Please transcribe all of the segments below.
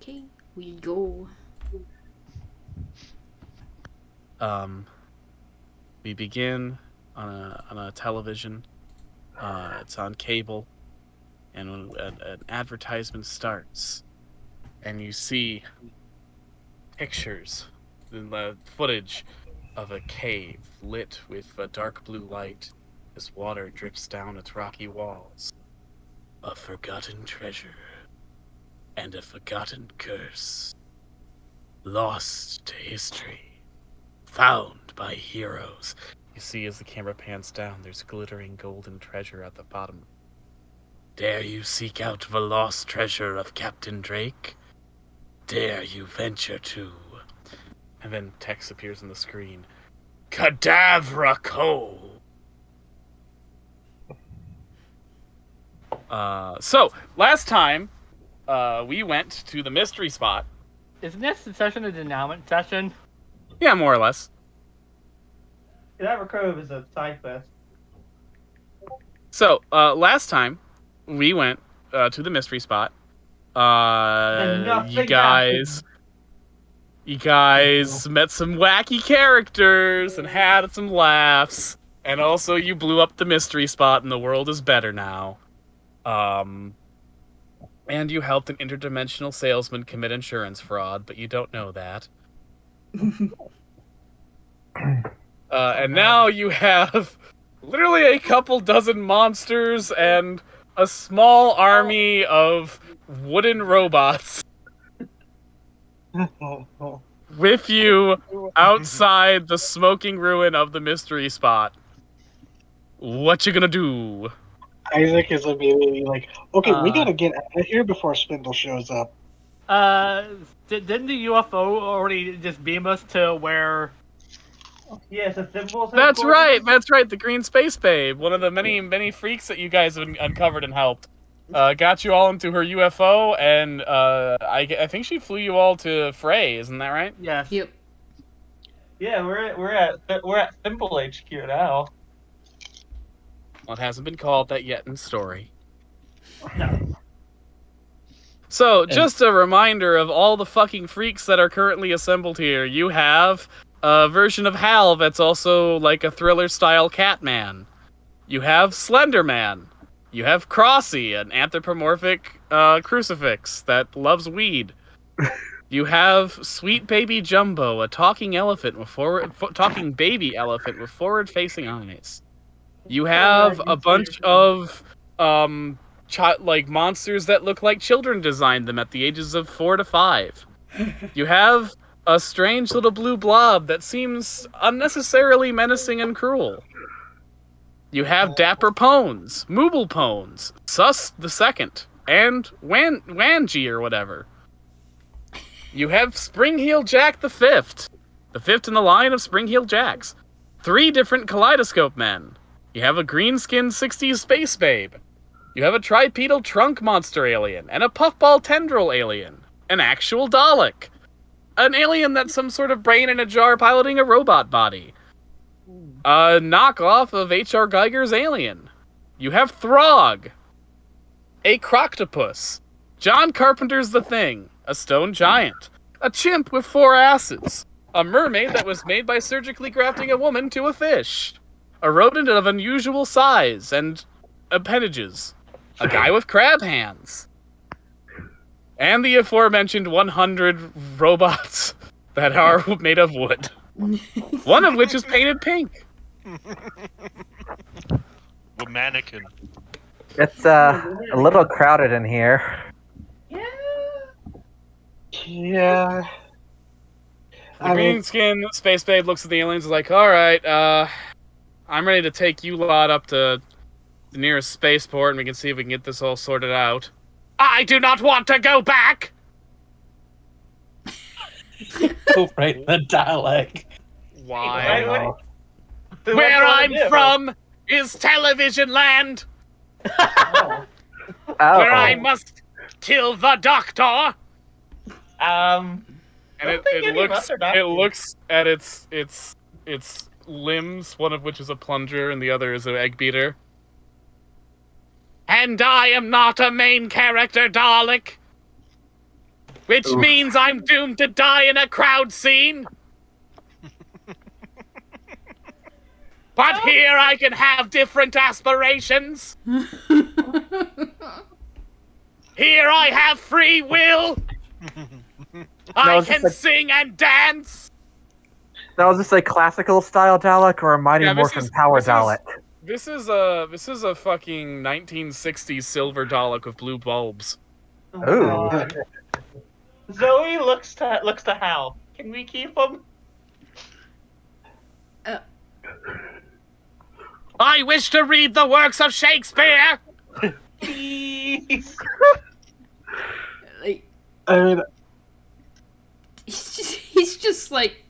Okay, we go. We begin on a television. It's on cable, and when an advertisement starts, and you see pictures, the footage of a cave lit with a dark blue light as water drips down its rocky walls. A forgotten treasure and a forgotten curse, lost to history, found by heroes. You see as the camera pans down, there's glittering golden treasure at the bottom. Dare you seek out the lost treasure of Captain Drake? Dare you venture to... And then text appears on the screen. Cadavra Cove! So, last time, we went to the mystery spot. Isn't this session a denouement session? Yeah, more or less. Cadavra Cove is a side quest. So, last time, we went to the mystery spot. You guys met some wacky characters and had some laughs. And also, you blew up the mystery spot and the world is better now. And you helped an interdimensional salesman commit insurance fraud, but you don't know that. And now you have literally a couple dozen monsters and a small army of wooden robots with you outside the smoking ruin of the mystery spot. What you gonna do? Isaac is immediately like, okay, we gotta get out of here before Spindle shows up. Didn't the UFO already just beam us to where... Yes, the symbols. That's right, the Green Space Babe, one of the many freaks that you guys have uncovered and helped. Got you all into her UFO, and I think she flew you all to Frey, isn't that right? Yes. Yep. Yeah, we're at Symbol HQ now. Well, it hasn't been called that yet in story. No. So, just a reminder of all the fucking freaks that are currently assembled here. You have a version of Hal that's also like a thriller-style Catman. You have Slender Man. You have Crossy, an anthropomorphic crucifix that loves weed. You have Sweet Baby Jumbo, a talking elephant with talking baby elephant with forward-facing eyes. You have a bunch of monsters that look like children designed them at the ages of 4 to 5. You have a strange little blue blob that seems unnecessarily menacing and cruel. You have Dapper Pones, Mooble Pones, Sus the Second, and Wanji or whatever. You have Springheel Jack the Fifth in the line of Springheel Jacks. 3 different Kaleidoscope Men. You have a green-skinned 60s space babe. You have a tripedal trunk monster alien, and a puffball tendril alien. An actual Dalek. An alien that's some sort of brain in a jar piloting a robot body. A knockoff of H.R. Geiger's Alien. You have Throg. A Croctopus. John Carpenter's The Thing. A stone giant. A chimp with 4 asses. A mermaid that was made by surgically grafting a woman to a fish. A rodent of unusual size and appendages. A guy with crab hands. And the aforementioned 100 robots that are made of wood. One of which is painted pink. The mannequin. It's a little crowded in here. Yeah. The green skin space babe looks at the aliens and is like, alright, I'm ready to take you lot up to the nearest spaceport and we can see if we can get this all sorted out. I do not want to go back! Go right in the dialect. Why? Where I'm from is television land! Where I must kill the doctor! And it looks at its limbs, one of which is a plunger and the other is an egg beater. And I am not a main character, Dalek! which means I'm doomed to die in a crowd scene. But here I can have different aspirations. Here I have free will. I can sing and dance. Now, is this a classical style Dalek or a Mighty Yeah, Morphin Power Dalek? This is a fucking 1960s silver Dalek with blue bulbs. Ooh. Zoe looks to Hal. Can we keep him? I wish to read the works of Shakespeare. Please. Like, I mean, he's just like,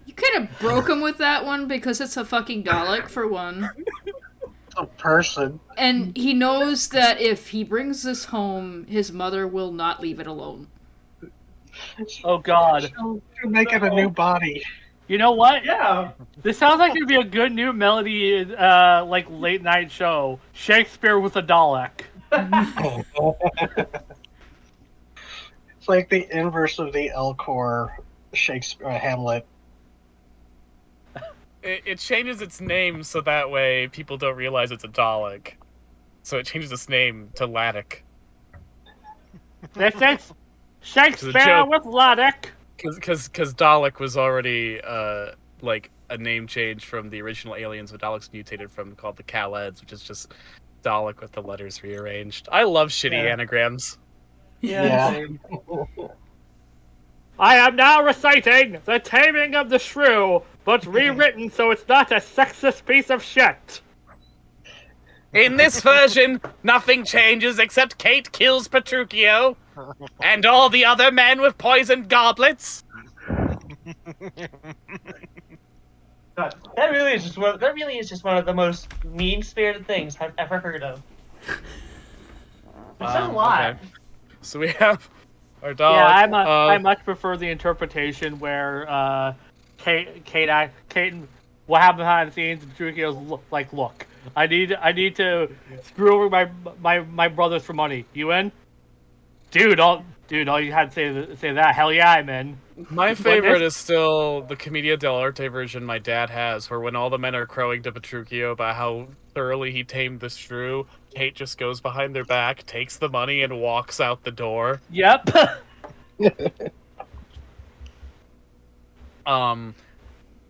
you could have broke him with that one because it's a fucking Dalek for one. a person. And he knows that if he brings this home, his mother will not leave it alone. Oh God! She'll make it a new body. You know what? Yeah. This sounds like it'd be a good new melody, like late night show. Shakespeare with a Dalek. It's like the inverse of the Elcor Shakespeare Hamlet. It changes its name so that way people don't realize it's a Dalek. So it changes its name to Laddick. This is Shakespeare with Laddick. Because Dalek was already like a name change from the original aliens that Daleks mutated from, called the Kaleds, which is just Dalek with the letters rearranged. I love shitty anagrams. Yeah. I am now reciting The Taming of the Shrew, but rewritten so it's not a sexist piece of shit. In this version, nothing changes except Kate kills Petruchio, and all the other men with poisoned goblets. God, that really is just one of the most mean-spirited things I've ever heard of. It says a lot. Okay. So we have our Dalek. Yeah, I much prefer the interpretation where Kate, what happened behind the scenes, and Petruchio's like, look, I need to screw over my brothers for money. You in? Dude, all you had to say that. Hell yeah, I'm in. My favorite is still the Commedia dell'arte version my dad has, where when all the men are crowing to Petruchio about how thoroughly he tamed the shrew, Kate just goes behind their back, takes the money, and walks out the door. Yep.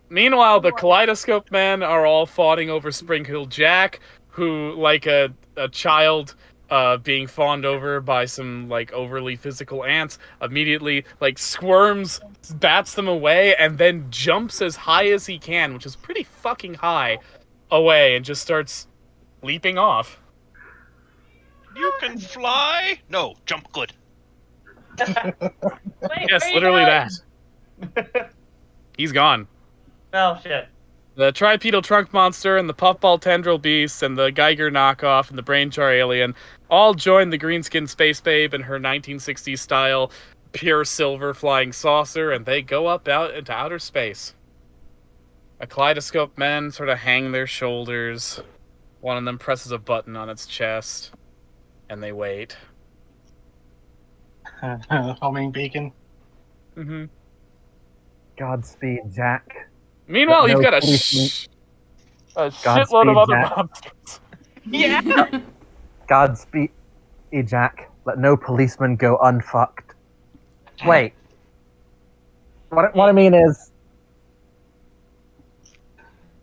Meanwhile, the Kaleidoscope Men are all fawning over Spring-Heeled Jack, who, like a child being fawned over by some, like, overly physical ants, immediately, like, squirms, bats them away, and then jumps as high as he can, which is pretty fucking high, away, and just starts leaping off. You can fly? No, jump good. Yes, literally that. He's gone. Oh, shit. The tripedal trunk monster and the puffball tendril beast and the Geiger knockoff and the brain jar alien all join the green-skinned space babe in her 1960s style pure silver flying saucer, and they go up out into outer space. A Kaleidoscope Men sort of hang their shoulders. One of them presses a button on its chest, and they wait. Homing beacon. Mm-hmm. Godspeed, Jack. Meanwhile, No you've got a policeman. shitload of other Jack. monsters. Yeah. Godspeed, Jack. Let no policeman go unfucked. Wait. What I mean is,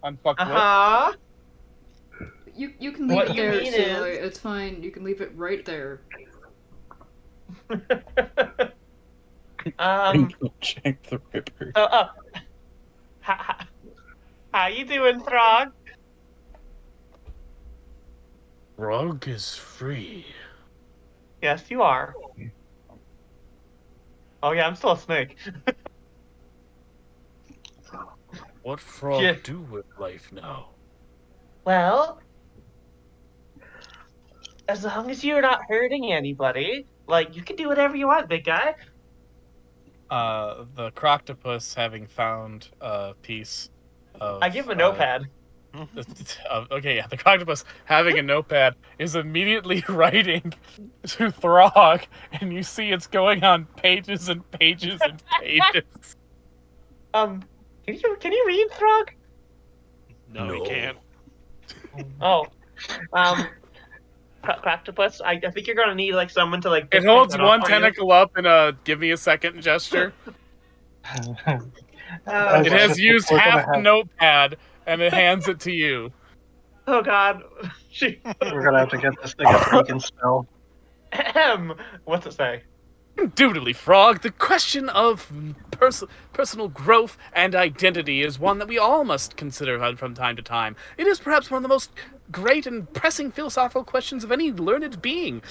Unfucked Uh-huh. You can leave What it you there, mean Sailor. is- It's fine. You can leave it right there. Jack the Ripper. How you doing, Throg? Frog is free. Yes, you are. Oh yeah, I'm still a snake. What frog Yeah. do with life now? Well, as long as you're not hurting anybody, like, you can do whatever you want, big guy. The Croctopus, having found a piece of... I give him a notepad. Okay, yeah, the octopus having a notepad is immediately writing to Throg, and you see it's going on pages and pages and pages. Can you read, Frog? No, he can't. Oh, Croctopus, I think you're gonna need like someone to like. It pick holds that up one for you. tentacle up in a give me a second gesture. It has used We're gonna half the have- notepad, and it hands it to you. Oh God, We're gonna have to get this thing a freaking spell. What's it say? Indubitably, Frog, the question of personal growth and identity is one that we all must consider from time to time. It is perhaps one of the most great and pressing philosophical questions of any learned being.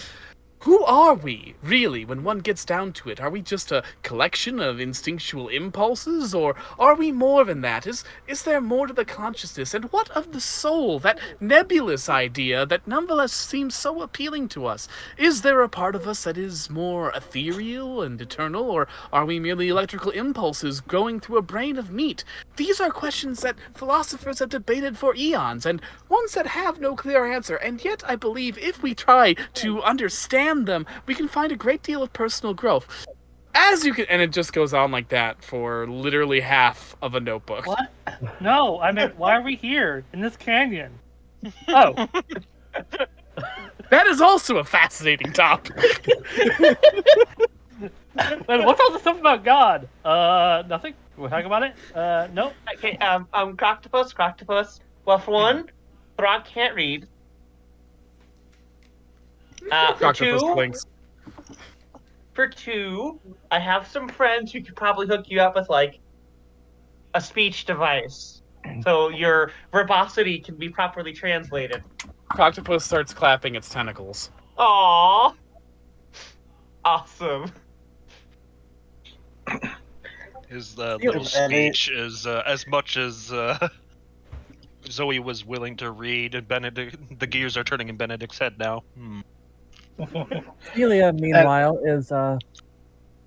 Who are we, really, when one gets down to it? Are we just a collection of instinctual impulses, or are we more than that? Is there more to the consciousness? And what of the soul, that nebulous idea that nonetheless seems so appealing to us? Is there a part of us that is more ethereal and eternal, or are we merely electrical impulses going through a brain of meat? These are questions that philosophers have debated for eons, and ones that have no clear answer, and yet I believe if we try to understand them, we can find a great deal of personal growth. As you can, and it just goes on like that for literally half of a notebook. What? No, I meant, why are we here in this canyon? Oh, That is also a fascinating topic. and what's all the stuff about God? Nothing. We're talking about it. Nope. Okay, Croctopus. Well, for one, Throg can't read. Octopus For two, I have some friends who could probably hook you up with like a speech device, so your verbosity can be properly translated. Octopus starts clapping its tentacles. Aww, awesome. His little speech is as much as Zoe was willing to read, and Benedict. The gears are turning in Benedict's head now. Celia, meanwhile, is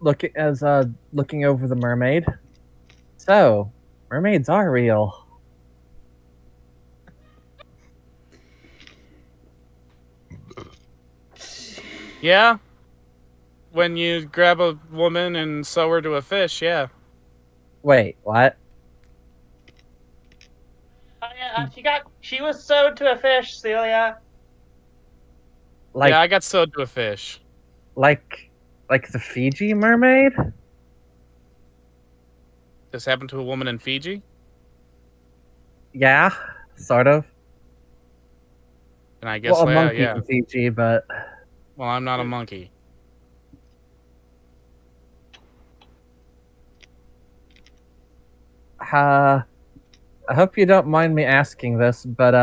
looking over the mermaid. So, mermaids are real. Yeah? When you grab a woman and sew her to a fish, yeah. Wait, what? Oh yeah, she was sewed to a fish, Celia. Like, Yeah, I got sewed to a fish. like the Fiji mermaid? This happened to a woman in Fiji? Yeah, sort of. And I guess, Well, a monkey yeah. in Fiji, but Well, I'm not a monkey. I hope you don't mind me asking this, but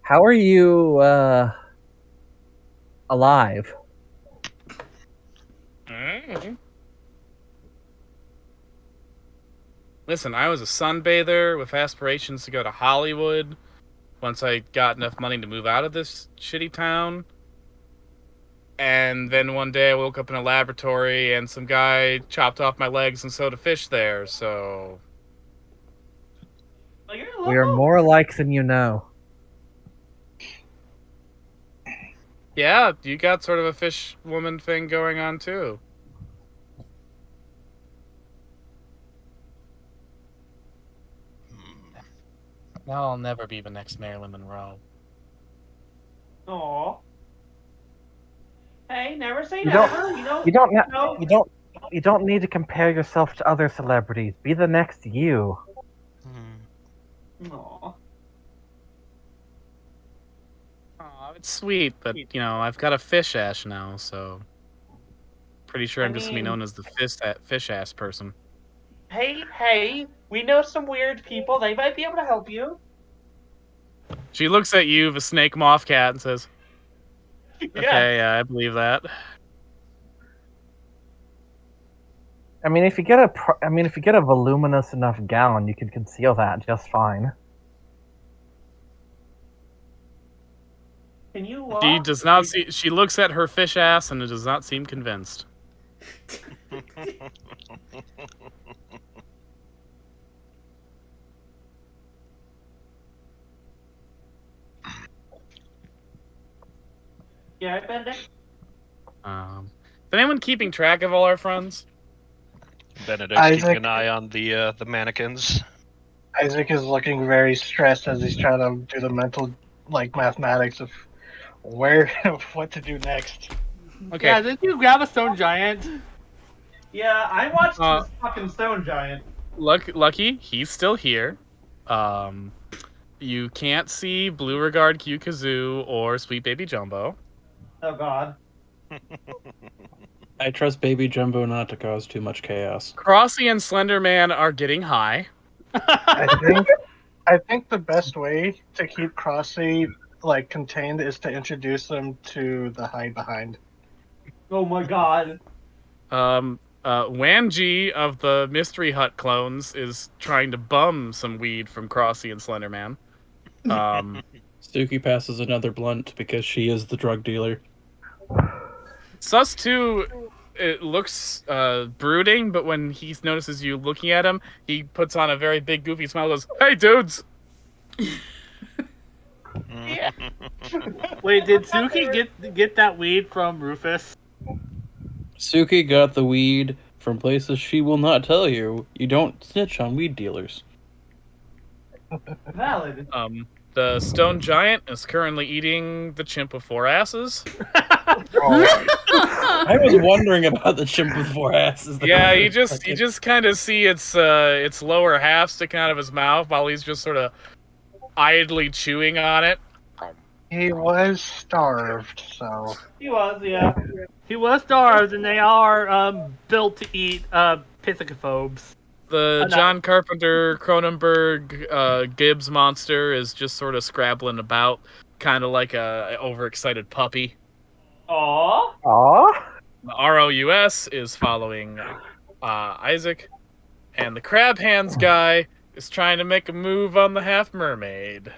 how are you alive? Listen, I was a sunbather with aspirations to go to Hollywood once I got enough money to move out of this shitty town. And then one day I woke up in a laboratory and some guy chopped off my legs and sewed a fish there, so... Oh, you're We are more alike than you know. Yeah, you got sort of a fish woman thing going on too. Now I'll never be the next Marilyn Monroe. Aw. Hey, never say You never. You don't need to compare yourself to other celebrities. Be the next you. Aw. Aw, it's sweet, but, you know, I've got a fish ass now, so... Pretty sure I'm just gonna be known as the fish ass person. Hey, we know some weird people. They might be able to help you. She looks at you, the snake moth cat, and says, okay, yeah, I believe that. I mean, if you get a voluminous enough gown, you can conceal that just fine. Can you walk? She does not see... She looks at her fish ass and does not seem convinced. Yeah, Benedict. Is anyone keeping track of all our friends? Benedict's keeping Isaac. an eye on the mannequins. Isaac is looking very stressed as he's trying to do the mental, mathematics of what to do next. Okay. Yeah, didn't you grab a stone giant? Yeah, I watched this fucking stone giant. Lucky, he's still here. You can't see Blue Regard Q Kazoo or Sweet Baby Jumbo. Oh god. I trust Baby Jumbo not to cause too much chaos. Crossy and Slenderman are getting high. I think the best way to keep Crossy contained is to introduce them to the hide behind. Oh my god. Wan Ji of the Mystery Hut clones is trying to bum some weed from Crossy and Slenderman. Suki passes another blunt because she is the drug dealer. Sus 2, it looks brooding, but when he notices you looking at him, he puts on a very big goofy smile and goes, "Hey, dudes!" Yeah. Wait, did Suki get that weed from Rufus? Suki got the weed from places she will not tell you. You don't snitch on weed dealers. Valid. The stone giant is currently eating the chimp with 4 asses. I was wondering about the chimp with 4 asses. Yeah, you just kind of see its lower half sticking out of his mouth while he's just sort of idly chewing on it. He was starved, so. He was, yeah. He was starved, and they are built to eat pithecophobes. The John Carpenter Cronenberg Gibbs monster is just sort of scrabbling about, kind of like a overexcited puppy. Aww. Aww. The ROUS is following Isaac, and the Crab Hands guy is trying to make a move on the Half Mermaid.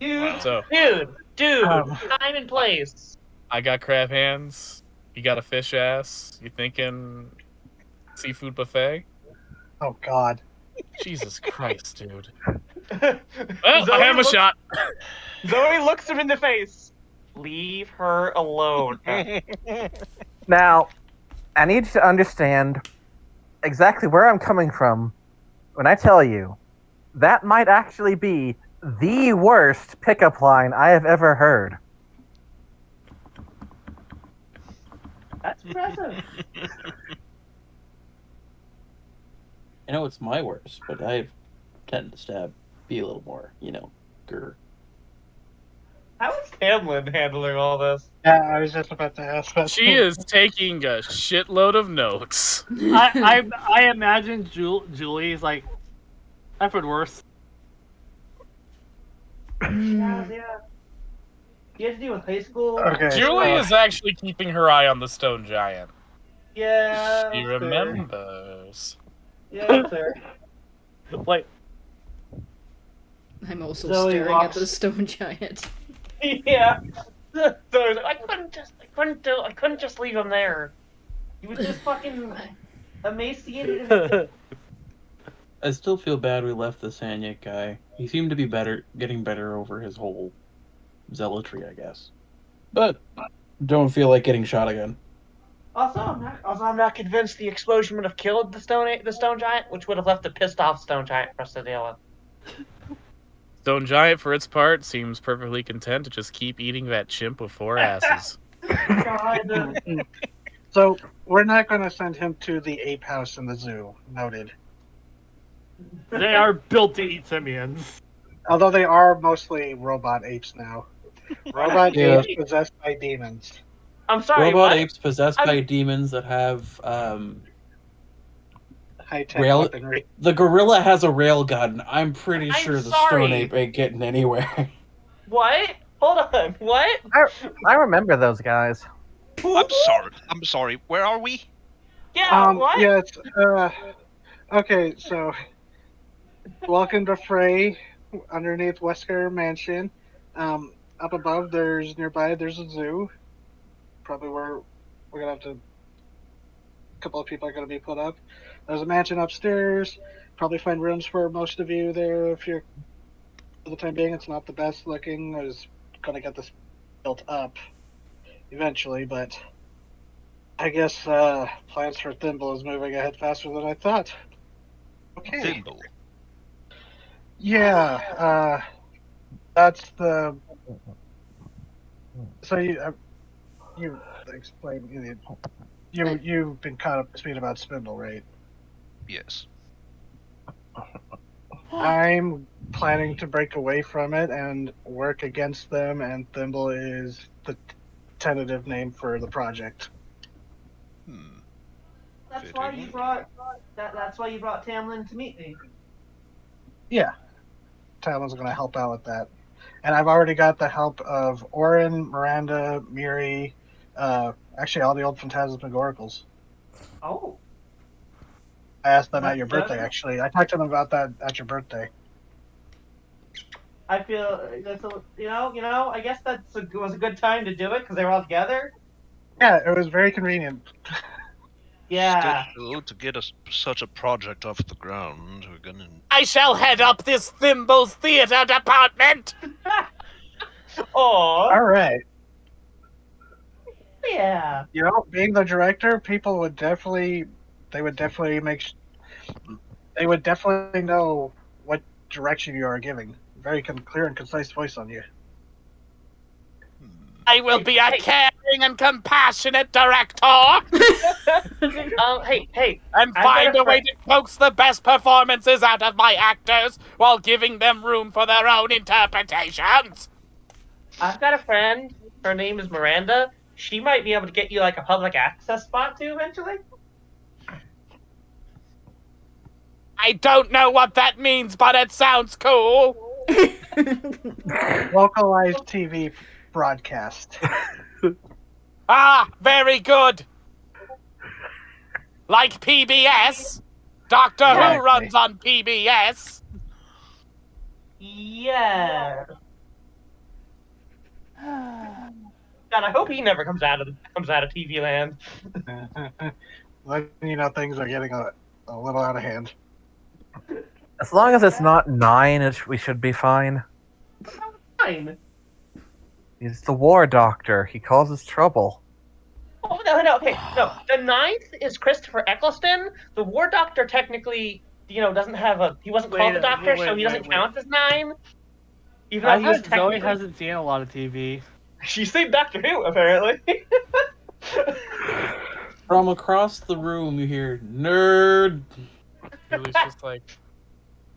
Dude, So time and place. I got crab hands. You got a fish ass. You thinking seafood buffet? Oh God. Jesus Christ, dude. Well, I have a shot. Zoe looks him in the face. Leave her alone. Now, I need you to understand exactly where I'm coming from when I tell you that might actually be the worst pickup line I have ever heard. That's impressive. I know it's my worst, but I tend to be a little more, grr. How is Tamlin handling all this? Yeah, I was just about to ask that. She is taking a shitload of notes. I imagine Julie's like, I've heard worse. Yeah. You have to do with high school? Okay. Julie is actually keeping her eye on the stone giant. Yeah. She remembers. Yeah, that's fair. Wait, I'm also Zoe staring walks- at the stone giant. Yeah. So I couldn't just leave him there. He was just fucking emaciated. I still feel bad we left the Sanyik guy. He seemed to be getting better over his whole zealotry, I guess. But don't feel like getting shot again. Also, I'm not convinced the explosion would have killed the stone giant, which would have left the pissed off stone giant for us to deal with. Stone giant, for its part, seems perfectly content to just keep eating that chimp with 4 asses. God. So we're not going to send him to the ape house in the zoo. Noted. they are built to eat simians. Although they are mostly robot apes now. Robot Yeah. apes possessed by demons. I'm sorry. Robot what? apes possessed by demons that have High-tech Rail- weaponry. the gorilla has a rail gun. I'm pretty I'm sure the sorry. stone ape ain't getting anywhere. What? Hold on. What? I remember those guys. I'm sorry. Where are we? Yeah. What? Yeah, it's, okay, so, welcome to Frey, underneath Wesker Mansion. Up above, there's a zoo. Probably where we're gonna have to, a couple of people are gonna be put up. There's a mansion upstairs. Probably find rooms for most of you there if you're, for the time being, it's not the best looking. I was gonna get this built up eventually, but I guess plans for Thimble is moving ahead faster than I thought. Okay. Thimble. Yeah, that's the. So you explain. You've been caught up to speed about Spindle, right? Yes. I'm planning to break away from it and work against them, and Thimble is the tentative name for the project. Hmm. That's why you brought that's why you brought Tamlin to meet me. Yeah, Talon's going to help out with that. And I've already got the help of Orin, Miranda, Miri, actually all the old Phantasmagoricals. Oh. I asked them at your birthday, actually. I talked to them about that at your birthday. I feel that's I guess was a good time to do it because they were all together. Yeah, it was very convenient. Yeah. Still, to get such a project off the ground, we're gonna. I shall head up this Thimble's theater department. Oh. All right. Yeah. Being the director, people would definitely know what direction you are giving. Very clear and concise voice on you. I will be a caring and compassionate director. Hey. And find a way to coax the best performances out of my actors while giving them room for their own interpretations. I've got a friend. Her name is Miranda. She might be able to get you like a public access spot too eventually. I don't know what that means, but it sounds cool. Localized TV broadcast. Ah, very good. Like PBS. Doctor Who runs on PBS. Yeah. God, I hope he never comes out of TV land. Letting you know things are getting a little out of hand. As long as it's not 9, we should be fine. Fine. He's the war doctor. He causes trouble. Oh, no, okay. No, the 9th is Christopher Eccleston. The War Doctor technically, doesn't have he wasn't called the Doctor, so he doesn't count as 9. Even though he was technically... Zoe hasn't seen a lot of TV. She's seen Doctor Who, apparently. From across the room, you hear, "Nerd!" Lily's just like,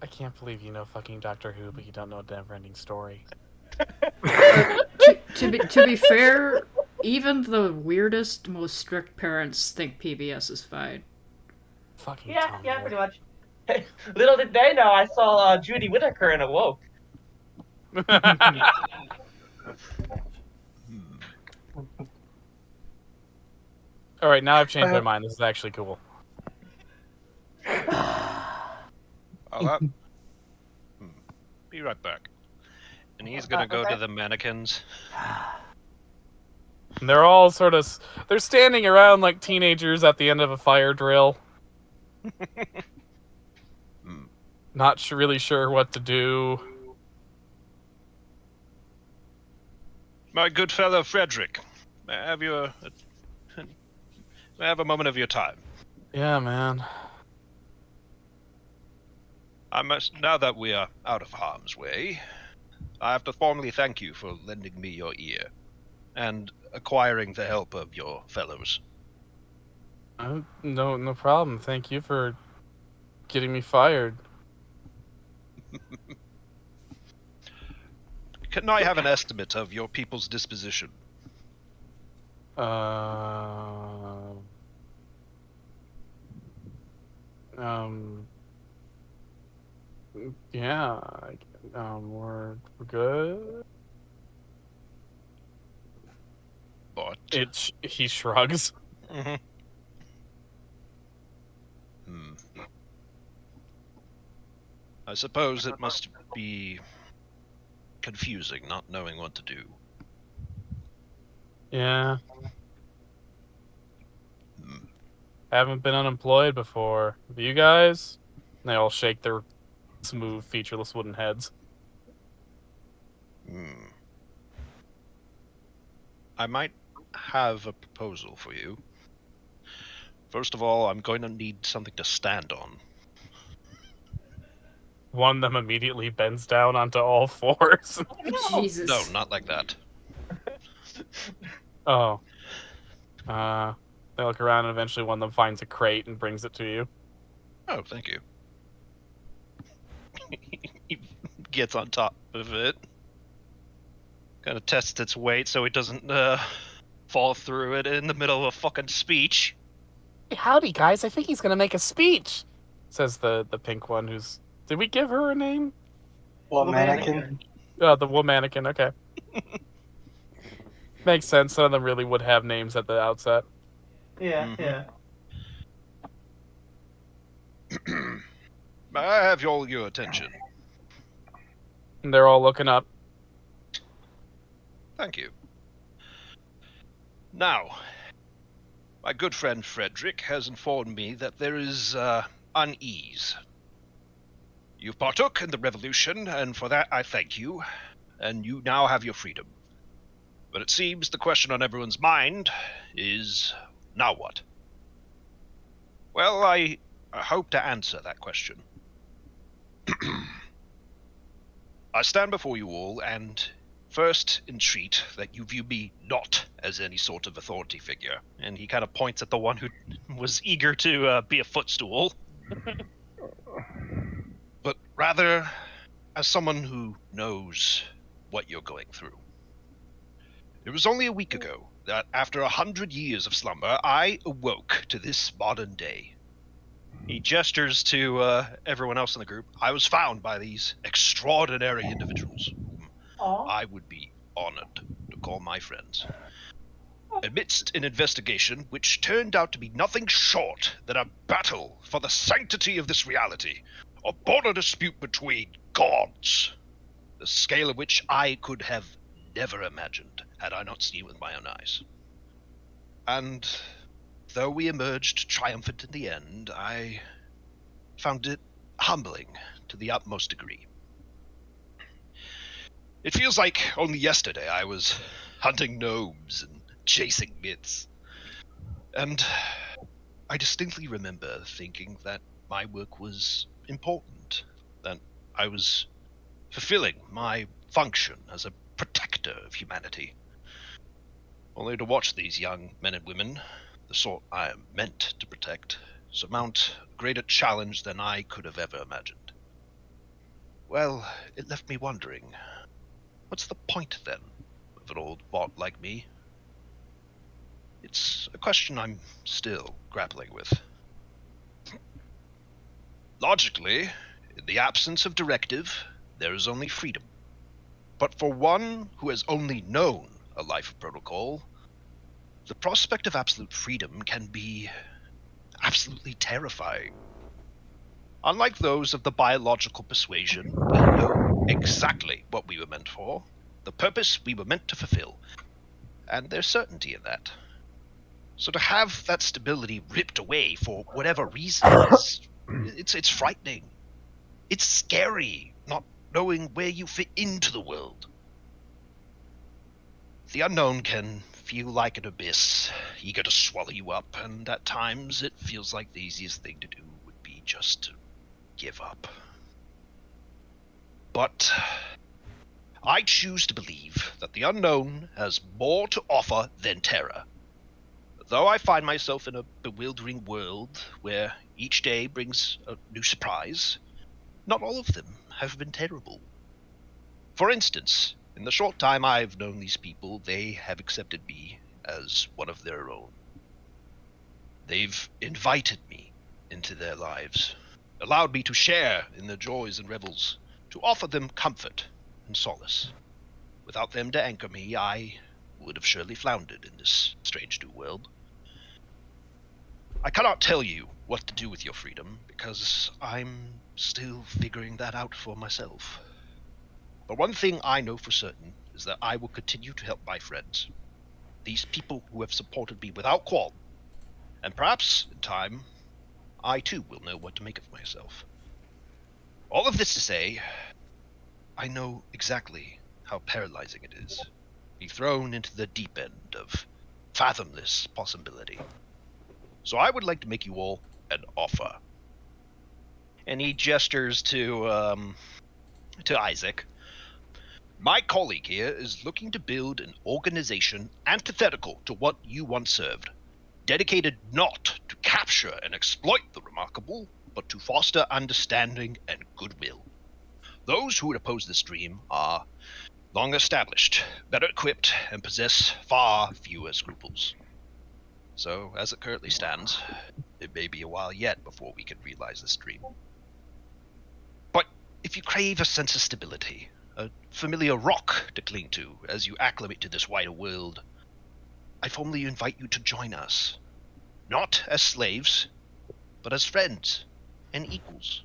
I can't believe you know fucking Doctor Who, but you don't know a never-ending story. To be fair, even the weirdest, most strict parents think PBS is fine. Fucking yeah, pretty much. Little did they know I saw Judy Whittaker and awoke. All right, now I've changed my mind. This is actually cool. Be right back. And he's gonna go to the mannequins. And they're all they're standing around like teenagers at the end of a fire drill. Not really sure what to do. My good fellow Frederick, may I have a moment of your time? Yeah, man. Now that we are out of harm's way, I have to formally thank you for lending me your ear and acquiring the help of your fellows. No problem. Thank you for getting me fired. Can I have an estimate of your people's disposition? Yeah, we're good. But he shrugs. I suppose it must be confusing not knowing what to do. Yeah. Haven't been unemployed before. Have you guys? And they all shake their smooth, featureless wooden heads. I might have a proposal for you. First of all, I'm going to need something to stand on. One of them immediately bends down onto all fours. Jesus. No, not like that. Oh. They look around and eventually one of them finds a crate and brings it to you. Oh, thank you. He gets on top of it. Kind of tests its weight so it doesn't fall through it in the middle of a fucking speech. Hey, howdy, guys. I think he's gonna make a speech, says the pink one who's... Did we give her a name? Well, mannequin. The womannequin, okay. Makes sense. Some of them really would have names at the outset. Yeah, yeah. I have all your attention. And they're all looking up. Thank you. Now, my good friend Frederick has informed me that there is unease. You partook in the revolution, and for that I thank you, and you now have your freedom. But it seems the question on everyone's mind is, now what? Well, I hope to answer that question. I stand before you all and first entreat that you view me not as any sort of authority figure. And he kind of points at the one who was eager to be a footstool. But rather as someone who knows what you're going through. It was only a week ago that after 100 years of slumber, I awoke to this modern day. He gestures to everyone else in the group. I was found by these extraordinary individuals, whom I would be honored to call my friends, amidst an investigation which turned out to be nothing short than a battle for the sanctity of this reality, a border dispute between gods, the scale of which I could have never imagined had I not seen with my own eyes. And though we emerged triumphant in the end, I found it humbling to the utmost degree. It feels like only yesterday I was hunting gnomes and chasing myths. And I distinctly remember thinking that my work was important, that I was fulfilling my function as a protector of humanity. Only to watch these young men and women, the sort I am meant to protect, surmount a greater challenge than I could have ever imagined. Well, it left me wondering, what's the point, then, of an old bot like me? It's a question I'm still grappling with. Logically, in the absence of directive, there is only freedom. But for one who has only known a life of protocol, the prospect of absolute freedom can be absolutely terrifying. Unlike those of the biological persuasion, we know exactly what we were meant for, the purpose we were meant to fulfill, and there's certainty in that. So to have that stability ripped away for whatever reason it's frightening. It's scary, not knowing where you fit into the world. The unknown can feel like an abyss, eager to swallow you up, and at times it feels like the easiest thing to do would be just to give up. But I choose to believe that the unknown has more to offer than terror. Though I find myself in a bewildering world where each day brings a new surprise, not all of them have been terrible. For instance, in the short time I've known these people, they have accepted me as one of their own. They've invited me into their lives, allowed me to share in their joys and revels, to offer them comfort and solace. Without them to anchor me, I would have surely floundered in this strange new world. I cannot tell you what to do with your freedom, because I'm still figuring that out for myself. But one thing I know for certain is that I will continue to help my friends, these people who have supported me without qualm, and perhaps, in time, I too will know what to make of myself. All of this to say, I know exactly how paralyzing it is. be thrown into the deep end of fathomless possibility. So I would like to make you all an offer. And he gestures to Isaac. My colleague here is looking to build an organization antithetical to what you once served, dedicated not to capture and exploit the remarkable, but to foster understanding and goodwill. Those who would oppose this dream are long established, better equipped, and possess far fewer scruples. So, as it currently stands, it may be a while yet before we can realize this dream. But if you crave a sense of stability, a familiar rock to cling to as you acclimate to this wider world, I formally invite you to join us. Not as slaves, but as friends and equals.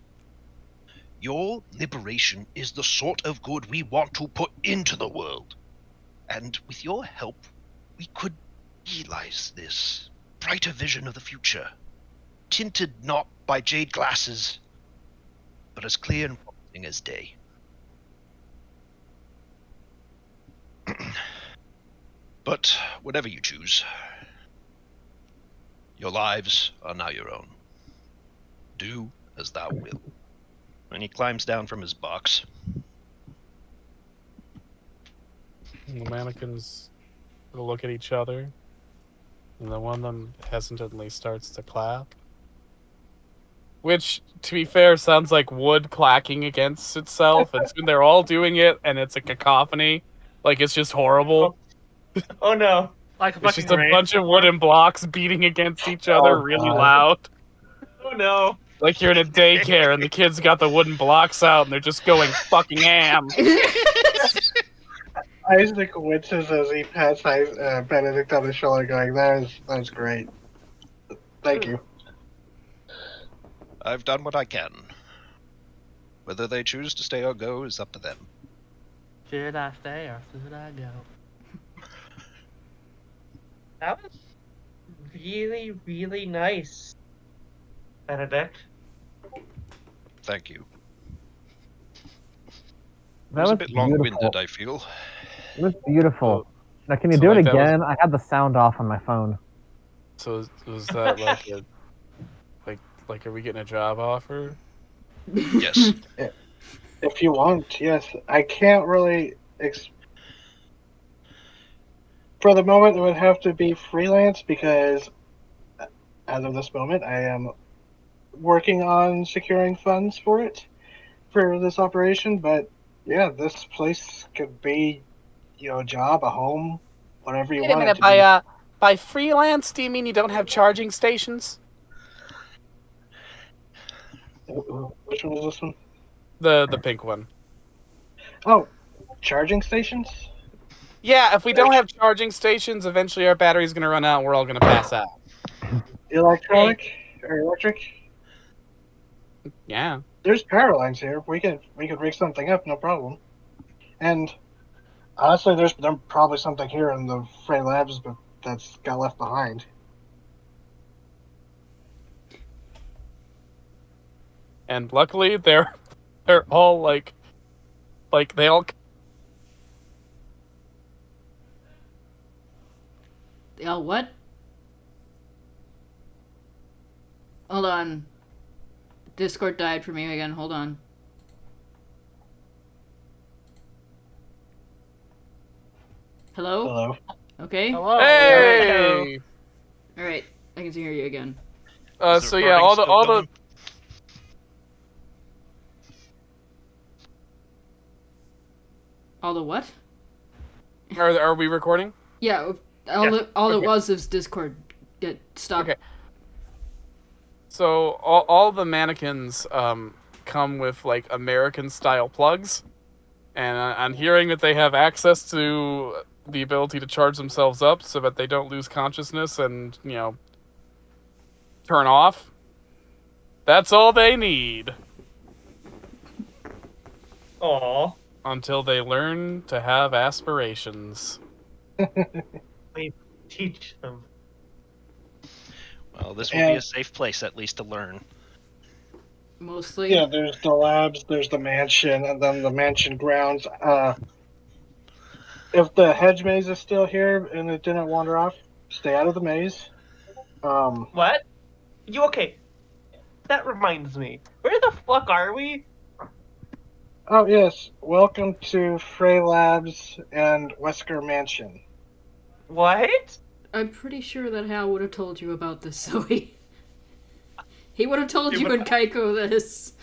Your liberation is the sort of good we want to put into the world. And with your help, we could realize this brighter vision of the future, tinted not by jade glasses, but as clear and promising as day. But whatever you choose, your lives are now your own. Do as thou wilt. And he climbs down from his box. The mannequins look at each other, and then one of them hesitantly starts to clap. Which, to be fair, sounds like wood clacking against itself, and soon they're all doing it, and it's a cacophony. Like, it's just horrible. Oh no. Like It's just a bunch of wooden blocks beating against each other really loud. Oh no. Like you're in a daycare and the kids got the wooden blocks out and they're just going fucking ham. Isaac winces as he pats Benedict on the shoulder, going, "That's great. Thank you." I've done what I can. Whether they choose to stay or go is up to them. Should I stay or should I go? That was really, really nice, Benedict. Thank you. It That was a was bit beautiful. long-winded, I feel. It was beautiful. Now, can you So, do it like, that was- again? I had the sound off on my phone. So was that like a, like are we getting a job offer? Yes. If you want, yes. I can't really. For the moment, it would have to be freelance because, as of this moment, I am working on securing funds for this operation. But yeah, this place could be, a job, a home, whatever you Wait a want it minute, to be. by freelance, do you mean you don't have charging stations? Which one was this one? The pink one. Oh, charging stations? Yeah, if we don't have charging stations, eventually our battery's gonna run out and we're all gonna pass out. Electronic or electric? Yeah. There's power lines here. We could rig something up, no problem. And honestly, there's probably something here in the Frey Labs, but that's got left behind. And luckily they're all like they all What? Hold on. Discord died for me again. Hold on. Hello? Hello. Okay. Hello. Hey! All right. I can hear you again. Is the So yeah, recording all the still all the going? All the what? are we recording? Yeah. Yeah, All it okay. was is Discord get stopped. Okay. So all the mannequins come with like American style plugs, and I'm hearing that they have access to the ability to charge themselves up so that they don't lose consciousness and turn off. That's all they need Aw. until they learn to have aspirations. Teach them. Well, this will be a safe place, at least, to learn. Mostly. Yeah, there's the labs, there's the mansion, and then the mansion grounds. if the hedge maze is still here and it didn't wander off, stay out of the maze. What? You okay? That reminds me. Where the fuck are we? Oh yes, welcome to Frey Labs and Wesker Mansion. What? I'm pretty sure that Hal would have told you about this, Zoe. He would have told you and Kaiko this.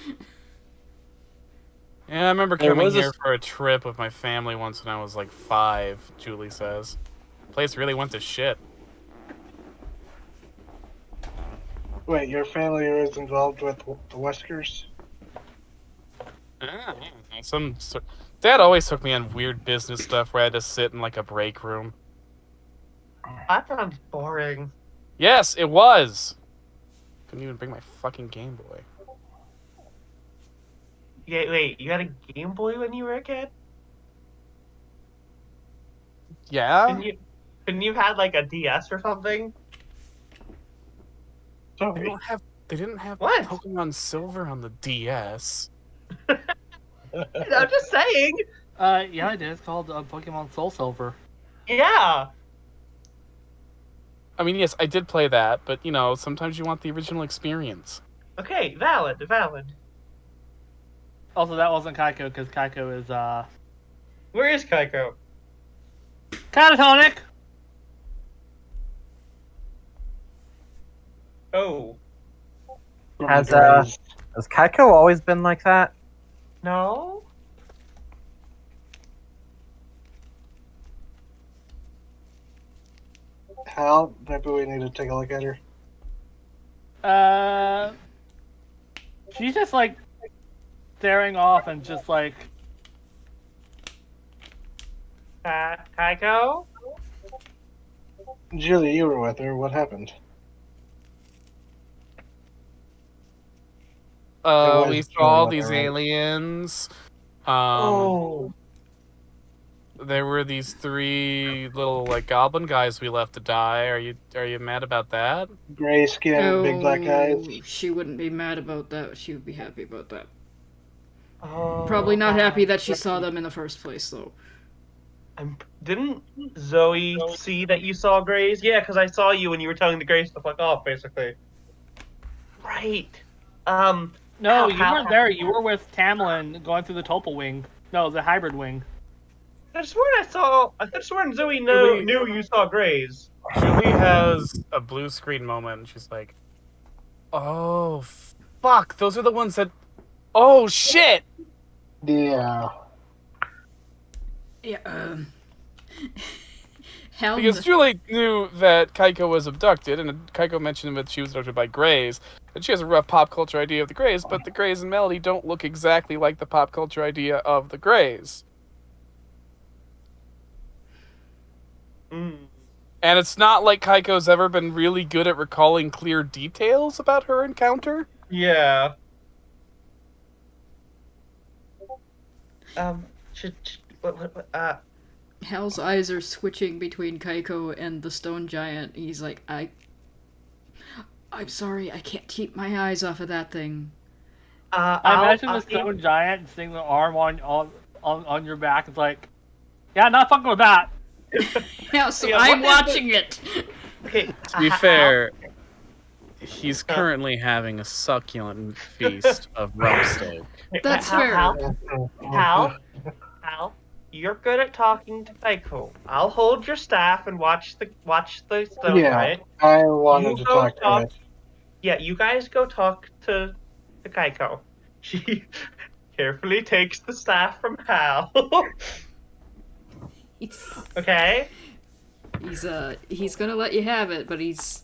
Yeah, I remember There coming was a here s- for a trip with my family once when I was like 5, Julie says. The place really went to shit. Wait, your family was involved with the Weskers? Ah, yeah. Dad always took me on weird business stuff where I had to sit in like a break room. That sounds boring. Yes, it was! Couldn't even bring my fucking Game Boy. Yeah, wait, you had a Game Boy when you were a kid? Yeah? Couldn't you had like a DS or something? They didn't have What? Pokemon Silver on the DS. I'm just saying. Yeah, it is called Pokemon Soul Silver. Yeah. I mean, yes, I did play that, but you know, sometimes you want the original experience. Okay, valid. Also, that wasn't Kaiko, because Kaiko is, Where is Kaiko? catatonic! Oh, Has Kaiko always been like that? no. Hal, maybe we need to take a look at her. She's just, like, staring off and just, like, Kaiko? Julie, you were with her. What happened? was We Julie saw with these her, right? aliens. Oh. There were these 3 little like goblin guys we left to die. Are you mad about that? Gray skin, big black eyes. She wouldn't be mad about that. She would be happy about that. Oh. Probably not happy that she saw them in the first place, though. Didn't Zoe see that you saw Grace? Yeah, because I saw you when you were telling the Grace to fuck off, basically. Right. no, you weren't there. You were with Tamlin going through the Topal wing. No, the hybrid wing. I could sworn Zoe knew you saw Grace. Julie has a blue screen moment, and she's like, "Oh, fuck! Those are the ones that. Oh shit!" Yeah. Yeah, Hell, Because Julie knew that Kaiko was abducted, and Kaiko mentioned that she was abducted by Greys, and she has a rough pop culture idea of the Greys, but the Greys and Melody don't look exactly like the pop culture idea of the Greys. Mm. And it's not like Kaiko's ever been really good at recalling clear details about her encounter. Yeah. What, Hal's eyes are switching between Kaiko and the stone giant. He's like, I'm sorry, I can't keep my eyes off of that thing. I imagine the stone giant seeing the arm on your back. It's like, yeah, not fucking with that. Yeah, so Yeah, I'm what is watching it. Okay. To be fair, he's currently having a succulent feast of rump steak. That's fair. Hal, you're good at talking to Kaiko. I'll hold your staff and watch the stone Yeah, giant. I wanted You to go talk to it. Yeah, you guys go talk to Kaiko. She carefully takes the staff from Hal. Okay? He's gonna let you have it, but he's...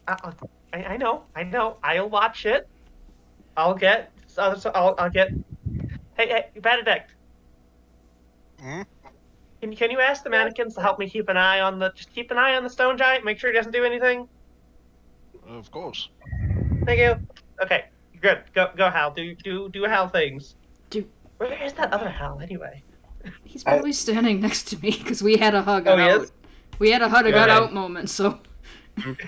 I know. I'll watch it. I'll get. Hey, Benedict. Hmm? Can you ask the mannequins to help me keep an eye on the stone giant? Make sure he doesn't do anything. Of course. Thank you. Okay, good. Go Hal. Do Hal things. Where is that other Hal anyway? He's probably standing next to me because we had a hug Oh, he out. is? We had a hug Yeah. out moment, so...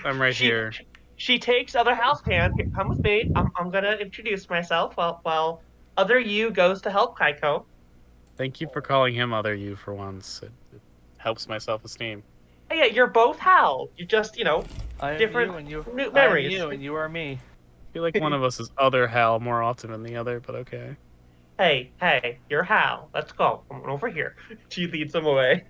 I'm right here. She takes other Hal's hand. Here, come with me. I'm gonna introduce myself while other you goes to help Kaiko. Thank you for calling him other you for once. It helps my self-esteem. Yeah, you're both Hal. You just, I am different you and you. new I am memories. you and you are me. I feel like one of us is other Hal more often than the other, but okay. Hey, you're Hal. Let's go. Come on over here. She leads him away.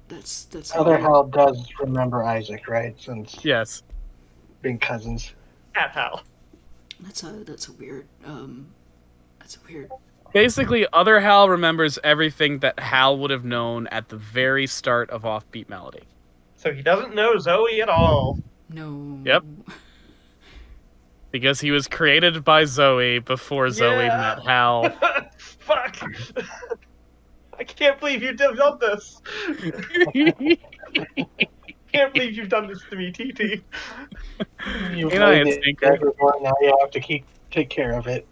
That's Other weird. Hal does remember Isaac, right? Since Yes. being cousins. Cat Hal. That's a weird that's a weird. Basically, other Hal remembers everything that Hal would have known at the very start of Offbeat Melody. So he doesn't know Zoe at all. No. Yep. Because he was created by Zoe before Zoe Yeah. met Hal. Fuck. I can't believe you've done this. Can't believe you've done this to me, TT. You Ain't I played a it stinker? everywhere, now you have to take care of it.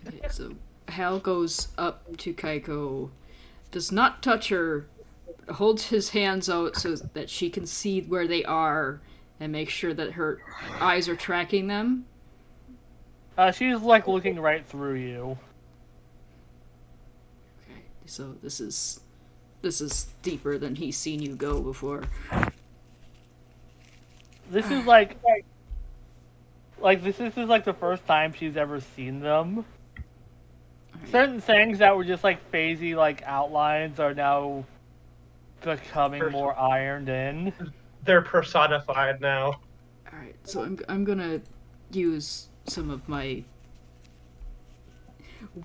Okay, so Hal goes up to Kaiko, does not touch her, holds his hands out so that she can see where they are and make sure that her eyes are tracking them. She's like looking right through you. Okay, so this is deeper than he's seen you go before. This is like this is like the first time she's ever seen them. Certain things that were just like phasey like outlines are now becoming more ironed in. They're personified now. Alright, so I'm gonna use some of my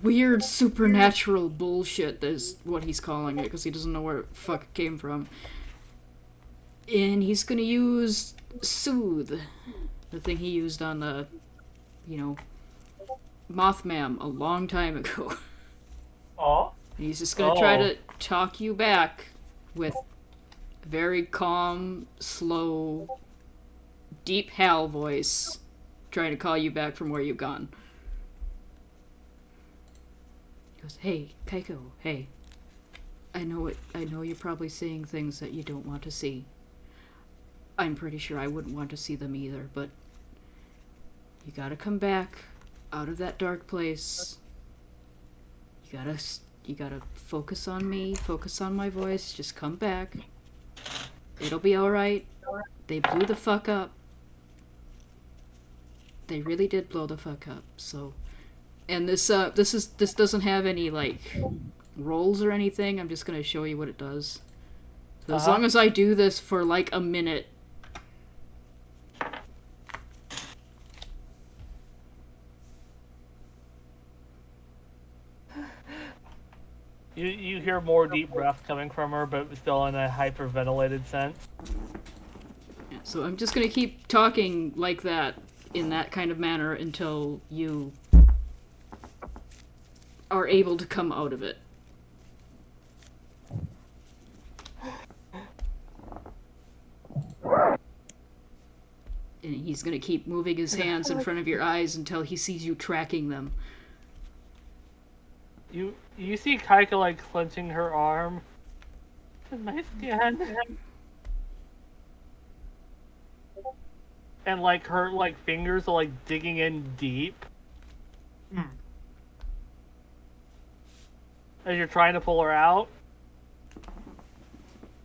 weird supernatural bullshit, is what he's calling it, because he doesn't know where the fuck it came from. And he's gonna use Soothe, the thing he used on the, Mothman a long time ago. Aw. And he's just gonna try to talk you back with a very calm, slow, deep Hal voice, trying to call you back from where you've gone. He goes, "Hey, Kaiko, hey. I know you're probably seeing things that you don't want to see. I'm pretty sure I wouldn't want to see them either, but you gotta come back out of that dark place. You gotta focus on me, focus on my voice, just come back. It'll be alright. They blew the fuck up. They really did blow the fuck up, so..." And this doesn't have any, rolls or anything. I'm just gonna show you what it does. So as long as I do this for, a minute... You hear more deep breath coming from her, but still in a hyperventilated sense. So I'm just gonna keep talking like that, in that kind of manner, until you are able to come out of it. And he's gonna keep moving his hands in front of your eyes until he sees you tracking them. You see Kaika clenching her arm. My skin. And her fingers are digging in deep. As you're trying to pull her out.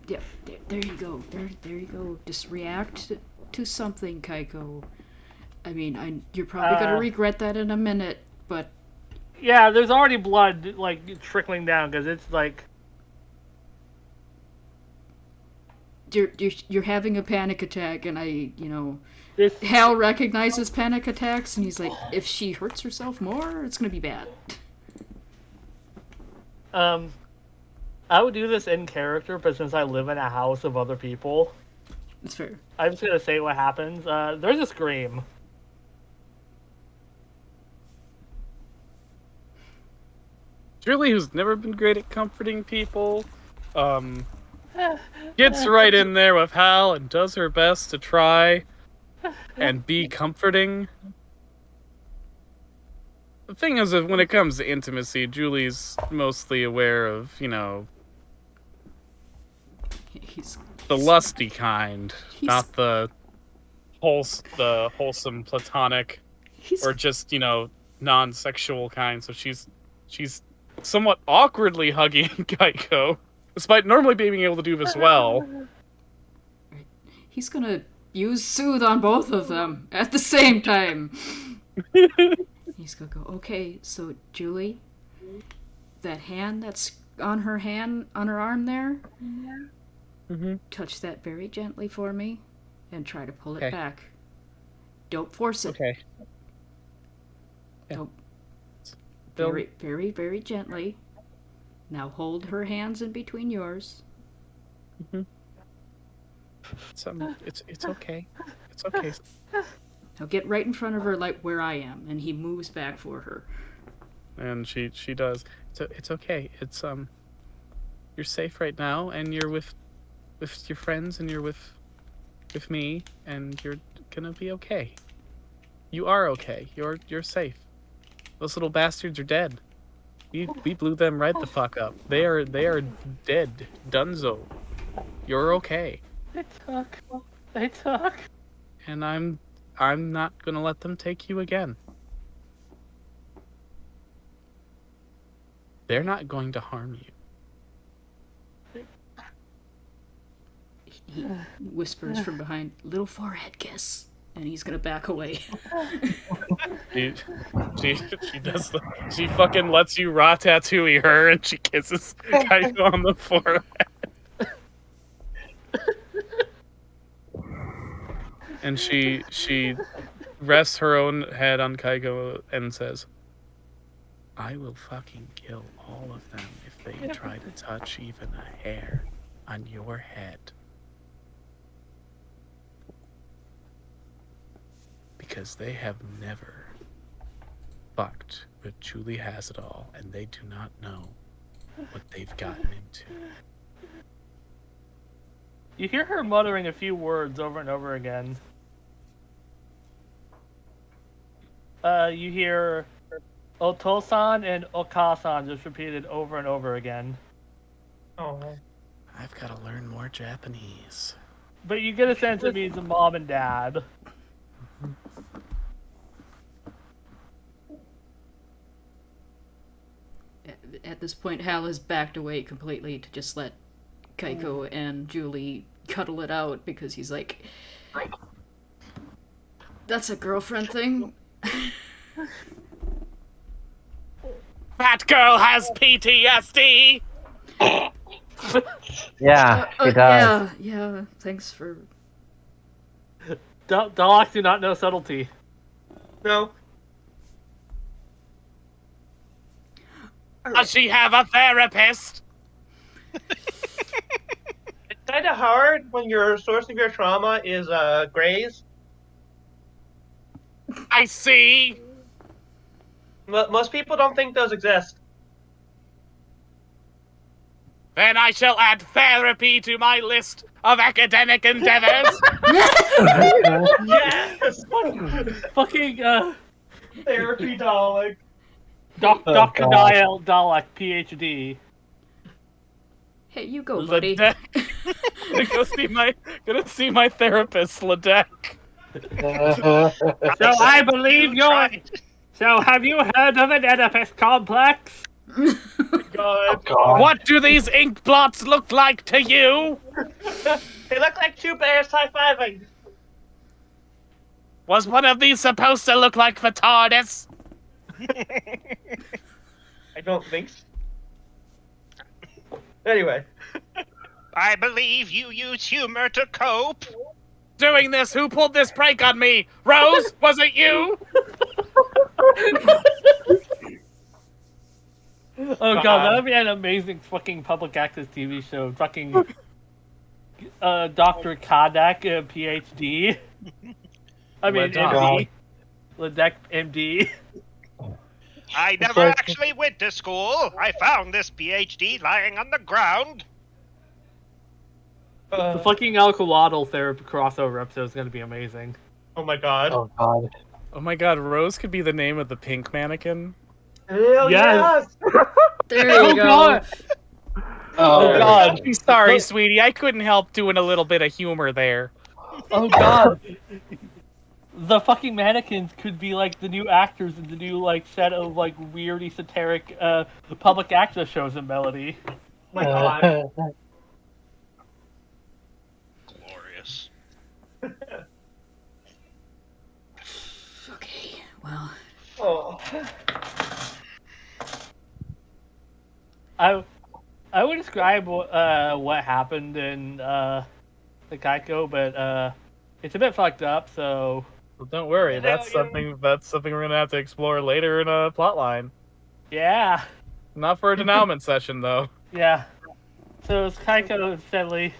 Yeah, there you go. There you go. Just react to something, Kaiko. I mean, you're probably gonna regret that in a minute, but... Yeah, there's already blood, trickling down, because it's, You're having a panic attack, and Hal recognizes panic attacks, and he's like, if she hurts herself more, it's gonna be bad. I would do this in character, but since I live in a house of other people... It's fair. I'm just gonna say what happens. There's a scream. Julie, who's never been great at comforting people, gets right in there with Hal and does her best to try and be comforting. The thing is, when it comes to intimacy, Julie's mostly aware of, the lusty kind, not the wholesome platonic, or just, non-sexual kind. So she's She's somewhat awkwardly hugging Kaiko, despite normally being able to do this well. He's gonna use soothe on both of them at the same time. He's gonna go, okay, so Julie, that hand that's on her arm there, touch that very gently for me and try to pull it back. Don't force it. Okay. Yeah. Don't. Very, very, very gently. Now hold her hands in between yours. It's okay. It's okay. Now get right in front of her like where I am, and he moves back for her. And she does. It's okay. It's you're safe right now, and you're with your friends, and you're with me, and you're gonna be okay. You are okay. You're safe. Those little bastards are dead. We blew them right the fuck up. They are dead. Dunzo. You're okay. They took. And I'm not gonna let them take you again. They're not going to harm you. He whispers from behind, little forehead kiss, and he's gonna back away. She does she fucking lets you raw tattoo her, and she kisses Kaiko on the forehead. And she rests her own head on Kaiko and says, I will fucking kill all of them if they try to touch even a hair on your head. Because they have never fucked with Julie Has It All, and they do not know what they've gotten into. You hear her muttering a few words over and over again. You hear Otosan and Okasan just repeated over and over again. Oh. I've got to learn more Japanese. But you get a sense it means mom and dad. At this point, Hal has backed away completely to just let Kaiko and Julie cuddle it out because he's like, that's a girlfriend thing. That girl has PTSD! Yeah, he does. Yeah, thanks for... Daleks do not know subtlety. No. Does she have a therapist? It's kind of hard when your source of your trauma is Grays. I see. Most people don't think those exist. Then I shall add therapy to my list of academic endeavors. Yes! Fucking, Therapy Dalek. Dr. God. Dalek, PhD. Hey, you go, buddy. Gonna see my therapist, Ladek. So I believe you're... So have you heard of an Oedipus complex? God. What do these ink blots look like to you? They look like two bears high-fiving. Was one of these supposed to look like the TARDIS? I don't think so. Anyway. I believe you use humor to cope. Doing this, who pulled this prank on me? Rose, was it you? Oh god, that would be an amazing fucking public access TV show. Fucking Dr. Kadak, PhD. I mean, MD. Ladek, MD. I never actually went to school. I found this PhD lying on the ground. The fucking Alcohol therapy crossover episode is going to be amazing. Oh my god. Oh god. Oh my god, Rose could be the name of the pink mannequin. Hell Yes. There you go. God. Oh god. Sorry, sweetie, I couldn't help doing a little bit of humor there. Oh god. the fucking mannequins could be like the new actors in the new like set of like weird esoteric public access shows in Melody. My God. Glorious. Okay, well, Oh. I would describe what happened in the Geico, but it's a bit fucked up. So Well, don't worry, Yeah, that's something we're gonna have to explore later in a plotline. yeah, Not for a denouement session though. yeah. So it's Geico steadily.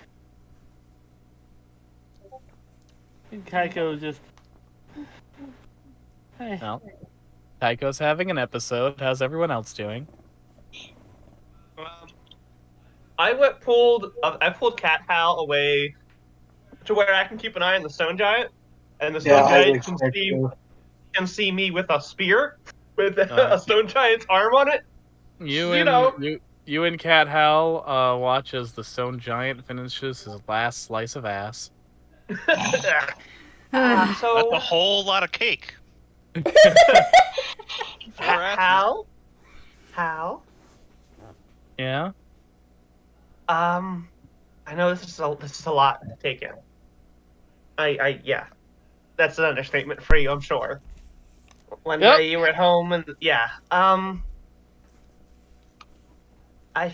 Geico just. Hey. Well, Taiko's having an episode. How's everyone else doing? I pulled Cat Hal away to where I can keep an eye on the Stone Giant, and the Stone Yeah, I Giant expect to. can see me with a spear with Uh, a Stone Giant's arm on it. You and Cat Hal watch as the Stone Giant finishes his last slice of ass. That's So a whole lot of cake. Hal, Yeah. I know this is a lot to take in. Yeah, that's an understatement for you, I'm sure. One Yep. day you were at home and yeah, I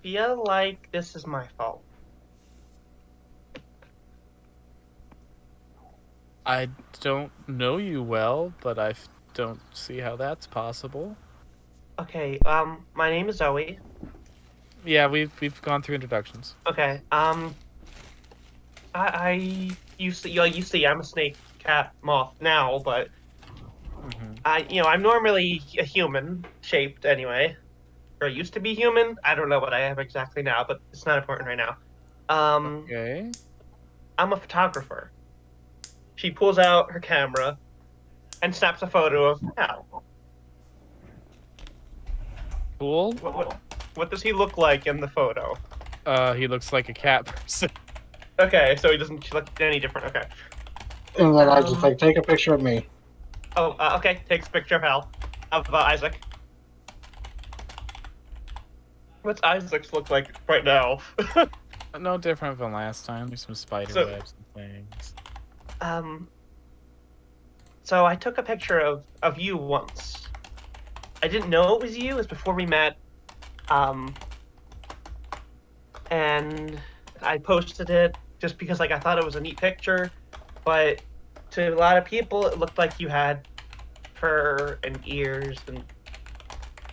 feel like this is my fault. I don't know you well, but I don't see how that's possible. Okay, my name is Zoe. Yeah, we've gone through introductions. Okay, you see, I'm a snake, cat, moth now, but I'm normally a human shaped anyway, or I used to be human. I don't know what I am exactly now, but it's not important right now. Okay. I'm a photographer. She pulls out her camera and snaps a photo of Hal. Cool. What does he look like in the photo? He looks like a cat person. Okay, so he doesn't look any different. Okay. And then I just like take a picture of me. Oh, okay. Takes a picture of Hal, of Isaac. What's Isaac's look like right now? No different than last time. There's some spider So- webs and things. So I took a picture of you once. I didn't know it was you. It was before we met. And I posted it just because like I thought it was a neat picture, but to a lot of people it looked like you had fur and ears and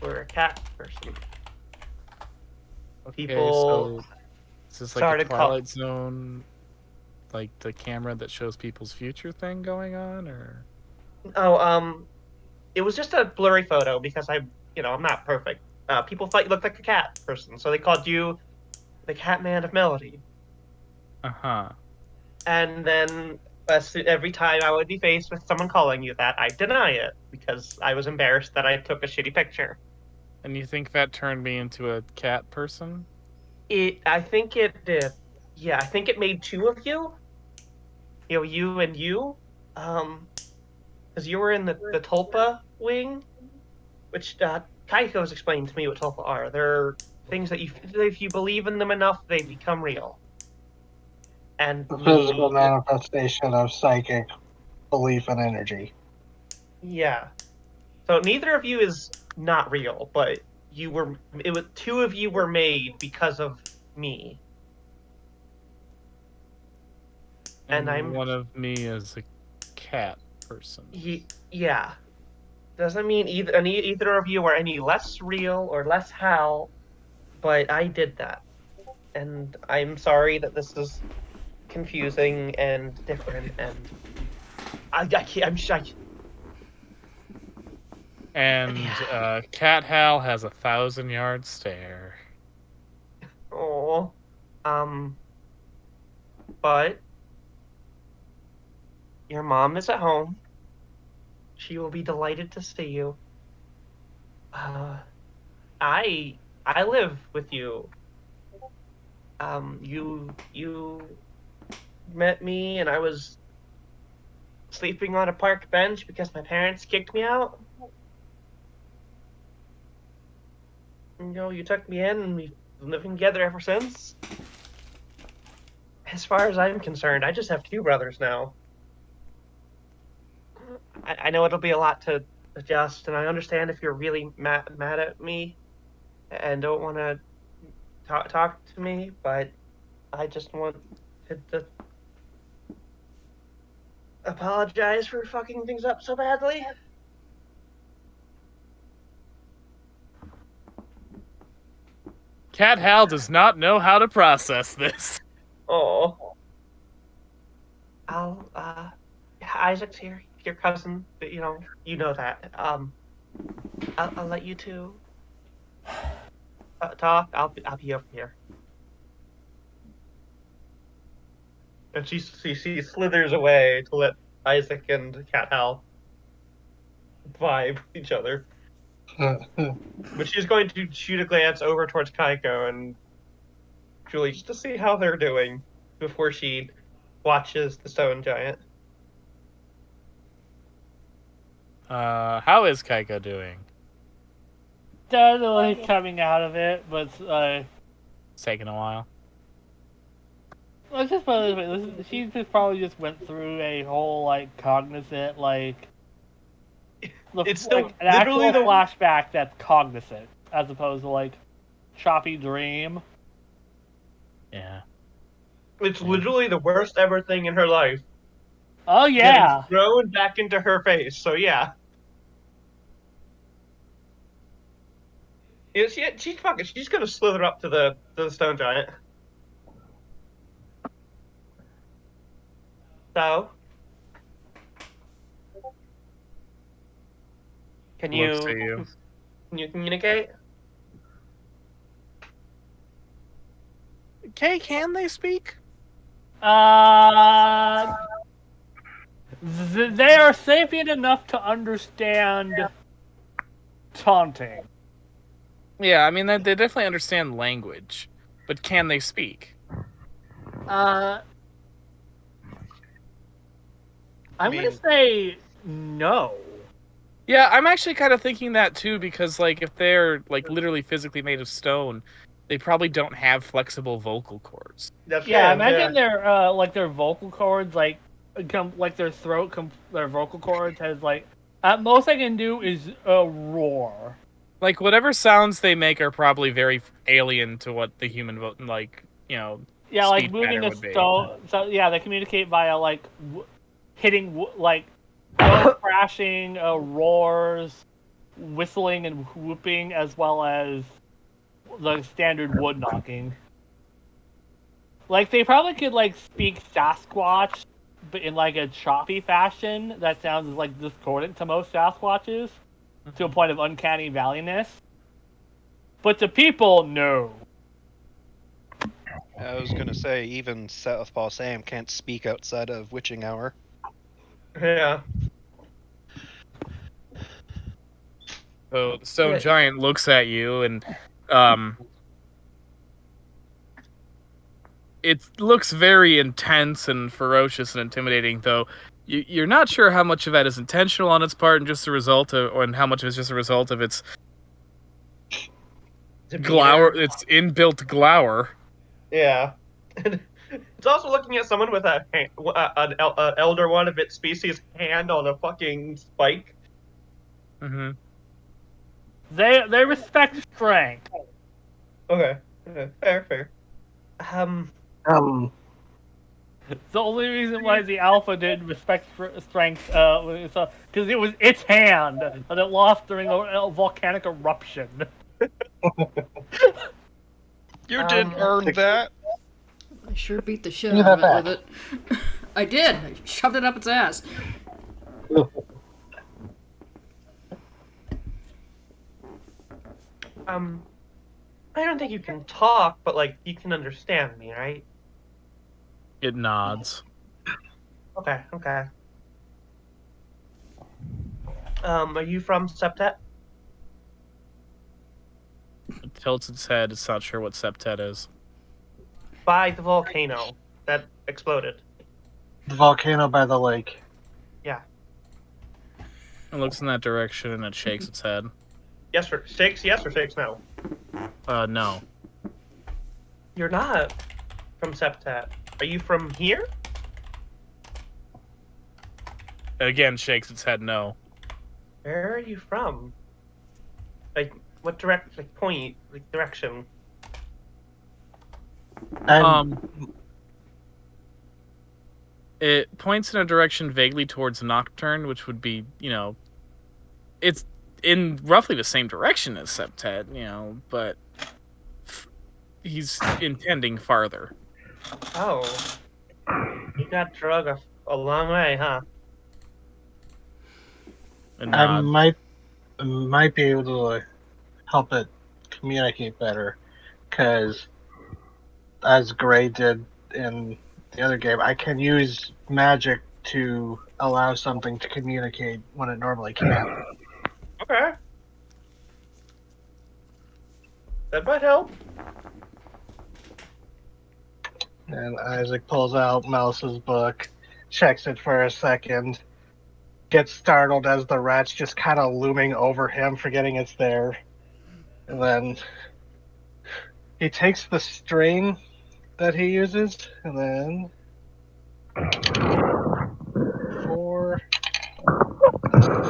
were a cat person. Okay, People so is this like started a Twilight Zone, like the camera that shows people's future thing going on, or? Oh, it was just a blurry photo because I'm not perfect. People thought you looked like a cat person, so they called you the Catman of Melody. Uh-huh. And then every time I would be faced with someone calling you that, I'd deny it because I was embarrassed that I took a shitty picture. And you think that turned me into a cat person? I think it did. Yeah, I think it made two of you. You and you. Because you were in the Tulpa wing, which Kaiko's explained to me what Tulpa are. They're things that if you believe in them enough, they become real. And The physical manifestation of psychic belief and energy. Yeah. So neither of you is not real, but two of you were made because of me. And I'm one of me is a cat person. Yeah. Doesn't mean either of you are any less real or less Hal, but I did that. And I'm sorry that this is confusing and different, and I can't, I'm shy. And Cat Hal has 1,000-yard stare. Oh, but your mom is at home. She will be delighted to see you. I live with you. You met me, and I was sleeping on a park bench because my parents kicked me out. You know, you took me in and we've been living together ever since. As far as I'm concerned, I just have 2 brothers now. I know it'll be a lot to adjust, and I understand if you're really mad at me and don't want to talk to me, but I just want to apologize for fucking things up so badly. Cat Hal does not know how to process this. Oh. Isaac's here, your cousin, you know that. I'll let you 2 talk. I'll be over here. And she slithers away to let Isaac and Cat Hal vibe with each other. But she's going to shoot a glance over towards Kaiko and Julie just to see how they're doing before she watches the stone giant. How is Kaiko doing? Definitely coming out of it, but It's taking a while. let's just put it this way. She just probably just went through a whole like cognizant It's still an actual literally the flashback that's cognizant as opposed to like choppy dream. Yeah. It's literally the worst ever thing in her life. Oh yeah. It's thrown back into her face. So yeah. Yeah, she's gonna slither up to the stone giant. So, can Looks to you. Can you communicate? Okay, can they speak? They are sapient enough to understand taunting. Yeah, I mean, they definitely understand language. But can they speak? I'm mean- gonna say no. Yeah, I'm actually kind of thinking that too, because, like, if they're, like, literally physically made of stone, they probably don't have flexible vocal cords. Yeah, imagine their vocal cords like their throat their vocal cords has like at most I can do is a roar. Like, whatever sounds they make are probably very alien to what the human Yeah, like speech moving pattern a would be. stone. So yeah, they communicate via like hitting like stone crashing, roars, whistling and whooping, as well as the standard wood knocking. Like they probably could like speak Sasquatch, but in like a choppy fashion that sounds like discordant to most Sasquatches, to a point of uncanny valleyness. But to people, no. I was gonna say, even Southpaw Sam can't speak outside of witching hour. Yeah. So the stone giant looks at you, and it looks very intense and ferocious and intimidating. Though you're not sure how much of that is intentional on its part, and just a result of, and how much of it's just a result of its glower, its inbuilt glower. Yeah. It's also looking at someone with an elder one of its species hand on a fucking spike. Mm-hmm. They respect strength. Okay. Fair. The only reason why the alpha didn't respect strength was because it was its hand that it lost during a volcanic eruption. You didn't earn that. I sure beat the shit out of it with it. I did. I shoved it up its ass. I don't think you can talk, but like you can understand me, right? It nods. Okay. Are you from Septet? It tilts its head. It's not sure what septet is. By the volcano that exploded. The volcano by the lake. Yeah. It looks in that direction and it shakes its head. Yes or 6? Yes or 6? No. No. You're not from Septat. Are you from here? It again shakes its head no. Where are you from? Like, what point, direction? It points in a direction vaguely towards Nocturne, which would be, it's in roughly the same direction as Septet, but he's intending farther. Oh. You got drug a long way, huh? And I might be able to help it communicate better, because as Gray did in the other game, I can use magic to allow something to communicate when it normally can't. Okay. That might help. And Isaac pulls out Mouse's book, checks it for a second, gets startled as the rat's just kind of looming over him, forgetting it's there. And then he takes the string that he uses, and then 4,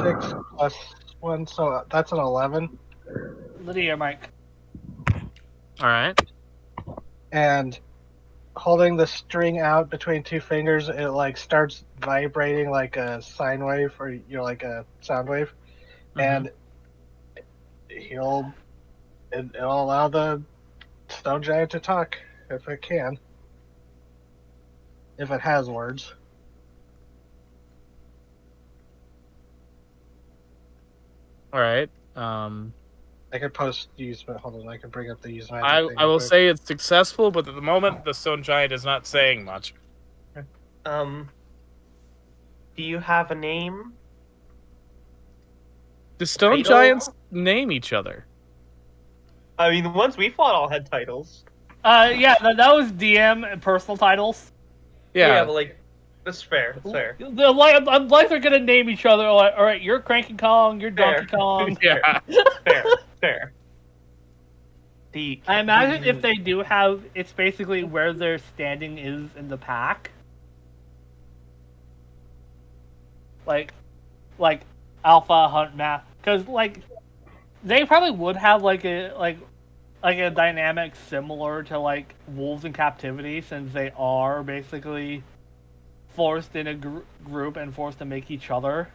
6 plus 1, so that's an 11. Lydia, Mike. All right. And holding the string out between two fingers, it like starts vibrating like a sine wave, or like a sound wave, and it'll allow the stone giant to talk if it can, if it has words. All right. I could hold on, I can bring up the use magic thing I will quick. say it's successful, but at the moment the stone giant is not saying much. Do you have a name? The stone Title? giants name each other. I mean, the ones we fought all had titles. Yeah, that was DM and personal titles. Yeah. But that's fair. That's fair. Like they're gonna name each other. Like, all right, you're Cranky Kong, you're Donkey Fair. Kong. Yeah. Fair. I imagine if they do have, it's basically where their standing is in the pack. Like Alpha Hunt Map, because they probably would have like a dynamic similar to like Wolves in Captivity, since they are basically forced in a group and forced to make each other.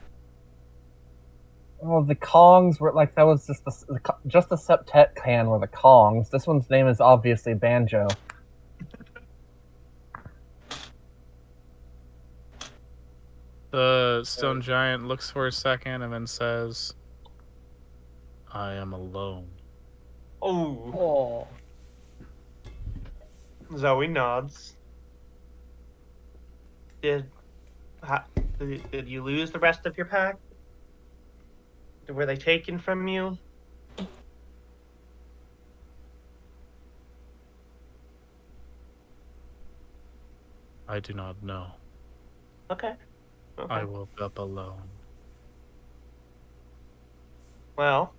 Well, the Kongs were that was just the Septet clan were the Kongs. This one's name is obviously Banjo. The stone giant looks for a second and then says, "I am alone." Oh. Zoe nods. Did you lose the rest of your pack? Were they taken from you? I do not know. Okay. I woke up alone. Well.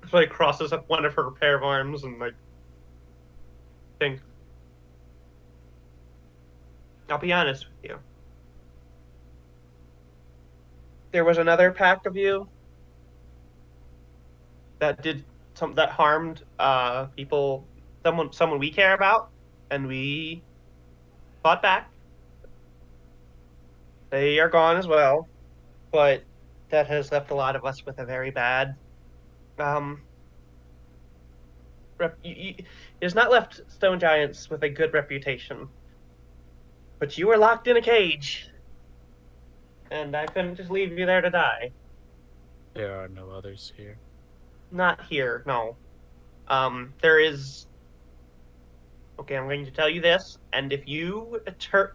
So he crosses up one of her pair of arms and think. I'll be honest with you. There was another pack of you that harmed people, someone we care about, and we fought back. They are gone as well, but that has left a lot of us with a very bad it has not left stone giants with a good reputation. But you were locked in a cage, and I couldn't just leave you there to die. There are no others here. Not here, no. There is. Okay, I'm going to tell you this, and if you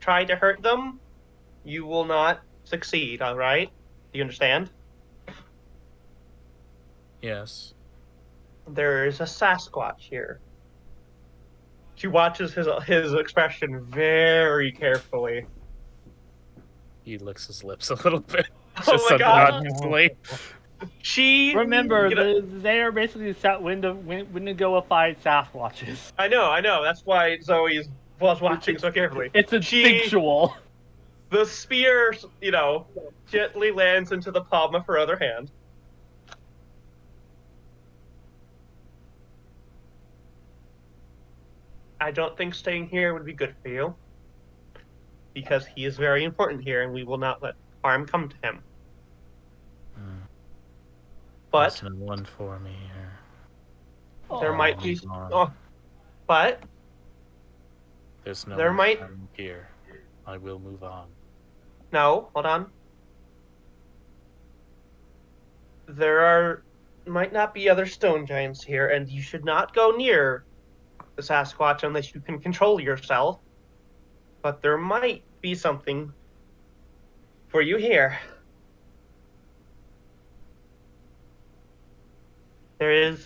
try to hurt them, you will not succeed, alright? Do you understand? Yes. There is a Sasquatch here. She watches his expression very carefully. He licks his lips a little bit, Oh just my god! subconsciously. She Remember, you know, they are basically Wendigoified Sasquatches. I know. That's why Zoe was watching so carefully. It's instinctual. The spear, gently lands into the palm of her other hand. I don't think staying here would be good for you. Because he is very important here, and we will not let harm come to him. But There's no one for me here. there might be. Move on. Oh, but There's no there one might- for me here. I will move on. no, hold on. There might not be other stone giants here, and you should not go near the Sasquatch unless you can control yourself. But there might be something for you here. There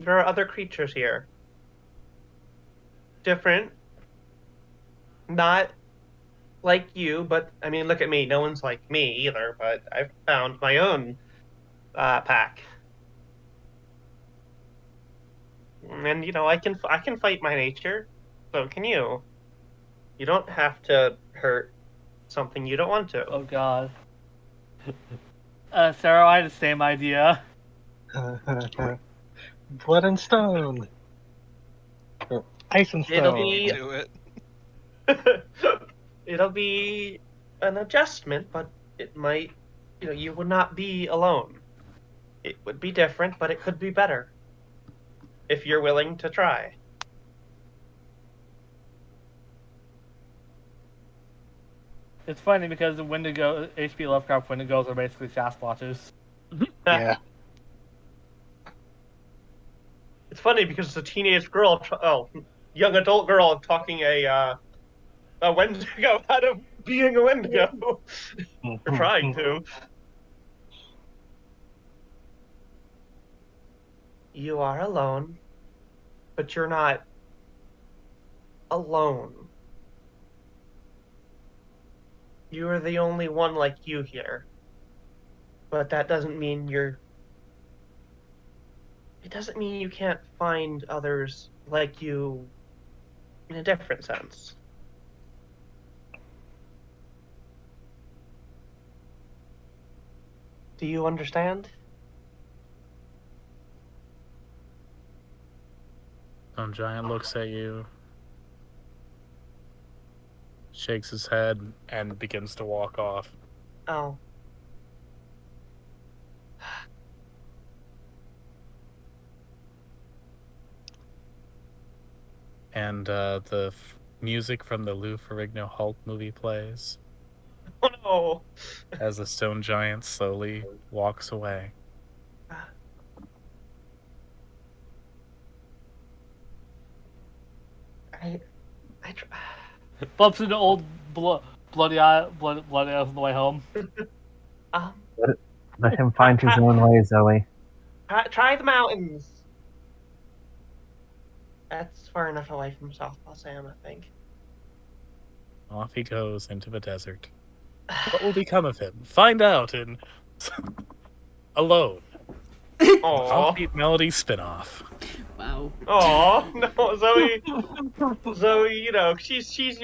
are other creatures here. Different. Not like you, but I mean, look at me. No one's like me either, but I've found my own pack. And I can fight my nature. So can you. You don't have to hurt something you don't want to. Oh god. Sarah, I had the same idea. Blood and stone. Or ice and stone. It'll be Do it. it'll be an adjustment, but it might, you would not be alone. It would be different, but it could be better. If you're willing to try. It's funny because the H.P. Lovecraft Wendigos are basically Sasquatches. Yeah. It's funny because it's a teenage girl, young adult girl talking a Wendigo out of being a Wendigo. Or trying to. You are alone, but you're not alone. You are the only one like you here. But that doesn't mean it doesn't mean you can't find others like you in a different sense. Do you understand? Some giant looks at you, shakes his head, and begins to walk off. Oh. And the music from the Lou Ferrigno Hulk movie plays Oh no. as the stone giant slowly walks away. I try. Bumps into old bloody eyes on the way home. Let him find his own way, Zoe. Try the mountains. That's far enough away from Southpaw Sam, I think. Off he goes into the desert. What will become of him? Find out in Alone. Aww. Offbeat Melody spinoff. Wow. Aww. No, Zoe, she's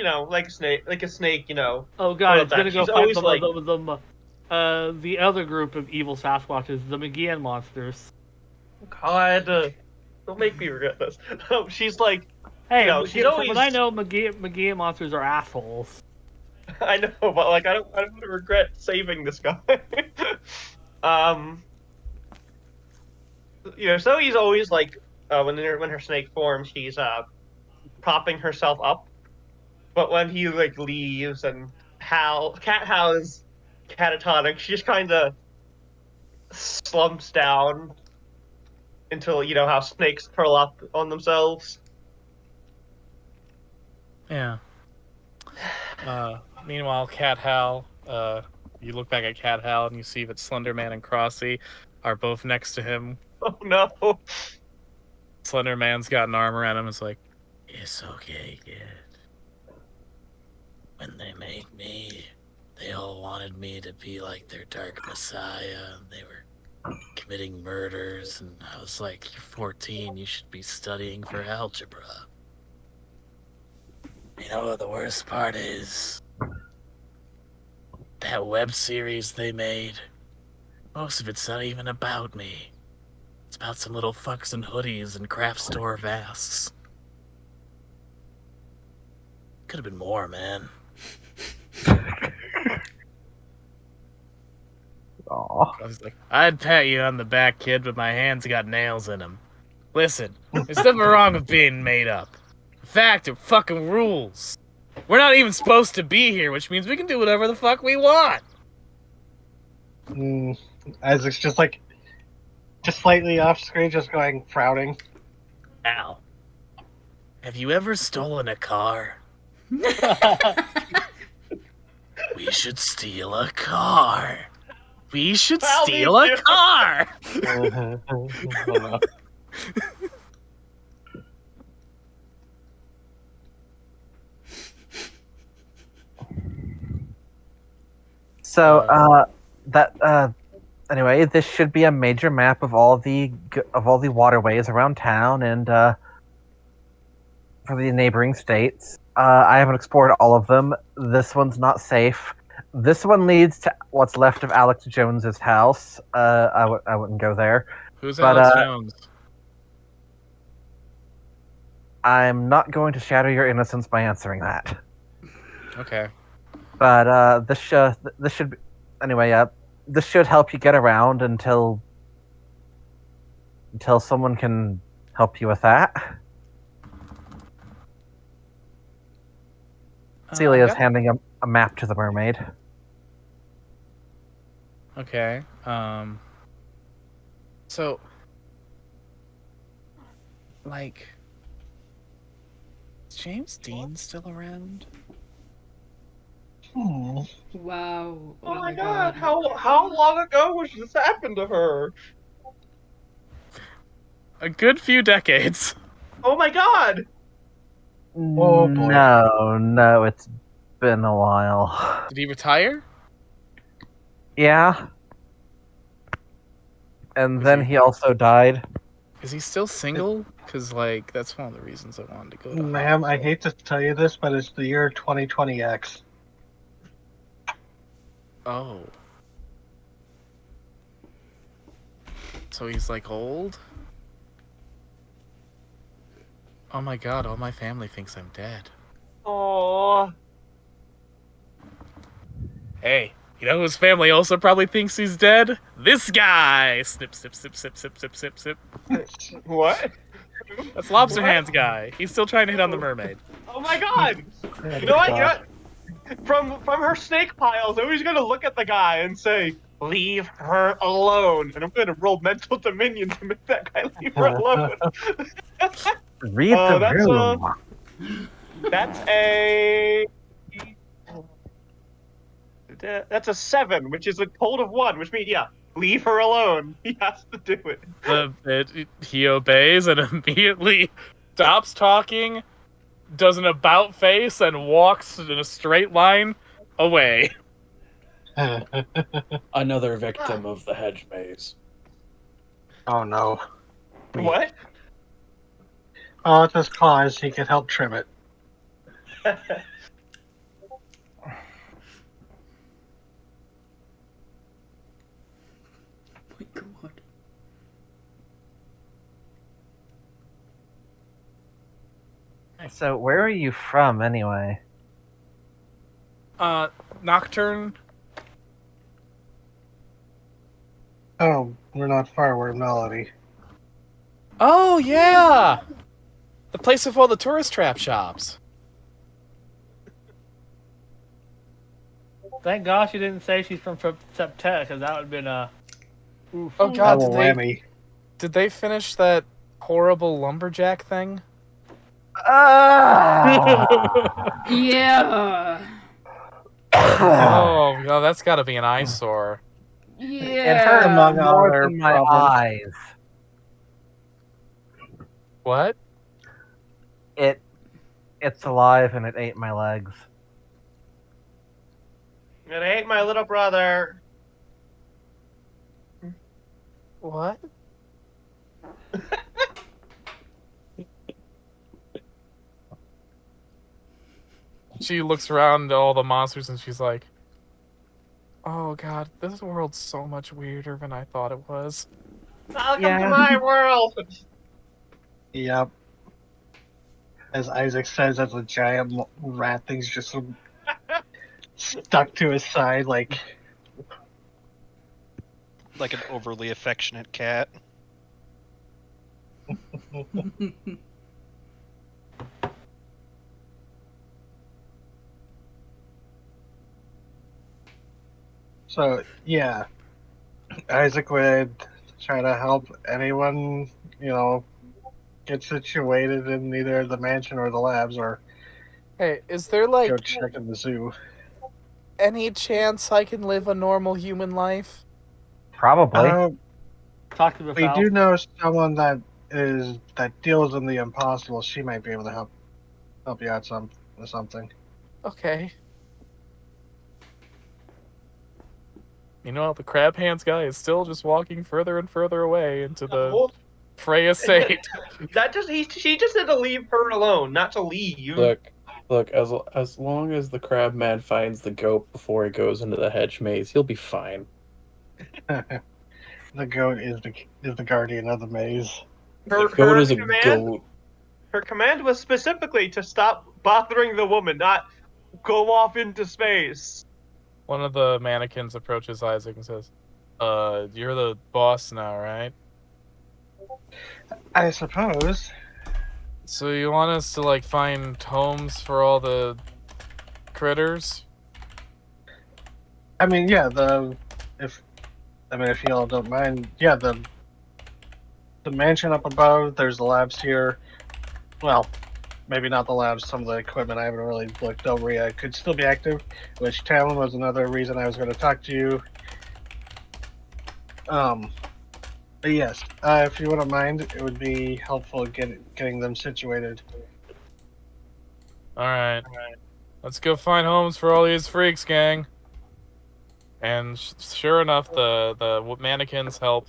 like a snake, Oh god, it's that. gonna go She's fight always like- the other group of evil Sasquatches, the McGeehan monsters. God, don't make me regret this. She's like, Hey, she's from always. what I know, McGeehan monsters are assholes. I know, but I don't want to regret saving this guy. Zoe's always like, when her snake forms, she's propping herself up. But when he leaves and Cat Hal is catatonic, she just kind of slumps down until how snakes curl up on themselves. Yeah. Meanwhile, Cat Hal, you look back at Cat Hal and you see that Slenderman and Crossy are both next to him, Oh no! Slender Man's got an arm around him. It's like, it's okay, kid. When they made me, they all wanted me to be like their dark messiah, and they were committing murders, and I was like, you're 14, you should be studying for algebra. You know what the worst part is? That web series they made, most of it's not even about me. It's about some little fucks in hoodies and craft store masks. Could have been more, man. Aw. I was like, I'd pat you on the back, kid, but my hands got nails in them. Listen, there's nothing wrong with being made up. In fact, it fucking rules. We're not even supposed to be here, which means we can do whatever the fuck we want. Isaac's just like, just slightly off screen, just going, frowning. Al, have you ever stolen a car? We should steal a car. We should steal a car. So, anyway, this should be a major map of all the waterways around town and for the neighboring states. I haven't explored all of them. This one's not safe. This one leads to what's left of Alex Jones's house. I wouldn't go there. Who's But, Alex Jones? I'm not going to shatter your innocence by answering that. Okay. But this should be, anyway. This should help you get around until someone can help you with that. Celia's handing a map to the mermaid. Okay. So, like, is James Dean still around? Wow. Oh my god, how long ago was this happened to her? A good few decades. Oh my god! Oh, boy. No, it's been a while. Did he retire? Yeah. And Is then he also died. Is he still single? Because, like, that's one of the reasons I wanted to go to Ma'am, I hate to tell you this, but it's the year 2020X. Oh. So he's, like, old? Oh my god, all my family thinks I'm dead. Oh. Hey, you know whose family also probably thinks he's dead? This guy! Snip, snip, snip, snip, snip, snip, snip, snip. What? That's Lobster Hands guy. He's still trying to hit on the mermaid. Oh my god! You know what? From her snake piles, I'm always gonna look at the guy and say, "Leave her alone," and I'm gonna roll mental dominion to make that guy leave her alone. Read the room. That's a 7, which is a cold of 1, which means leave her alone. He has to do it. He obeys and immediately stops talking, does an about face, and walks in a straight line away. Another victim of the hedge maze. Oh no. What? Oh, it's his claws. He can help trim it. My god. So, where are you from, anyway? Nocturne. Oh, we're not far. We're Melody. Oh, yeah! The place with all the tourist trap shops. Thank gosh you didn't say she's from Septet, because that would have been a. Oof. Oh god, Double whammy. did they finish that horrible lumberjack thing? Yeah. Oh, no, that's gotta be an eyesore. Yeah. It hurt Among more other than my problems. eyes. What? It's alive and it ate my legs. It ain't my little brother. What? She looks around at all the monsters and she's like, "Oh god, this world's so much weirder than I thought it was." Welcome Yeah. to my world. Yep. As Isaac says, as a giant rat thing's just stuck to his side, like. Like an overly affectionate cat. So, yeah. Isaac would try to help anyone, get situated in either the mansion or the labs, or Hey, is there like go check in the zoo. any chance I can live a normal human life? Probably. Talk to the We fowl. do know someone that deals in the impossible. She might be able to help you out with something. Okay. Meanwhile, the crab hands guy is still just walking further and further away into the Well, Frey estate. she just said to leave her alone, not to leave. Look. As long as the crab man finds the goat before he goes into the hedge maze, he'll be fine. The goat is the guardian of the maze. Her, The goat her is a command, goat. her command was specifically to stop bothering the woman, not go off into space. One of the mannequins approaches Isaac and says, you're the boss now, right? I suppose. So you want us to, like, find homes for all the critters? I mean, yeah. If y'all don't mind, yeah. The mansion up above. There's the labs here. Well, maybe not the labs. Some of the equipment I haven't really looked over yet could still be active. Which Talon was another reason I was going to talk to you. But yes, if you wouldn't mind, it would be helpful getting them situated. Alright. Let's go find homes for all these freaks, gang. And sure enough, the mannequins help,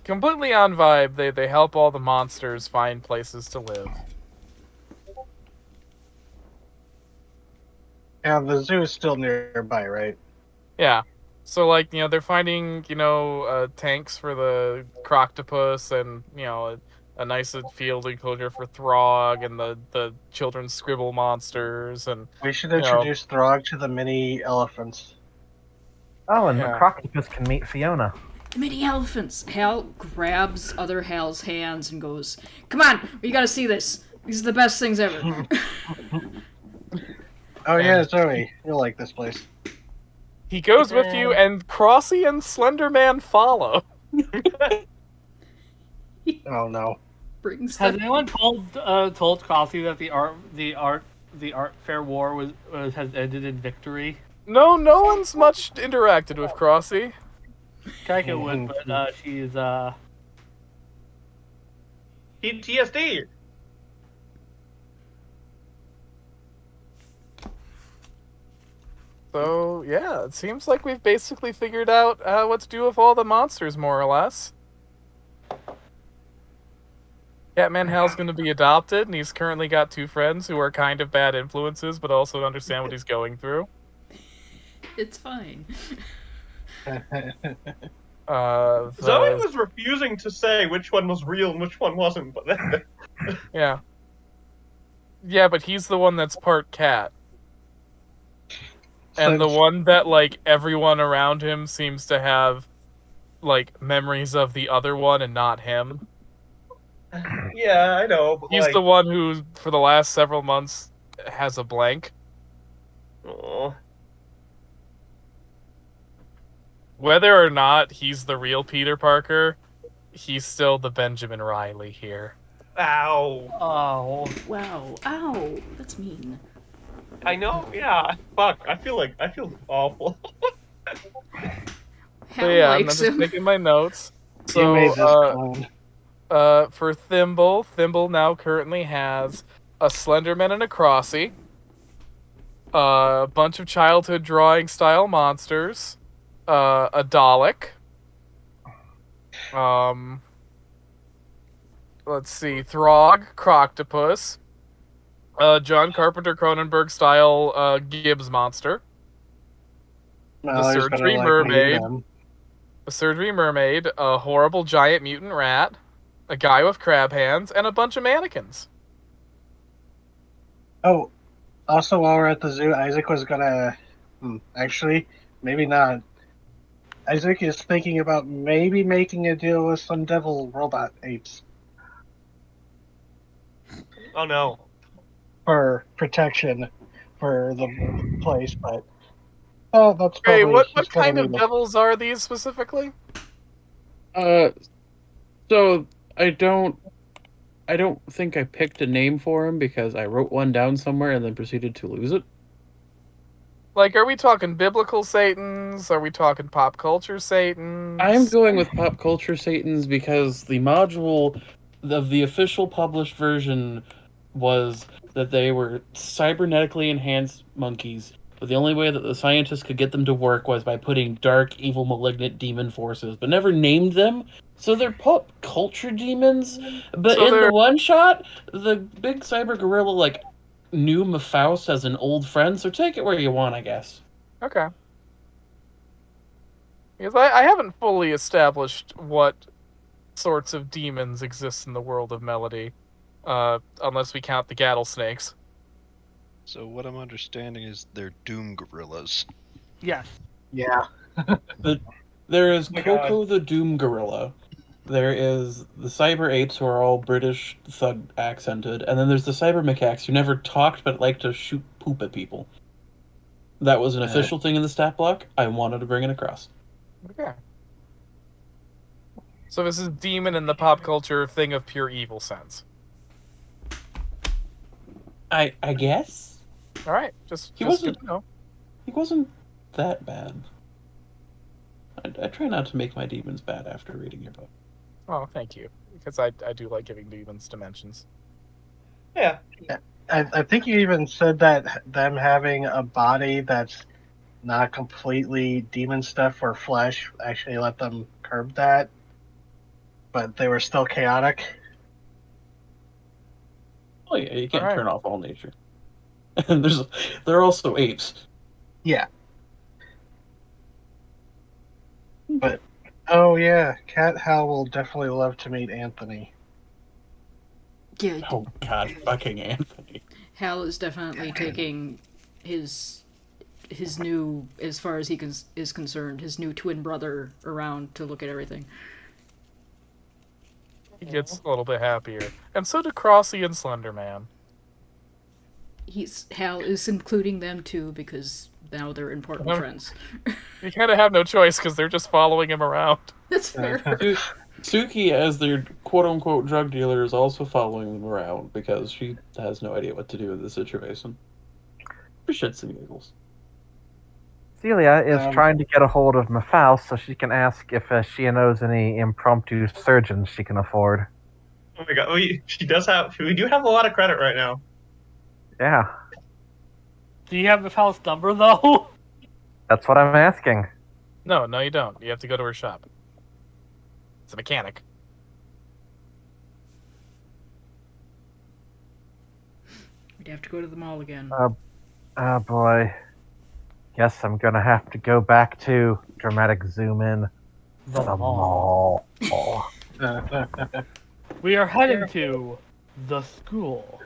completely on vibe. They help all the monsters find places to live. And the zoo is still nearby, right? Yeah. So, like, they're finding, tanks for the croctopus and, a nice field enclosure for Throg and the children's scribble monsters and... We should introduce Throg to the mini elephants. Oh, and Yeah. the croctopus can meet Fiona. Mini elephants. Hal grabs other Hal's hands and goes, "Come on, we gotta see this. These are the best things ever." Oh yeah, Zoe, you'll like this place. He goes with you, and Crossy and Slenderman follow. Oh no. Brings Has them. anyone told Coffee that the art fair war has ended in victory? No one's much interacted with Crossy. Kaika would, but she's PTSD. So, yeah, it seems like we've basically figured out what to do with all the monsters, more or less. Catman Hal's going to be adopted, and he's currently got 2 friends who are kind of bad influences, but also understand what he's going through. It's fine. Zoe was refusing to say which one was real and which one wasn't, but then... Yeah. Yeah, but he's the one that's part cat. And the one that, like, everyone around him seems to have, like, memories of the other one and not him. Yeah, I know, but He's the one who, for the last several months, has a blank. Aw. Whether or not he's the real Peter Parker, he's still the Benjamin Riley here. Ow. oh. Wow. Ow. That's mean. I know, yeah. Fuck, I feel awful. Hal So yeah, I'm likes just him. making my notes. You So, made this clone. For Thimble now currently has a Slenderman and a Crossy, a bunch of childhood drawing style monsters, a Dalek. Let's see, Throg, Croctopus, John Carpenter Cronenberg style Gibbs monster, No, the there's better Surgery like me Mermaid, then. a Surgery Mermaid, a horrible giant mutant rat, a guy with crab hands, and a bunch of mannequins. Oh, also while we're at the zoo, Isaac was gonna. Actually, maybe not. Isaac is thinking about maybe making a deal with some devil robot apes Oh no. for protection for the place, but that's Hey, probably what he's gonna kind of need it. devils are these specifically? So I don't think I picked a name for him because I wrote one down somewhere and then proceeded to lose it. Like, are we talking biblical Satans? Are we talking pop culture Satans? I'm going with pop culture Satans because the module of the official published version was that they were cybernetically enhanced monkeys, but the only way that the scientists could get them to work was by putting dark, evil, malignant demon forces, but never named them. So they're pop culture demons, but So in the they're- one shot, the big cyber gorilla knew Mafaust as an old friend, so take it where you want, I guess. Okay. Because I haven't fully established what sorts of demons exist in the world of Melody, unless we count the Gattlesnakes. So what I'm understanding is they're doom gorillas. Yes. Yeah. There is my Coco the Doom Gorilla. There is the Cyber Apes, who are all British thug accented, and then there's the Cyber Macaques, who never talked but like to shoot poop at people. That was an official thing in the stat block. I wanted to bring it across. Okay. So this is demon in the pop culture thing of pure evil sense. I guess All right, just wasn't- good to know. he wasn't that bad. I try not to make my demons bad after reading your book. Oh, thank you, because I do like giving demons dimensions. Yeah. I think you even said that them having a body that's not completely demon stuff or flesh actually let them curb that, but they were still chaotic. Oh yeah, you can't Alright. turn off all nature. And they're also apes. Yeah. But oh yeah, Cat Hal will definitely love to meet Anthony. Yeah, Oh god, fucking Anthony. Hal is definitely taking his new, as far as he is concerned, his new twin brother around to look at everything. He gets a little bit happier, and so do Crossy and Slenderman. Hal is including them too because now they're important friends. You kind of have no choice because they're just following him around. That's fair. Suki, as their quote-unquote drug dealer, is also following them around because she has no idea what to do with the situation. For shits and giggles. Celia is trying to get a hold of Mafaust so she can ask if she knows any impromptu surgeons she can afford. Oh my god. She does have. We do have a lot of credit right now. Yeah, Do you have the house number though? that's what I'm asking. No, you don't. You have to go to her shop. It's a mechanic. We'd have to go to the mall again. Oh boy. Guess I'm gonna have to go back to dramatic zoom in. The The mall. mall. We are heading to the school.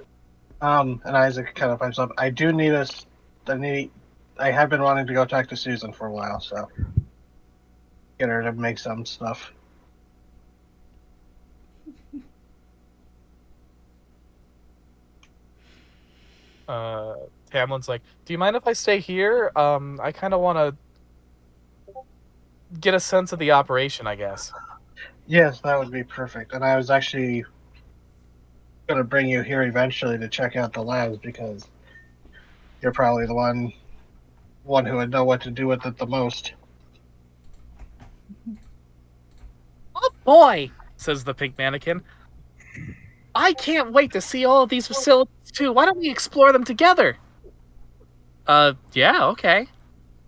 And Isaac kind of pipes up. I do need I have been wanting to go talk to Susan for a while, so get her to make some stuff. Tamlin's like, do you mind if I stay here? I kind of want to get a sense of the operation, I guess. Yes, that would be perfect. And I was actually going to bring you here eventually to check out the labs because you're probably the one who would know what to do with it the most. Oh boy! says the pink mannequin. I can't wait to see all of these facilities too. Why don't we explore them together? Yeah, okay.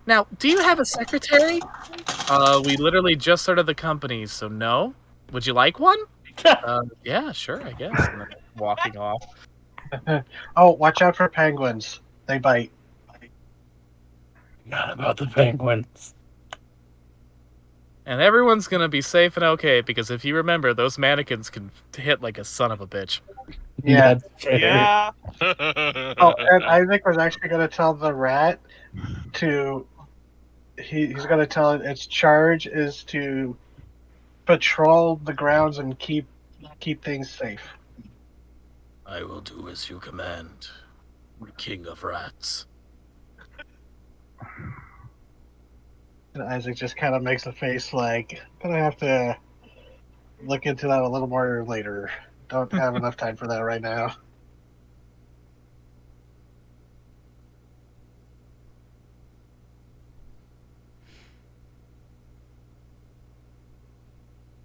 Now, do you have a secretary? We literally just started the company, so no. Would you like one? Yeah, sure, I guess. And then walking off. Oh, watch out for penguins. They bite. Not about the penguins. And everyone's gonna be safe and okay, because if you remember, those mannequins can hit like a son of a bitch. Yeah. That's fair. Yeah. Oh, and Isaac was actually going to tell the rat to. He's going to tell it its charge is to patrol the grounds and keep things safe. I will do as you command, King of Rats. And Isaac just kind of makes a face like, gonna have to look into that a little more later. Don't have enough time for that right now.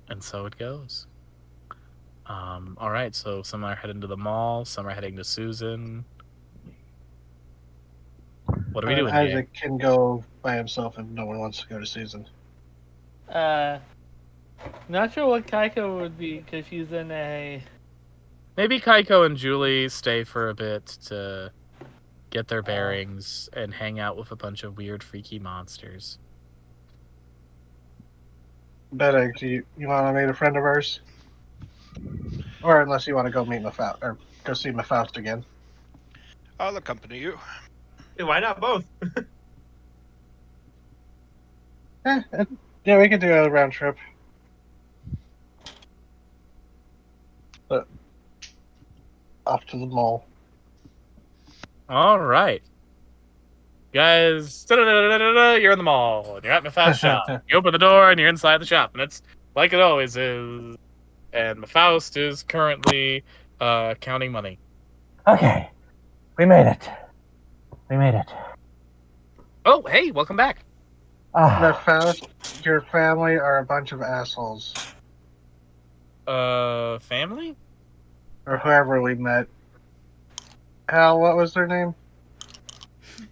And so it goes. All right, so some are heading to the mall, some are heading to Susan. What are we doing, Jay? Isaac can go by himself if no one wants to go to Susan. Not sure what Kaiko would be because she's in a. Maybe Kaiko and Julie stay for a bit to get their bearings and hang out with a bunch of weird, freaky monsters. Better, do you want to meet a friend of ours? Or unless you want to go meet Mephaust, or go see Mephaust again. I'll accompany you. Hey, why not both? Yeah, we could do a round trip. But off to the mall. All right. Guys, you're in the mall, and you're at Mephaust's shop. You open the door, and you're inside the shop, and it's like it always is. And Mephaust is currently counting money. Okay, we made it. We made it. Oh, hey, welcome back. Mephaust, your family are a bunch of assholes. Family? Or whoever we met. Hal, what was their name?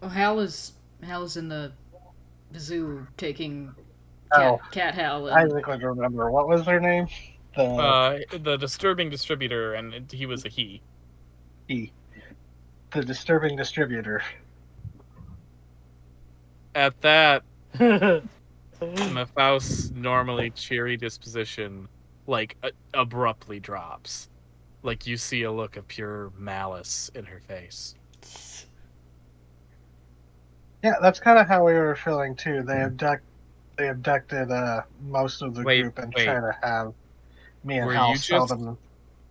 Oh, Hal is in the zoo taking Oh, Cat Hal. And... Isaac would remember. What was their name? The disturbing distributor, and he was a he. The disturbing distributor. At that, Mephaust's normally cheery disposition, abruptly drops. Like, you see a look of pure malice in her face. Yeah, that's kind of how we were feeling too. They abducted most of the group and try to have me and Hal sell them.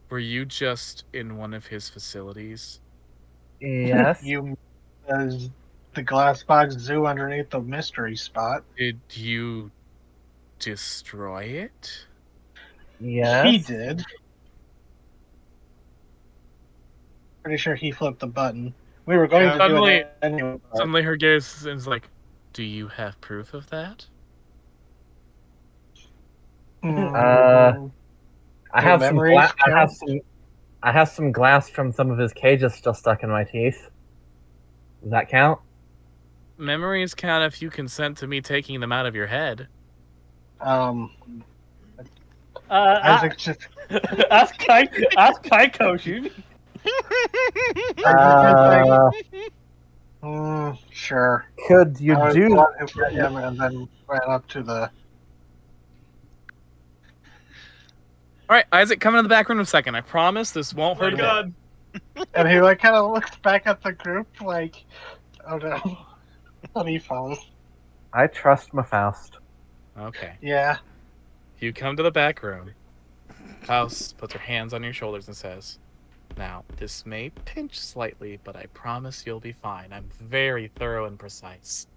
Were you just in one of his facilities? Yes. You, as the glass box zoo underneath the mystery spot. Did you destroy it? Yes. He did. Pretty sure he flipped the button. We were going to do it anyway. Suddenly her gaze is like, do you have proof of that? I have some glass from some of his cages still stuck in my teeth. Does that count? Memories count if you consent to me taking them out of your head. Isaac just ask Kaiko, shoot. Sure. Could you do? Him and then ran up to the. All right, Isaac, come into the back room in a second. I promise this won't hurt a bit. And he kind of looks back at the group like, oh no, honey falls. I trust Mephaust. Okay. Yeah. You come to the back room. Faust puts her hands on your shoulders and says, "Now, this may pinch slightly, but I promise you'll be fine. I'm very thorough and precise."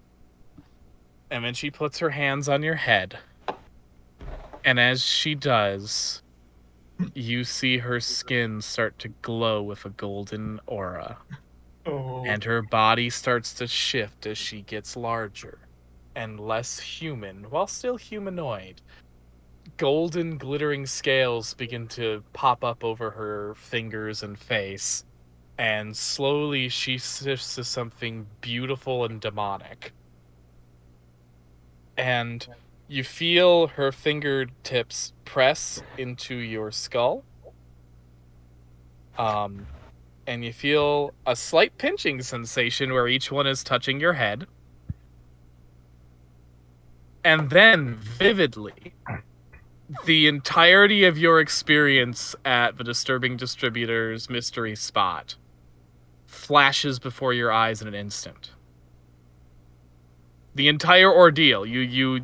And then she puts her hands on your head. And as she does, you see her skin start to glow with a golden aura. Oh. And her body starts to shift as she gets larger and less human, while still humanoid. golden glittering scales begin to pop up over her fingers and face, and slowly she shifts to something beautiful and demonic. And you feel her fingertips press into your skull. And you feel a slight pinching sensation where each one is touching your head. And then, vividly, the entirety of your experience at the Disturbing Distributors mystery spot flashes before your eyes in an instant. The entire ordeal, you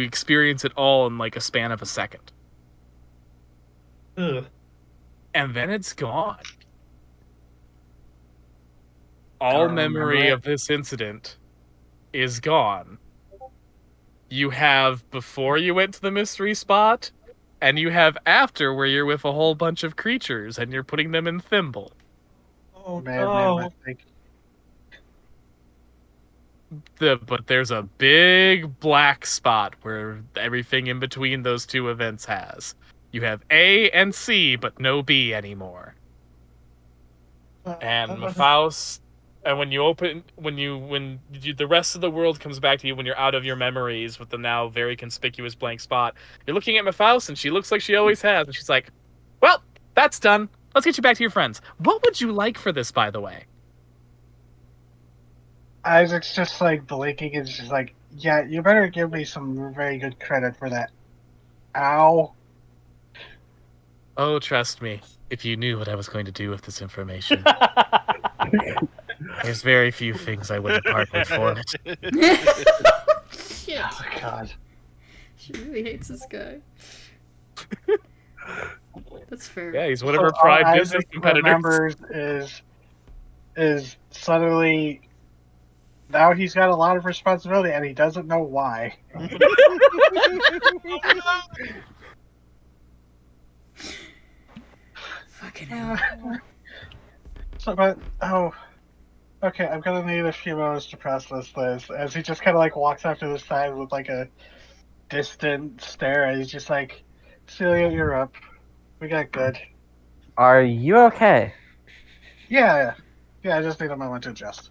experience it all in like a span of a second. Ugh. And then it's gone. All memory of this incident is gone. You have before you went to the mystery spot, and you have after where you're with a whole bunch of creatures and you're putting them in thimble. Oh Man, no. I think But there's a big black spot where everything in between those two events has. You have A and C, but no B anymore. And Faust, and when you open, the rest of the world comes back to you when you're out of your memories with the now very conspicuous blank spot, you're looking at Faust and she looks like she always has, and she's like, "Well, that's done. Let's get you back to your friends. What would you like for this, by the way?" Isaac's just like blinking and just like, yeah, you better give me some very good credit for that. Ow. Oh, trust me, if you knew what I was going to do with this information, there's very few things I wouldn't part with for it. Shit. Oh my god. She really hates this guy. That's fair. Yeah, he's one of her all prime business Isaac competitors. remembers is suddenly now he's got a lot of responsibility and he doesn't know why. Fucking hell. So, but okay, I'm gonna need a few moments to process this. As he just kind of like walks off to the side with like a distant stare, and he's just like, "Celia, you're up. We got good." Are you okay? Yeah. I just need a moment to adjust.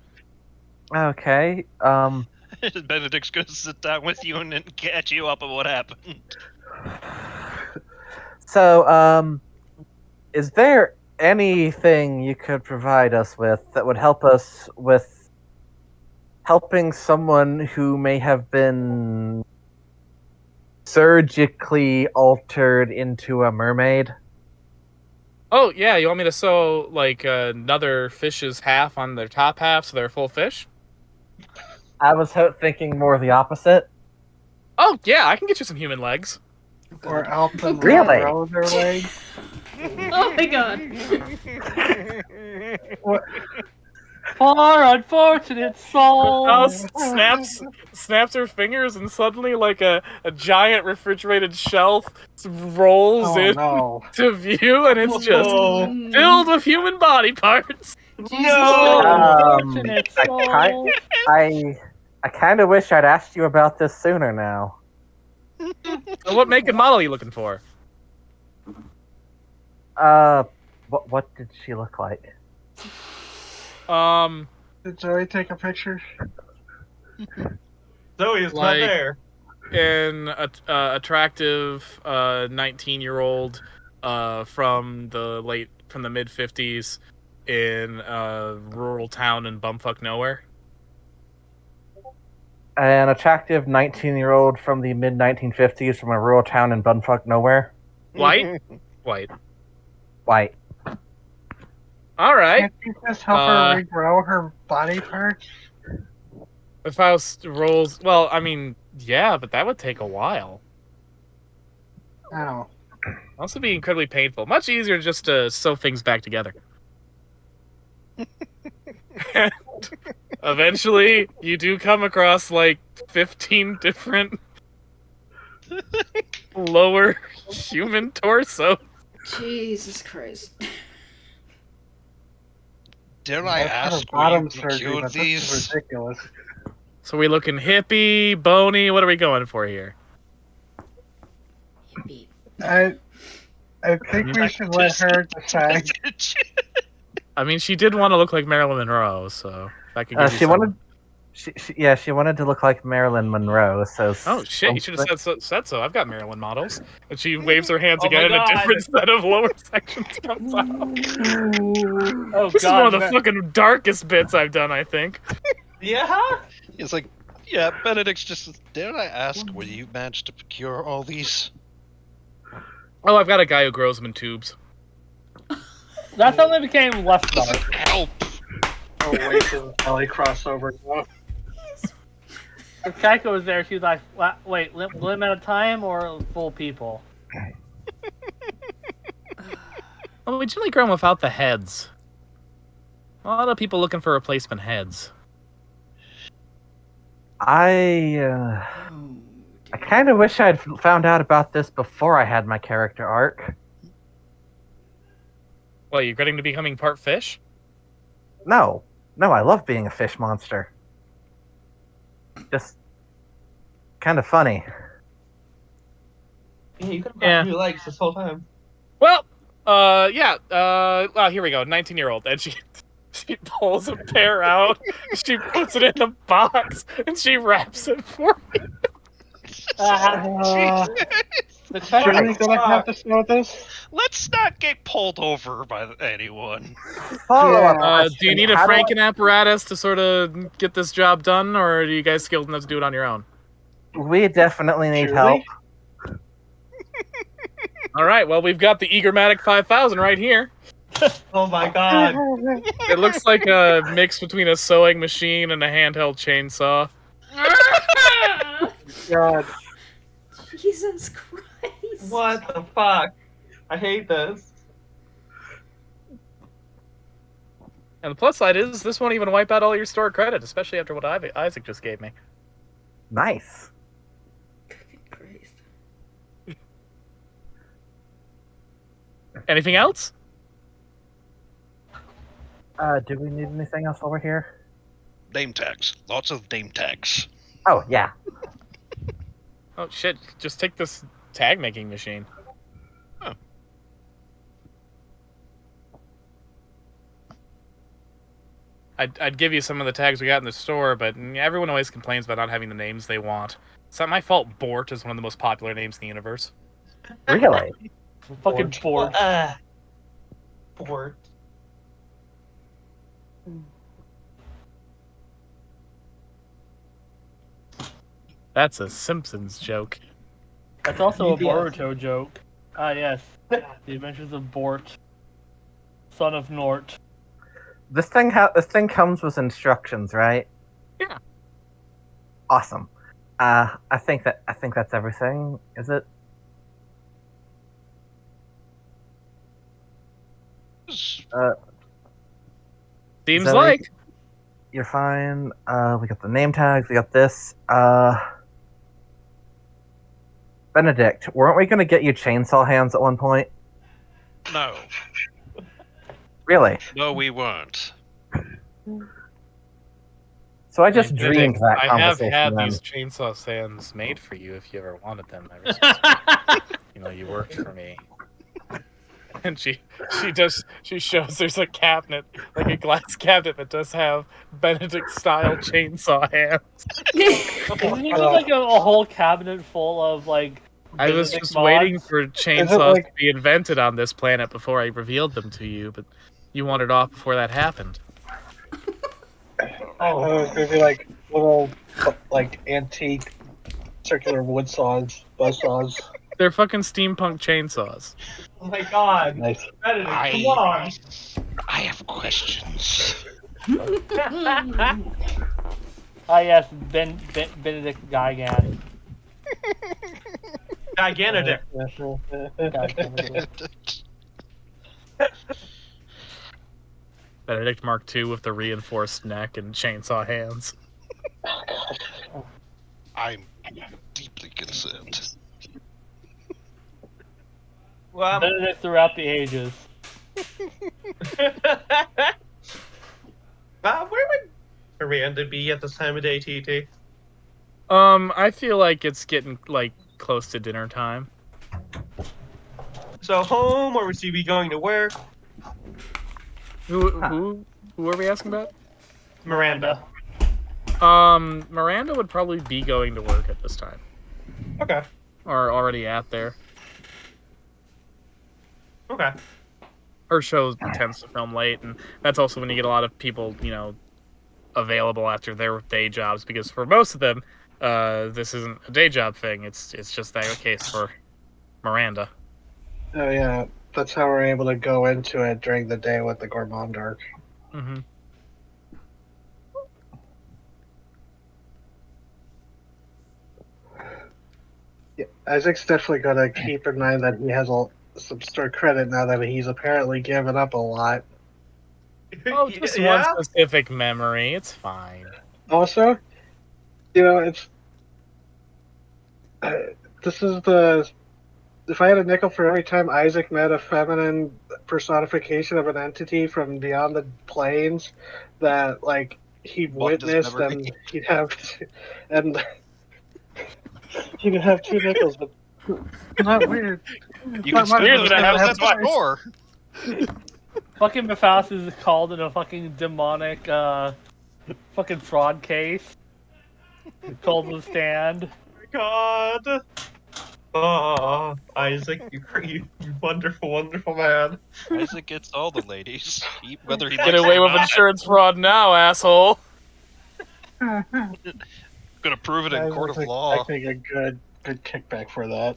Okay. Benedict's gonna sit down with you and catch you up on what happened. So, is there anything you could provide us with that would help us with helping someone who may have been surgically altered into a mermaid? Oh, yeah, you want me to sew, like, another fish's half on their top half so they're full fish? I was thinking more the opposite. Oh, yeah, I can get you some human legs. Or help them Really? grow their legs. Oh my god. What? Poor unfortunate soul. Faust snaps her fingers, and suddenly, like, a giant refrigerated shelf rolls Oh in no. to view, and it's just filled with human body parts. Unfortunate soul. I kind of wish I'd asked you about this sooner now. So what make and model are you looking for? What did she look like? Did Zoe take a picture? Zoe is not Like- there. An attractive 19-year-old from the mid 50s in a rural town in bumfuck nowhere. An attractive 19-year-old from the mid-1950s from a rural town in bumfuck nowhere. White. White. All right. Can't you just help her regrow her body parts? If Faust rolls, well, I mean, yeah, but that would take a while. Oh. Also, be incredibly painful. Much easier just to sew things back together. And eventually, you do come across like 15 different lower human torso. Jesus Christ. Dare I ask where bottom you surgery, procured but this is these? ridiculous. So we looking hippie, bony. What are we going for here? Beat. I think we should let her decide. I mean, she did want to look like Marilyn Monroe, so that could give you She some... wanted. She wanted to look like Marilyn Monroe. So. Oh shit! You should have said so. I've got Marilyn models, and she waves her hands Oh again, and my a God. different set of lower sections comes out. Oh This is God, one of the fucking darkest bits I've done, I think. Yeah. It's like, yeah, Benedict's just. Dare I ask where you managed to procure all these? Oh, I've got a guy who grows them in tubes. That's how they became less dark. Doesn't help. Oh, wait till the Valley crossover. If Kaiko was there, she was like, wait, limit at a time or full people? Well, we generally grow them without the heads. A lot of people looking for replacement heads. I Oh, kind of wish I'd found out about this before I had my character arc. What, you're getting to becoming part fish? No, I love being a fish monster. Just kind of funny. Yeah, you could have Yeah. got new legs this whole time. Well, yeah, here we go, 19-year-old, and she pulls a pear out, she puts it in a box, and she wraps it for me. The Sure, we gonna have to start this? Let's not get pulled over by anyone. Follow-up Yeah. question. Do you need a How do I- Franken apparatus to sort of get this job done, or are you guys skilled enough to do it on your own? We definitely need Surely? help. All right, well, we've got the Eagermatic 5000 right here. Oh my God. It looks like a mix between a sewing machine and a handheld chainsaw. God. Jesus Christ. What the fuck? I hate this. And the plus side is, this won't even wipe out all your stored credit, especially after what Isaac just gave me. Nice. Christ. Anything else? Do we need anything else while we're here? Name tags. Lots of name tags. Oh, yeah. Oh shit, just take this tag making machine. Huh. I'd give you some of the tags we got in the store, but everyone always complains about not having the names they want. It's not my fault Bort is one of the most popular names in the universe. Really? fucking bored. Bored. That's a Simpsons joke. That's also a Yes. Boruto joke. Ah, yes. The Adventures of Bort, son of Nort. This thing comes with instructions, right? Yeah. Awesome. I think that's everything. Is it? Seems that like. You're fine. We got the name tags. We got this. Benedict, weren't we going to get you chainsaw hands at one point? No. Really? No, we weren't. So I just dreamed that I have conversation. had then. these chainsaw stands made for you if you ever wanted them. Ever since you worked for me. And she shows there's a cabinet, like a glass cabinet that does have Benedict style chainsaw hands. Isn't he like a whole cabinet full of like? I was Benedict just mods? waiting for chainsaws like- to be invented on this planet before I revealed them to you, but you wanted off before that happened. Oh, it's gonna be like little, like antique, circular wood saws, buzz saws. They're fucking steampunk chainsaws. Oh my God. Nice. Benedict, come on. I have questions. Ah, yes, Benedict Gigan. Gigantic. Benedict Mark II with the reinforced neck and chainsaw hands. I'm deeply concerned. Well, Benedict throughout the ages. where would Miranda be at this time of day, TT? I feel like it's getting like close to dinner time. torso home, or would she be going to work? Who are we asking about? Miranda. Miranda would probably be going to work at this time. Okay. Or already at there. Okay. Her show tends to film late, and that's also when you get a lot of people, available after their day jobs, because for most of them, this isn't a day job thing. It's just that case for Miranda. Oh yeah, that's how we're able to go into it during the day with the Gourmand arc. Mm-hmm. Yeah, Isaac's definitely gonna keep in mind that he has some store credit now that he's apparently given up a lot. Oh, just one specific memory. It's fine. Also, it's this is the. If I had a nickel for every time Isaac met a feminine personification of an entity from beyond the planes that he'd witnessed, and he'd have two nickels, but not weird. You can spend those nickels much more. Fucking Mephasis is called in a fucking demonic fucking fraud case. Called the stand. God. Oh, Isaac, you wonderful, wonderful man. Isaac gets all the ladies, whether he Get away with insurance fraud now, asshole. Gonna prove it in court of law. I think a good kickback for that.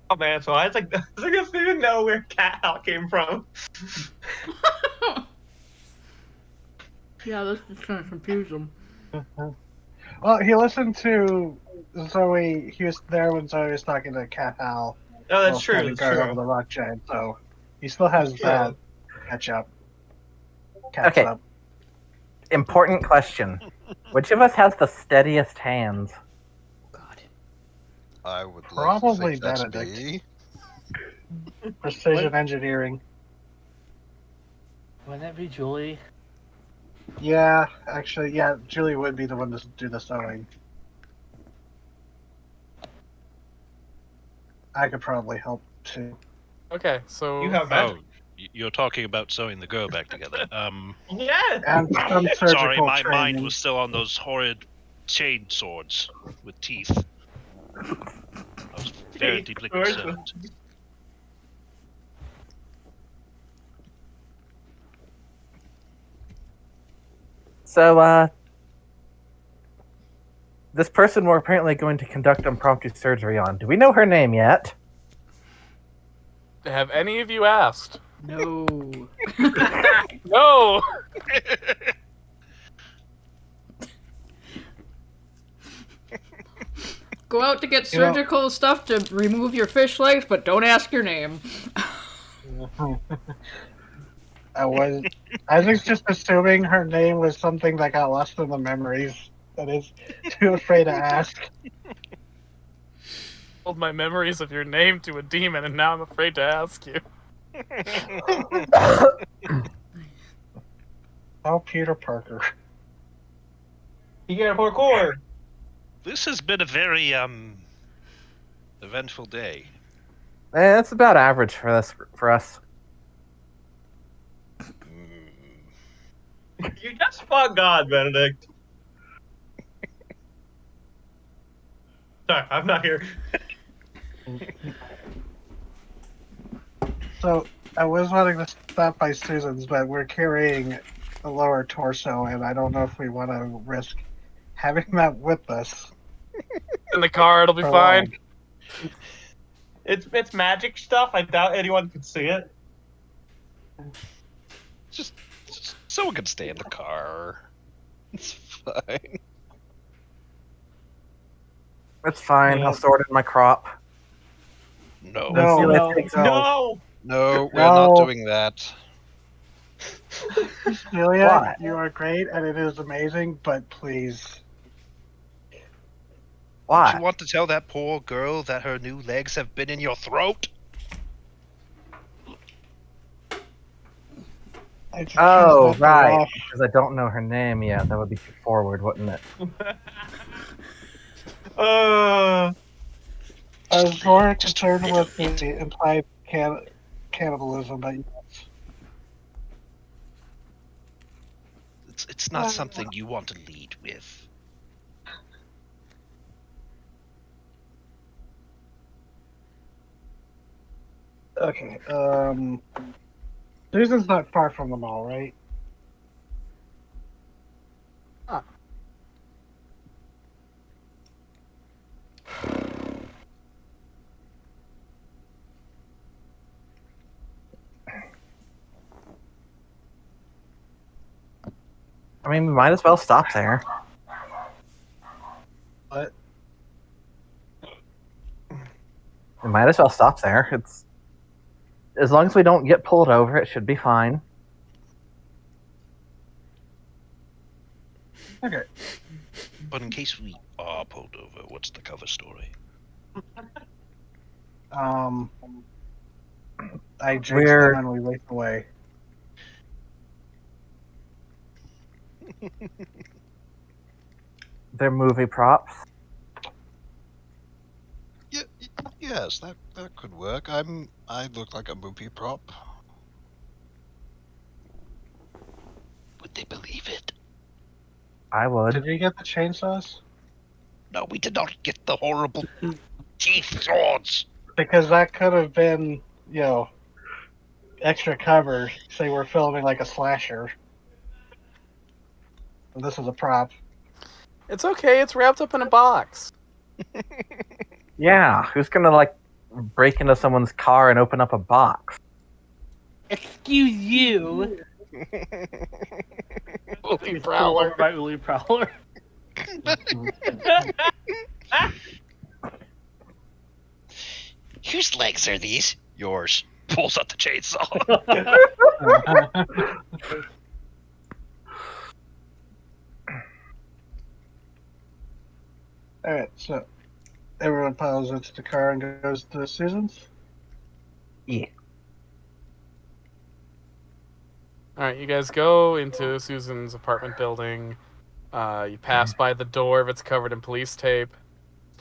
Oh man, so Isaac doesn't even know where Cat Hal came from. Yeah, this is kind of confuse him. Well, he listened to Zoe. He was there when Zoe was talking to Cat Hal. Oh, that's true. Over the rock giant, so he still has that catch up. Okay. Up. Important question. Which of us has the steadiest hands? God. I would probably like to think Benedict. Precision engineering. Wouldn't that be Julie? Yeah, actually, yeah, Julie would be the one to do the sewing. I could probably help too. Okay, so You have Oh, you're talking about sewing the girl back together. Yeah. And some surgical Sorry, my training. mind was still on those horrid chain swords with teeth. I was very deeply concerned. So, this person we're apparently going to conduct impromptu surgery on. Do we know her name yet? Have any of you asked? No. No! Go out to get surgical stuff to remove your fish legs, but don't ask your name. I was just assuming her name was something that got lost in the memories. That is too afraid to ask. Told my memories of your name to a demon, and now I'm afraid to ask you. Oh, Peter Parker. You got a parkour. This has been a very eventful day. That's about average for us. You just fought God, Benedict. Sorry, I'm not here. So I was wanting to stop by Susan's, but we're carrying a lower torso, and I don't know if we want to risk having that with us. In the car, it'll be for fine. long. It's magic stuff. I doubt anyone could see it. Just someone can stay in the car. It's fine. It's fine. I'll store it in my crop. No, No, we're not doing that. Celia, Why? you are great, and it is amazing, but please. Why? Do you want to tell that poor girl that her new legs have been in your throat? I just Oh, cast that right. off. Because I don't know her name yet. That would be too forward, wouldn't it? I was more Just a concerned little with bit. the implied cannibalism, but It's not something you want to lead with. okay. Susan's not far from the mall, right? I mean, we might as well stop there. But We might as well stop there. It's as long as we don't get pulled over, it should be fine. okay. But in case we are pulled over, what's the cover story? I jinx We're- them and we race away. They're movie props. Yeah, yes, that could work. I look like a movie prop. Would they believe it? I would. Did we get the chainsaws? No, we did not get the horrible teeth swords. Because that could have been, extra cover. Say we're filming like a slasher. And this is a prop. It's okay. It's wrapped up in a box. Yeah, who's gonna break into someone's car and open up a box? Excuse you. Holy Pull prowler. over by Uli Prowler. Whose legs are these? Yours. Pulls out the chainsaw. Alright, so everyone piles into the car and goes to Susan's? Yeah. All right, you guys go into Susan's apartment building. You pass by the door if it's covered in police tape.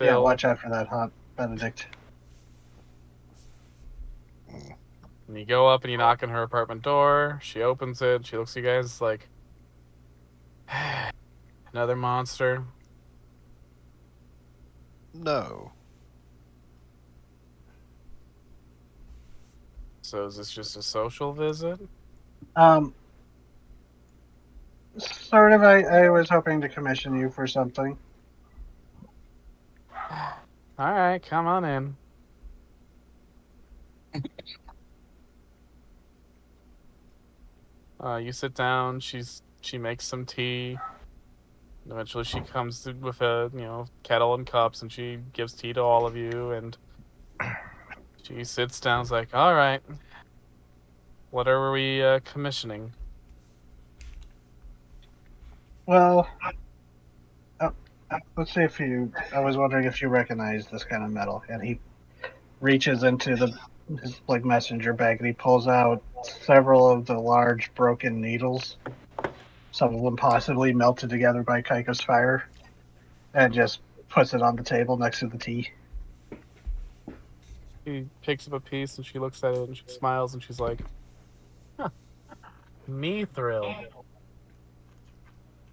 Yeah, Still, watch out for that hot Benedict. and you go up and you knock on her apartment door. She opens it. She looks at you guys like, another monster. No. So is this just a social visit? Sort of, I was hoping to commission you for something. All right, come on in. You sit down. She makes some tea. Eventually, she comes with a kettle and cups, and she gives tea to all of you. And she sits down. Is like, all right, what are we commissioning? Well, let's see if I was wondering if you recognize this kind of metal. And he reaches into his messenger bag and he pulls out several of the large broken needles. Some of them possibly melted together by Kaiko's fire. And just puts it on the table next to the tea. She picks up a piece and she looks at it and she smiles and she's like, huh, me thrill.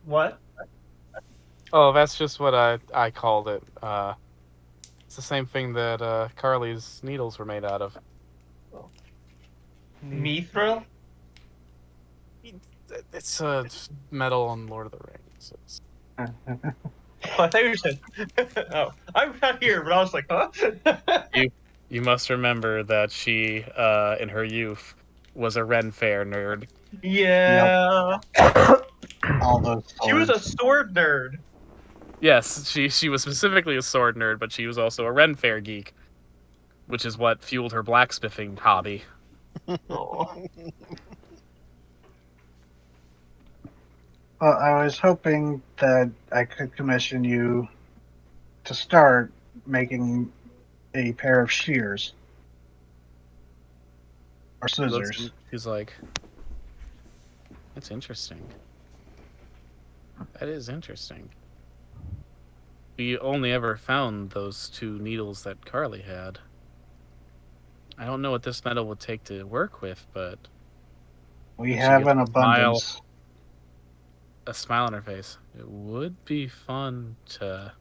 What? Oh, that's just what I called it. It's the same thing that Carly's needles were made out of. Mithril? It's metal on Lord of the Rings. It's... Oh, I thought you said. Oh, I'm not here, but I was like, huh? You must remember that she, in her youth, was a Ren Fair nerd. Yeah. All those She was a swords. sword nerd. Yes, she was specifically a sword nerd, but she was also a Ren Fair geek, which is what fueled her blacksmithing hobby. Oh. Well, I was hoping that I could commission you to start making a pair of shears. Or scissors. He's like, That's interesting. That is interesting. We only ever found those 2 needles that Carly had. I don't know what this metal would take to work with, but We she have gets an abundance. a smile on her face. It would be fun to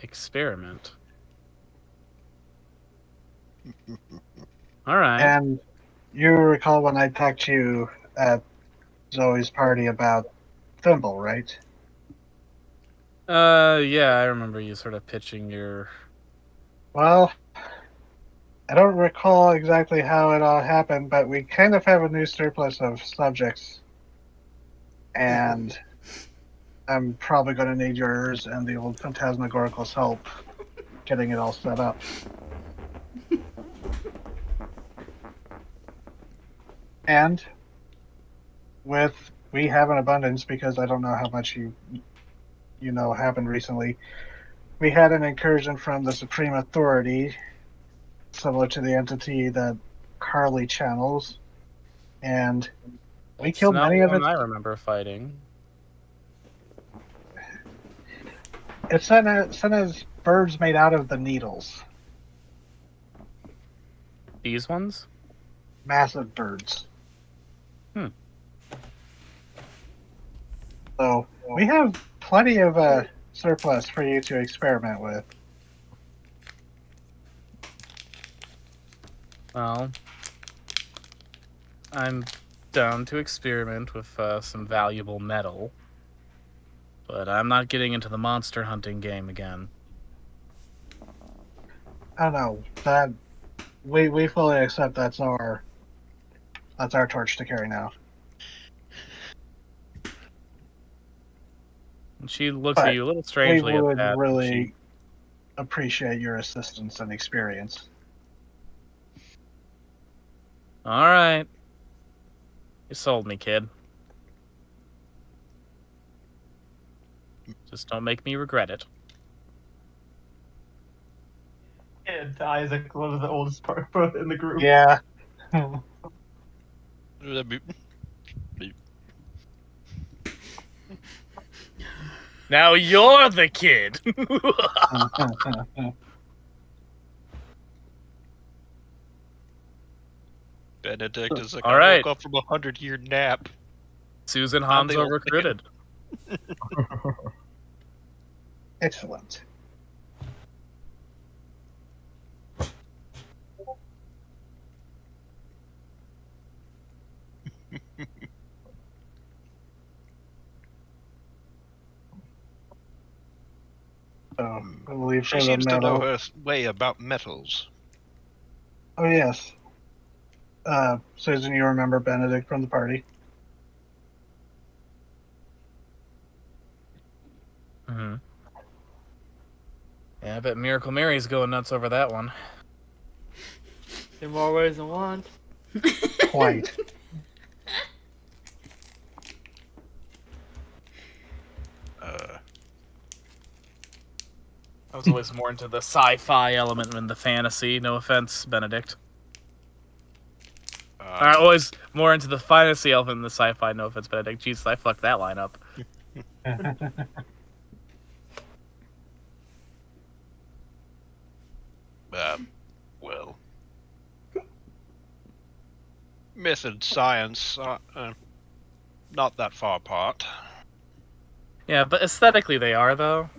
experiment. All right. And you recall when I talked to you at Zoe's party about Thimble, right? Yeah, I remember you sort of pitching your. Well, I don't recall exactly how it all happened, but we kind of have a new surplus of subjects. And I'm probably going to need yours and the old Phantasmagorical's help getting it all set up. And we have an abundance, because I don't know how much you know happened recently. We had an incursion from the Supreme Authority, similar to the entity that Carly channels, and we It's killed not many of one its. I remember fighting. It's sent as birds made out of the needles. These ones? Massive birds. Hmm. So we have plenty of surplus for you to experiment with. Well, I'm down to experiment with some valuable metal, but I'm not getting into the monster hunting game again. I don't know that we fully accept that's our torch to carry now. And she looks But at you a little strangely we at would that. really appreciate your assistance and experience. All right. You sold me, kid. Just don't make me regret it. And Isaac, one of the oldest part in the group. Yeah. Now you're the kid. Benedict is like, All I right. woke up from a 100-year nap. Susan I'm the Hanzo old man. recruited. Excellent. So, I believe for She the seems to know metal. her way about metals. Oh yes. Susan, you remember Benedict from the party? Mm-hmm. Yeah, I bet Miracle Mary's going nuts over that one. In more ways than one. Quite. I was always more into the sci-fi element than the fantasy. No offense, Benedict. I'm always more into the fantasy element than the sci-fi. No offense, Benedict. Jesus, I fucked that line up. Well, myth and science not that far apart. Yeah, but aesthetically they are, though.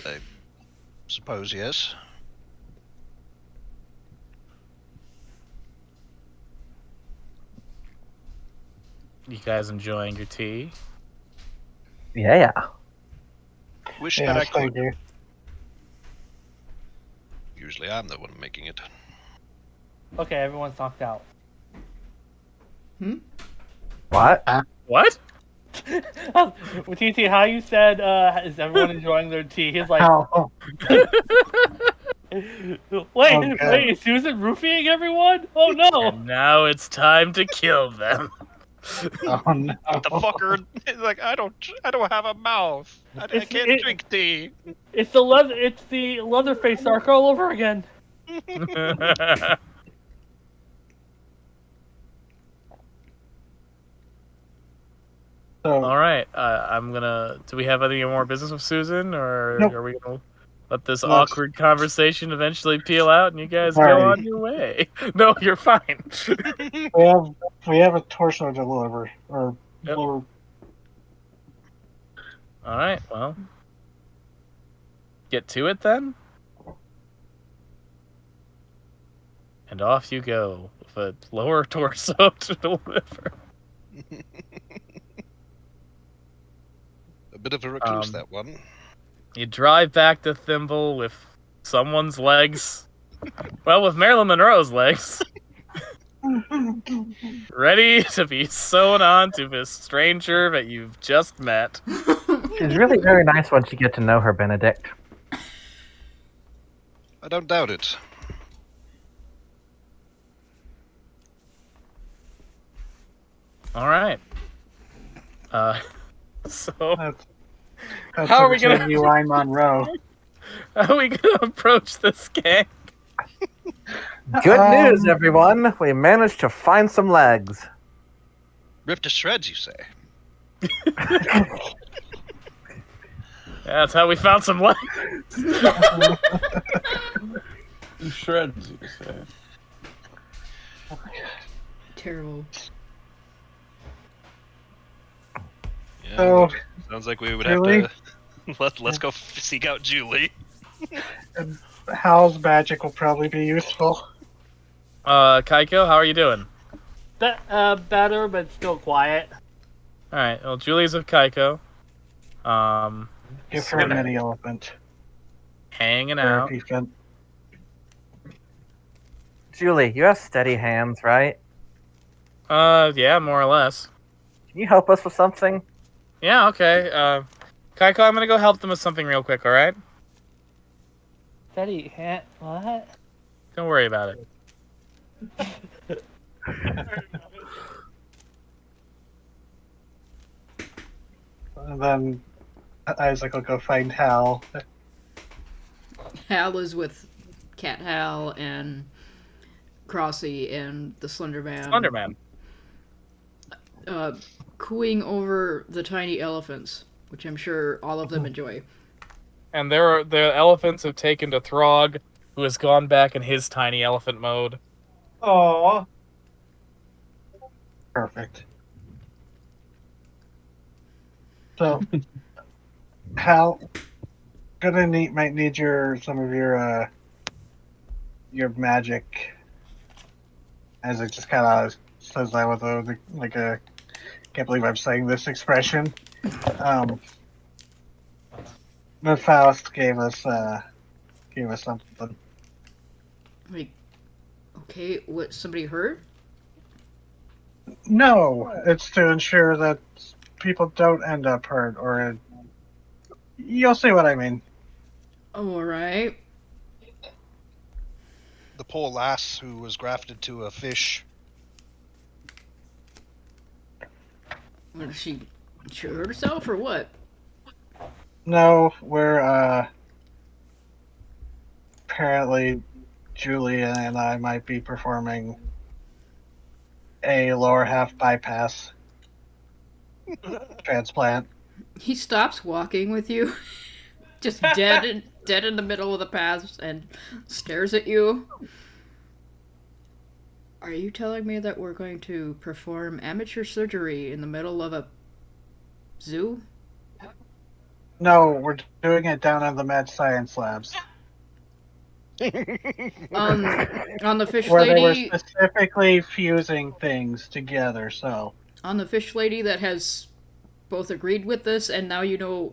I suppose yes. You guys enjoying your tea? Yeah. Wish that I Yes, thank could. you. Usually I'm the one making it. Okay, everyone's knocked out. What? What? TT, how you said, is everyone enjoying their tea? He's like, How? wait, is Susan roofing everyone? Oh no! And now it's time to kill them. Oh no. The fucker is like, I don't have a mouth. I can't drink tea. It's the Leatherface arc all over again. So All right. I'm gonna. Do we have any more business with Susan, or Nope. are we gonna let this Let's- awkward conversation eventually peel out and you guys go Sorry. on your way? No, you're fine. we have a torso to deliver, or Yep. or All right. Well, get to it then. And off you go with a lower torso to deliver. A bit of a recluse, that one. You drive back to Thimble with someone's legs. Well, with Marilyn Monroe's legs. Ready to be sewn on to this stranger that you've just met. She's really very nice once you get to know her, Benedict. I don't doubt it. All right. So that's How are we gonna- genuine Monroe? how are we gonna approach this gang? Good news, everyone. We managed to find some legs. Ripped to shreds, you say? That's how we found some legs. Shreds, you say. Terrible. Yeah, So, sounds like we would Julie? have to let's go seek out Julie. Hal's magic will probably be useful. Kaiko, how are you doing? Better, but still quiet. All right. Well, Julie's with Kaiko. Give her a mini elephant. Hanging out. Therapy fit. Julie, you have steady hands, right? Yeah, more or less. Can you help us with something? Yeah, okay. Kaiko, I'm gonna go help them with something real quick, alright? Steady hand. What? Don't worry about it. And then Isaac will go find Hal. Hal is with Cat Hal and Crossy and the Slender Man. Slender Man. Cooing over the tiny elephants, which I'm sure all of them enjoy. And the elephants have taken to Throg, who has gone back in his tiny elephant mode. Aww. Perfect. So, Hal, might need some of your magic. As it just kind of says that with a can't believe I'm saying this expression. The Faust gave us something. Like, okay, what, somebody hurt? No, it's to ensure that people don't end up hurt, or you'll see what I mean. Alright. The poor lass who was grafted to a fish. What, she hurt herself or what? No, we're apparently Julia and I might be performing a lower half bypass transplant. He stops walking with you, just dead in the middle of the path, and stares at you. Are you telling me that we're going to perform amateur surgery in the middle of a zoo? No, we're doing it down in the Mad Science Labs. On the fish Where lady, they were specifically fusing things together, so. on the fish lady that has both agreed with this, and now you know.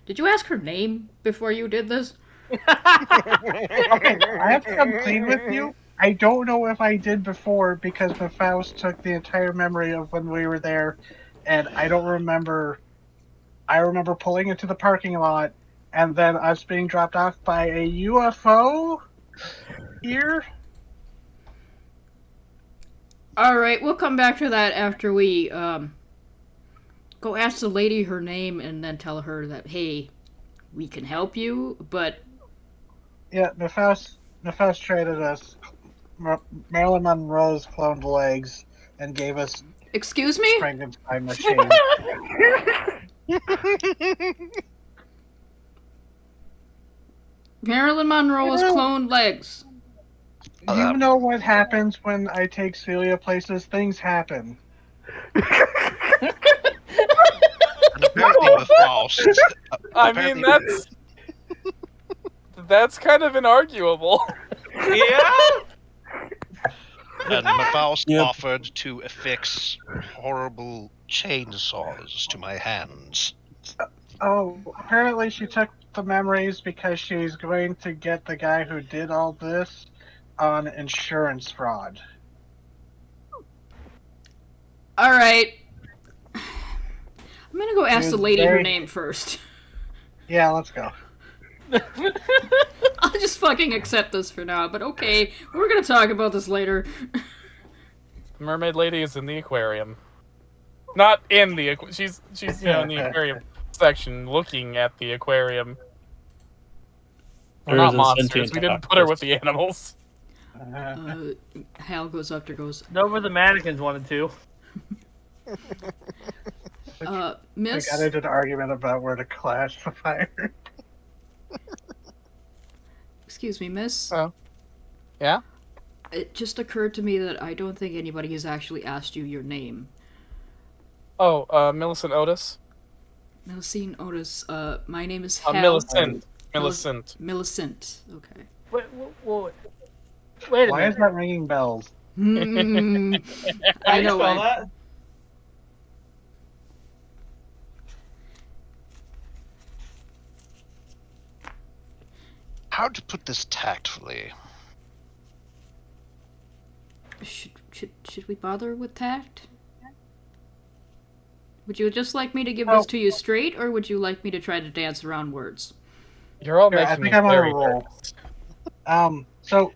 Did you ask her name before you did this? Okay, I have to come clean with you. I don't know if I did before because the Faust took the entire memory of when we were there, and I don't remember. I remember pulling into the parking lot, and then us being dropped off by a UFO here. Alright, we'll come back to that after we, go ask the lady her name and then tell her that, hey, we can help you, but... Yeah, the Faust traded us Marilyn Monroe's cloned legs and gave us Excuse me? Frankenstein machine. Marilyn Monroe has cloned legs. You know what happens when I take Celia places? Things happen. And apparently Faust. I mean, that's kind of inarguable. Yeah. And Faust offered to affix horrible chainsaws to my hands. Oh, apparently she took the memories because she's going to get the guy who did all this on insurance fraud. All right. I'm gonna go ask the lady her very- name first. Yeah, let's go. I'll just fucking accept this for now, but okay, we're gonna talk about this later. The mermaid lady is in the aquarium. Not in the aquarium. She's in the aquarium section looking at the aquarium. We're There not is a monsters. sentient We didn't put her with the animals. Hal goes up to goes, No, where the mannequins wanted to. Miss? I got into an argument about where to classify her. Excuse me, miss? Oh. Yeah? It just occurred to me that I don't think anybody has actually asked you your name. Oh, Millicent Otis? Millicent Otis, my name is Hal. Millicent. Millicent. Millicent, okay. Wait a Why minute. is that ringing bells? I How know. do you spell that? How to put this tactfully? Should we bother with tact? Would you just like me to give this to you straight, or would you like me to try to dance around words? You're all Here, making I think me I'm on a very roll. nervous. So,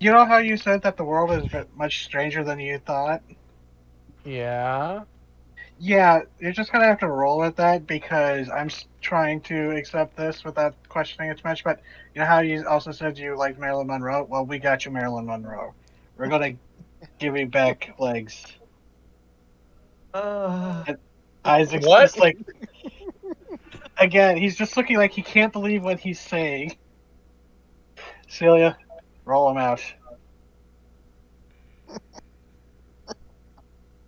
you know how you said that the world is much stranger than you thought? Yeah? Yeah, you're just gonna have to roll with that because I'm trying to accept this without questioning it too much. But you know how you also said you liked Marilyn Monroe? Well, we got you Marilyn Monroe. We're gonna give you back legs. Isaac's What? just like, again, he's just looking like he can't believe what he's saying. Celia, roll him out.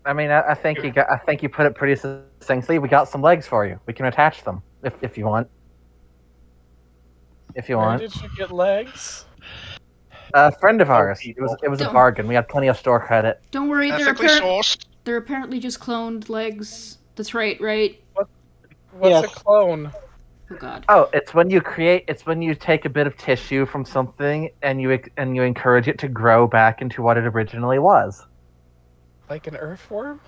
I mean, I think you put it pretty succinctly. We got some legs for you. We can attach them if you want. If you Where want. did you get legs? A friend of ours. It was a Don't- bargain. We had plenty of store credit. Don't worry, Ethically sourced. they're apparently just cloned legs. That's right? What's Yes. a clone? Oh god. Oh, it's when you take a bit of tissue from something and you encourage it to grow back into what it originally was. Like an earthworm?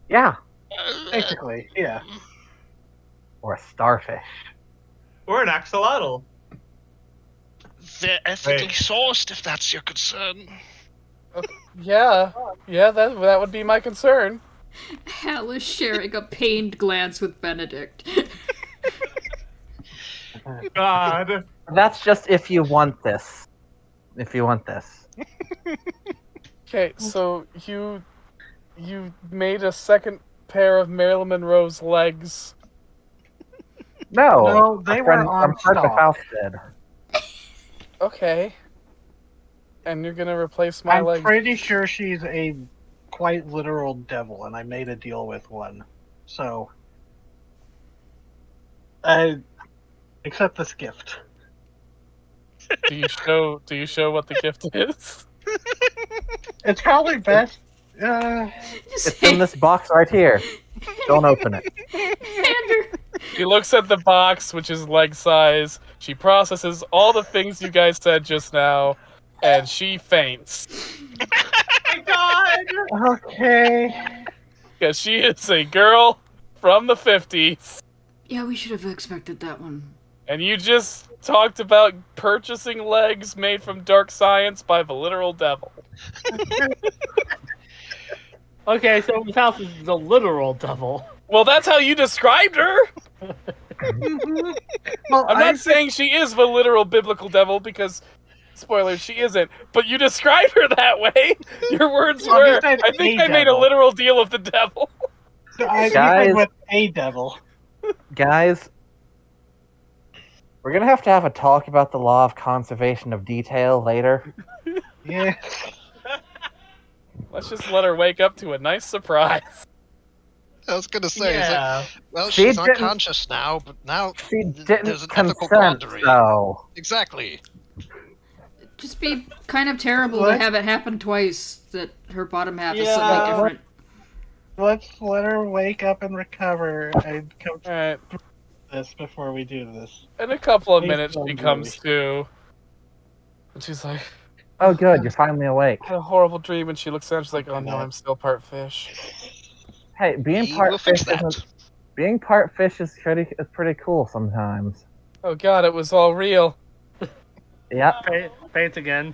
Yeah, Basically, yeah. or a starfish. Or an axolotl. They're ethically sourced, if that's your concern. Yeah, that would be my concern. Hal is sharing a pained glance with Benedict. God. That's just if you want this. If you want this. Okay, so you made a second pair of Marilyn Monroe's legs. No, they were on Our friend stock. Faust did. Okay. And you're gonna replace my I'm legs. pretty sure she's a quite literal devil, and I made a deal with one. So, I accept this gift. Do you show what the gift is? It's probably best. It's in this box right here. Don't open it. Andrew, She looks at the box, which is leg size. She processes all the things you guys said just now, and she faints. My God. Okay. Because she is a girl from the 50s. yeah, we should have expected that one. And you just talked about purchasing legs made from dark science by the literal devil. Okay, so his house is the literal devil. Well, that's how you described her. Well, I'm not saying she is the literal biblical devil because Spoilers, she isn't. But you describe her that way. Your words Well, you were, said I think a I made a devil. literal deal with the devil. I Guys. think with a devil. Guys, we're gonna have to have a talk about the law of conservation of detail later. Yeah. Let's just let her wake up to a nice surprise. I was gonna say, Yeah. well, She she's didn't- unconscious now, but now She there's didn't an ethical consent, quandary. though. Exactly. Just be kind of terrible to What? have it happen twice. That her bottom half is Yeah. suddenly different. Let's let her wake up and recover and come to Alright. this before we do this. In a couple of Please minutes, don't she do comes it. to. And she's like, Oh, good, you're finally awake. I had a horrible dream. And she looks down. She's like, oh no, that. I'm still part fish. Hey, being We part will fix fish that. being part fish is pretty cool sometimes. Oh god, it was all real. Yep. Faint again.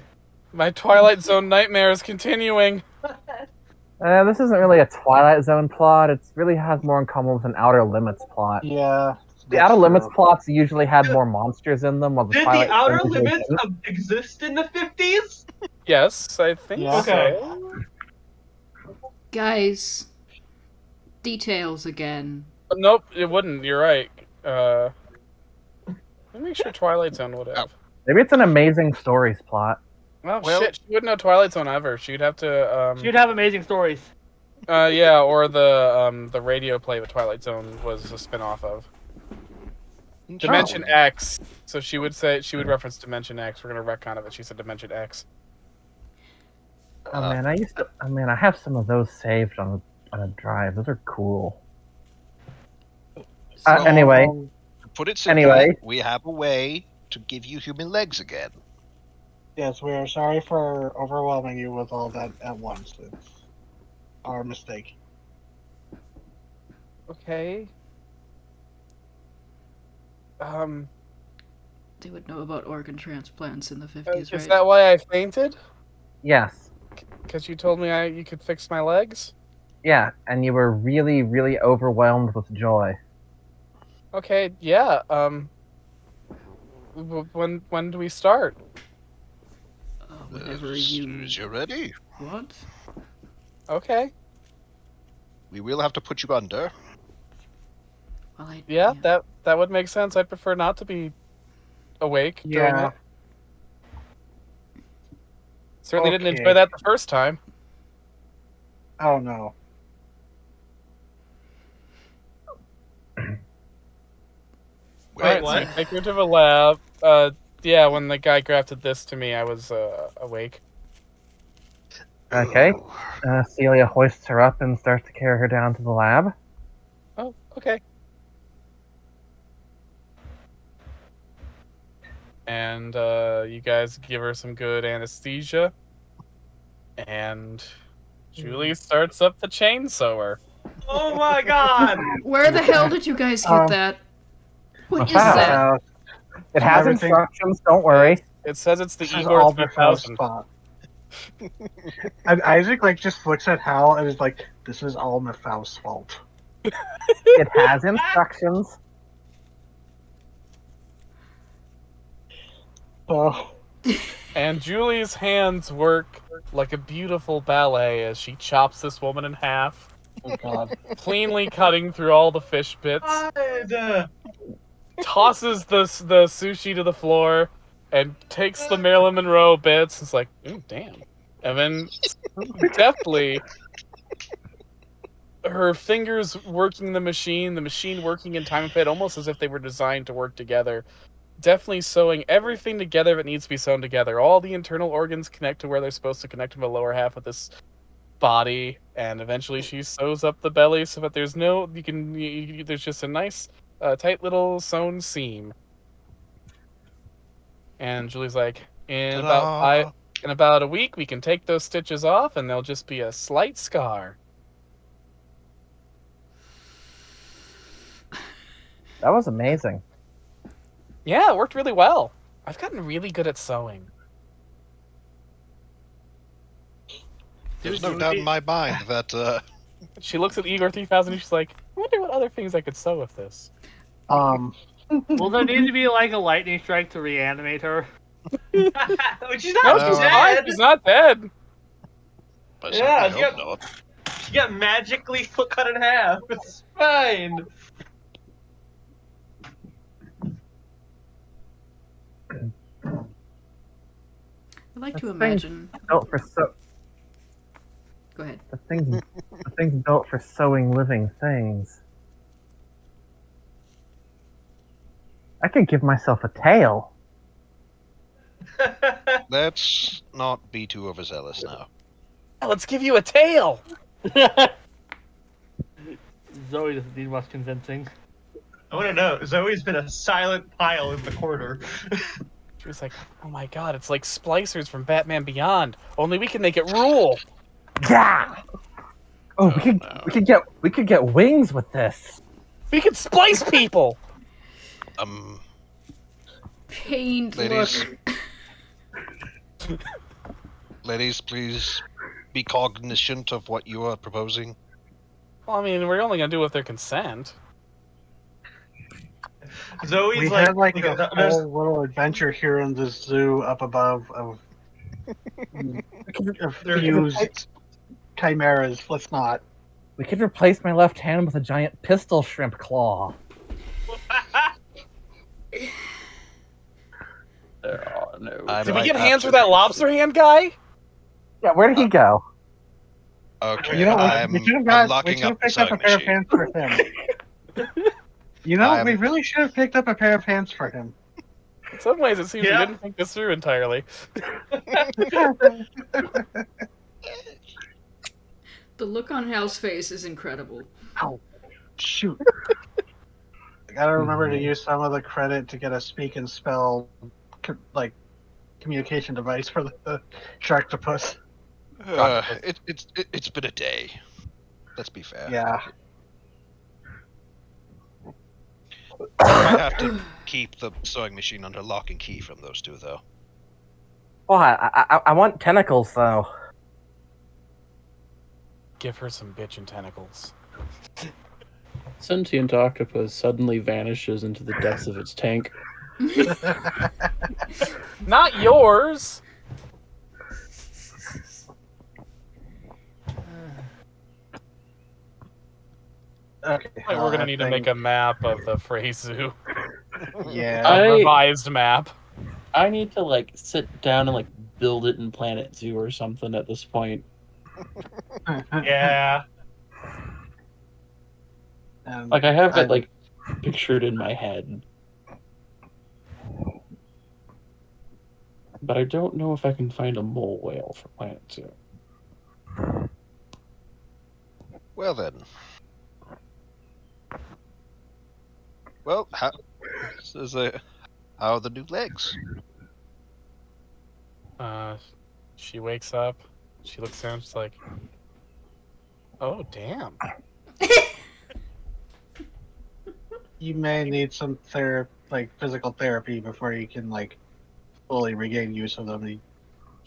My Twilight Zone nightmare is continuing. This isn't really a Twilight Zone plot. It really has more in common with an Outer Limits plot. Yeah. The Outer Limits plots usually had more monsters in them, while the Did Twilight the Outer Zone usually Limits didn't. exist in the 50s? Yes, I think Yeah. so. Guys, details again. Nope, it wouldn't. You're right. Let me make sure Twilight Zone would have. Maybe it's an Amazing Stories plot. Oh Well- shit, she wouldn't know Twilight Zone ever. She'd have to She'd have amazing stories. yeah, or the radio play that Twilight Zone was a spin-off of. Dimension X. So she would reference Dimension X. We're gonna retcon it. She said Dimension X. Oh man, I have some of those saved on a drive. Those are cool. Anyway, To put it simply, Anyway. we have a way to give you human legs again. Yes, we are sorry for overwhelming you with all that at once. It's our mistake. Okay. They would know about organ transplants in the 50s, Is right? that why I fainted? yes. Because you told me you could fix my legs? Yeah, and you were really, really overwhelmed with joy. Okay, yeah. When do we start? Whenever As you soon as you're ready, want. Okay. we will have to put you under. Well, Yeah, that would make sense. I'd prefer not to be awake during Yeah. it. Certainly didn't Okay. enjoy that the first time. Oh no. Alright, what? so take her to the lab. Yeah, when the guy grafted this to me, I was awake. Okay. Celia hoists her up and starts to carry her down to the lab. Oh, okay. And you guys give her some good anesthesia. And Julie starts up the chainsawer. Oh my god! Where the hell did you guys get that? What is Wow. that? It has Everything- instructions, don't worry. It says it's the This is Igor all the Hal's 3000. spot. And Isaac just looks at Hal and is like, "This is all Mephal's fault." It has instructions. Oh, And Julie's hands work like a beautiful ballet as she chops this woman in half, oh god. cleanly cutting through all the fish bits, God. tosses the sushi to the floor, and takes the Marilyn Monroe bits. It's like, ooh, damn. And then deftly, her fingers working the machine working in time and fit, almost as if they were designed to work together. Definitely sewing everything together that needs to be sewn together. All the internal organs connect to where they're supposed to connect to the lower half of this body, and eventually she sews up the belly so that there's there's just a nice, tight little sewn seam. And Julie's like, in about a week, we can take those stitches off, and there'll just be a slight scar. That was amazing. Yeah, it worked really well. I've gotten really good at sewing. There's no doubt in my mind that She looks at Igor 3000 and she's like, I wonder what other things I could sew with this. Will there need to be like a lightning strike to reanimate her? She's No, not she's No, fine. dead. She's not dead. I Yeah, certainly hope not. she got magically cut in half. It's fine. I like to Thing imagine. built for so Go ahead. the thing's built for sewing living things. I could give myself a tail. Let's not be too overzealous now. Let's give you a tail. Zoe doesn't need much convincing. I want to know. Zoe's been a silent pile in the corner. She was like, "Oh my god, it's like splicers from Batman Beyond. Only we can make it rule." Yeah. Oh, we could get wings with this. We can splice people. Pained Ladies. look. Ladies, please be cognizant of what you are proposing. Well, I mean, we're only gonna do it with their consent. Zoe's We like, had like there's- a whole little adventure here in the zoo up above of fused chimeras. Let's not. We could replace my left hand with a giant pistol shrimp claw. There are no. Did we get hands for that lobster hand guy? Yeah, where did he go? Okay, You know, I'm we should I'm have locking up the picked up a sewing pair of machine. pants for him. You know, we really should have picked up a pair of pants for him. In some ways, it seems we didn't think this through entirely. The look on Hal's face is incredible. Oh, shoot. I gotta remember to use some of the credit to get a speak and spell, communication device for the sharktopus. It's been a day. Let's be fair. Yeah. I might have to keep the sewing machine under lock and key from those two, though. Oh, I want tentacles though. Give her some bitchin' tentacles. Sentient octopus suddenly vanishes into the depths of its tank. Not yours. Okay. Like, we're gonna need to make a map of the Frey Zoo. Yeah. A revised map. I need to like sit down and like build it in Planet Zoo or something at this point. Yeah. Like I have it like pictured in my head. But I don't know if I can find a mole whale for Planet Zoo. Well then. Well, how are the new legs? She wakes up. She looks down. She's like, "Oh, damn." You may need some physical therapy before you can fully regain use of them.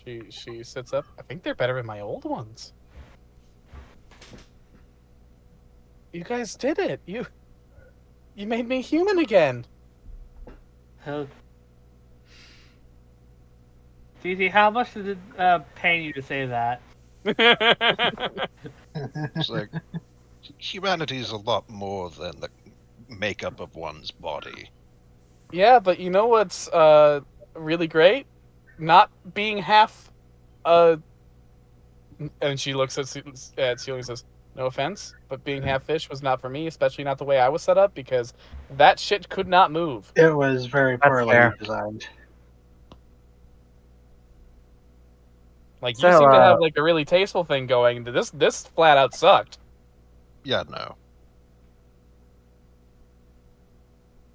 She sits up. I think they're better than my old ones. You guys did it. You made me human again. Dee, how much did it pain you to say that? It's like humanity is a lot more than the makeup of one's body. Yeah, but you know what's really great? Not being half and she looks at Celia and says, "No offense, but being half fish was not for me, especially not the way I was set up, because that shit could not move." It was very poorly fair. designed. Like, you So, seem to have like a really tasteful thing going. This flat out sucked. Yeah, no.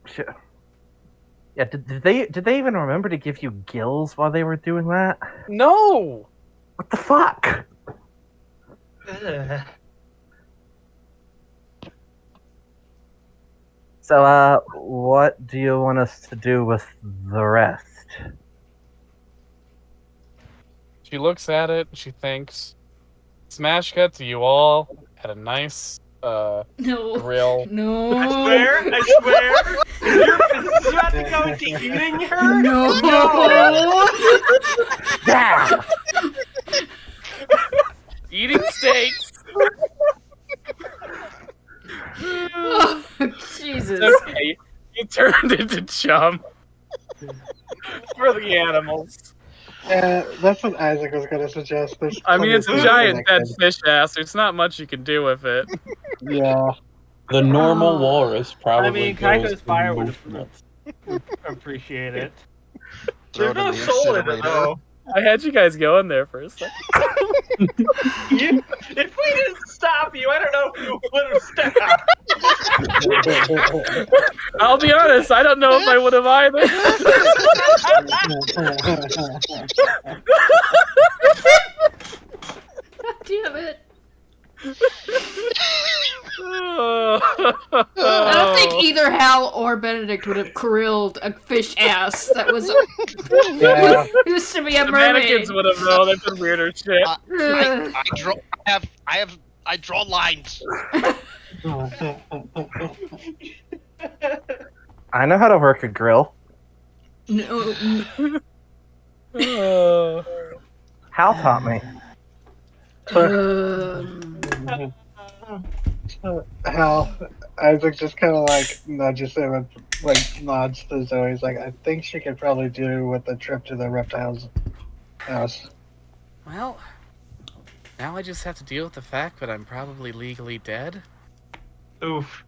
Sure. Yeah, did they even remember to give you gills while they were doing that? No. What the fuck? So, what do you want us to do with the rest? She looks at it. She thinks. Smash cut to you all at a nice No. grill. No. I swear. You have to go into eating her? No. Yeah. Eating steaks. Oh, Jesus. Okay, you turned into chum for the animals. Yeah, that's what Isaac was gonna suggest. There's I mean, plenty it's of a food giant dead connected. fish ass. There's not much you can do with it. Yeah. The normal Oh. walrus probably I mean, goes Kaiko's fire would nuts. appreciate it. Throw There's it in no the soul in it, incinerator. though. I had you guys going there for a second. If we didn't stop you, I don't know if you would have stopped. I'll be honest, I don't know if I would have either. Damn it. I I don't think either Hal or Benedict would have grilled a fish ass that was Yeah. used to be a The mermaid. mannequins would have known. They've been weirder shit. I draw lines. I know how to work a grill. No, Hal taught me. Hal, Isaac just kind of like nudges him and like nods to Zoe. He's like, I think she could probably do with the trip to the reptiles house. Well, now I just have to deal with the fact that I'm probably legally dead. Oof.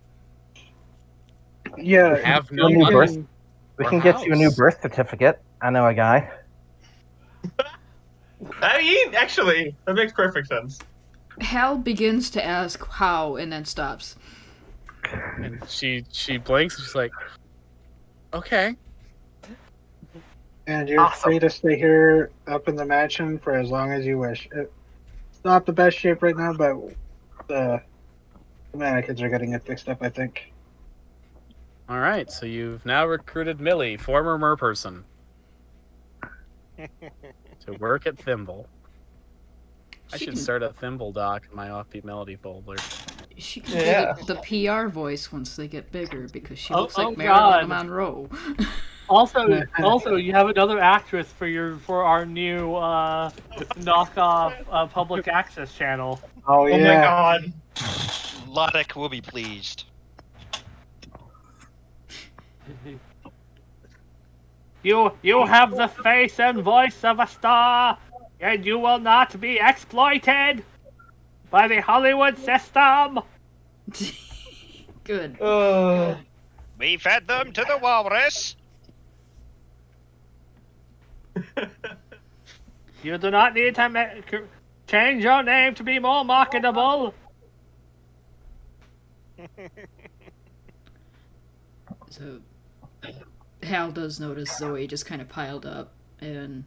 Yeah, Have A no new money. birth. We or can get you a new house. birth certificate. I know a guy. I mean, actually, that makes perfect sense. Hal begins to ask how and then stops. And she blinks and she's like, okay. and you're Awesome. free to stay here up in the mansion for as long as you wish. It's not the best shape right now, but the mannequins are getting it fixed up, I think. All right, so you've now recruited Millie, former merperson, to work at Thimble. I She should can- start a Thimble doc in my Offbeat Melody folder. She can Yeah. do the PR voice once they get bigger because she Oh- looks like oh Marilyn God. Monroe. Also, you have another actress for our new knockoff public access channel. Oh, Oh yeah. my god. Lodek will be pleased. You have the face and voice of a star, and you will not be exploited by the Hollywood system. Good. We fed them to the walrus. You do not need to change your name to be more marketable. So Hal does notice Zoe just kind of piled up and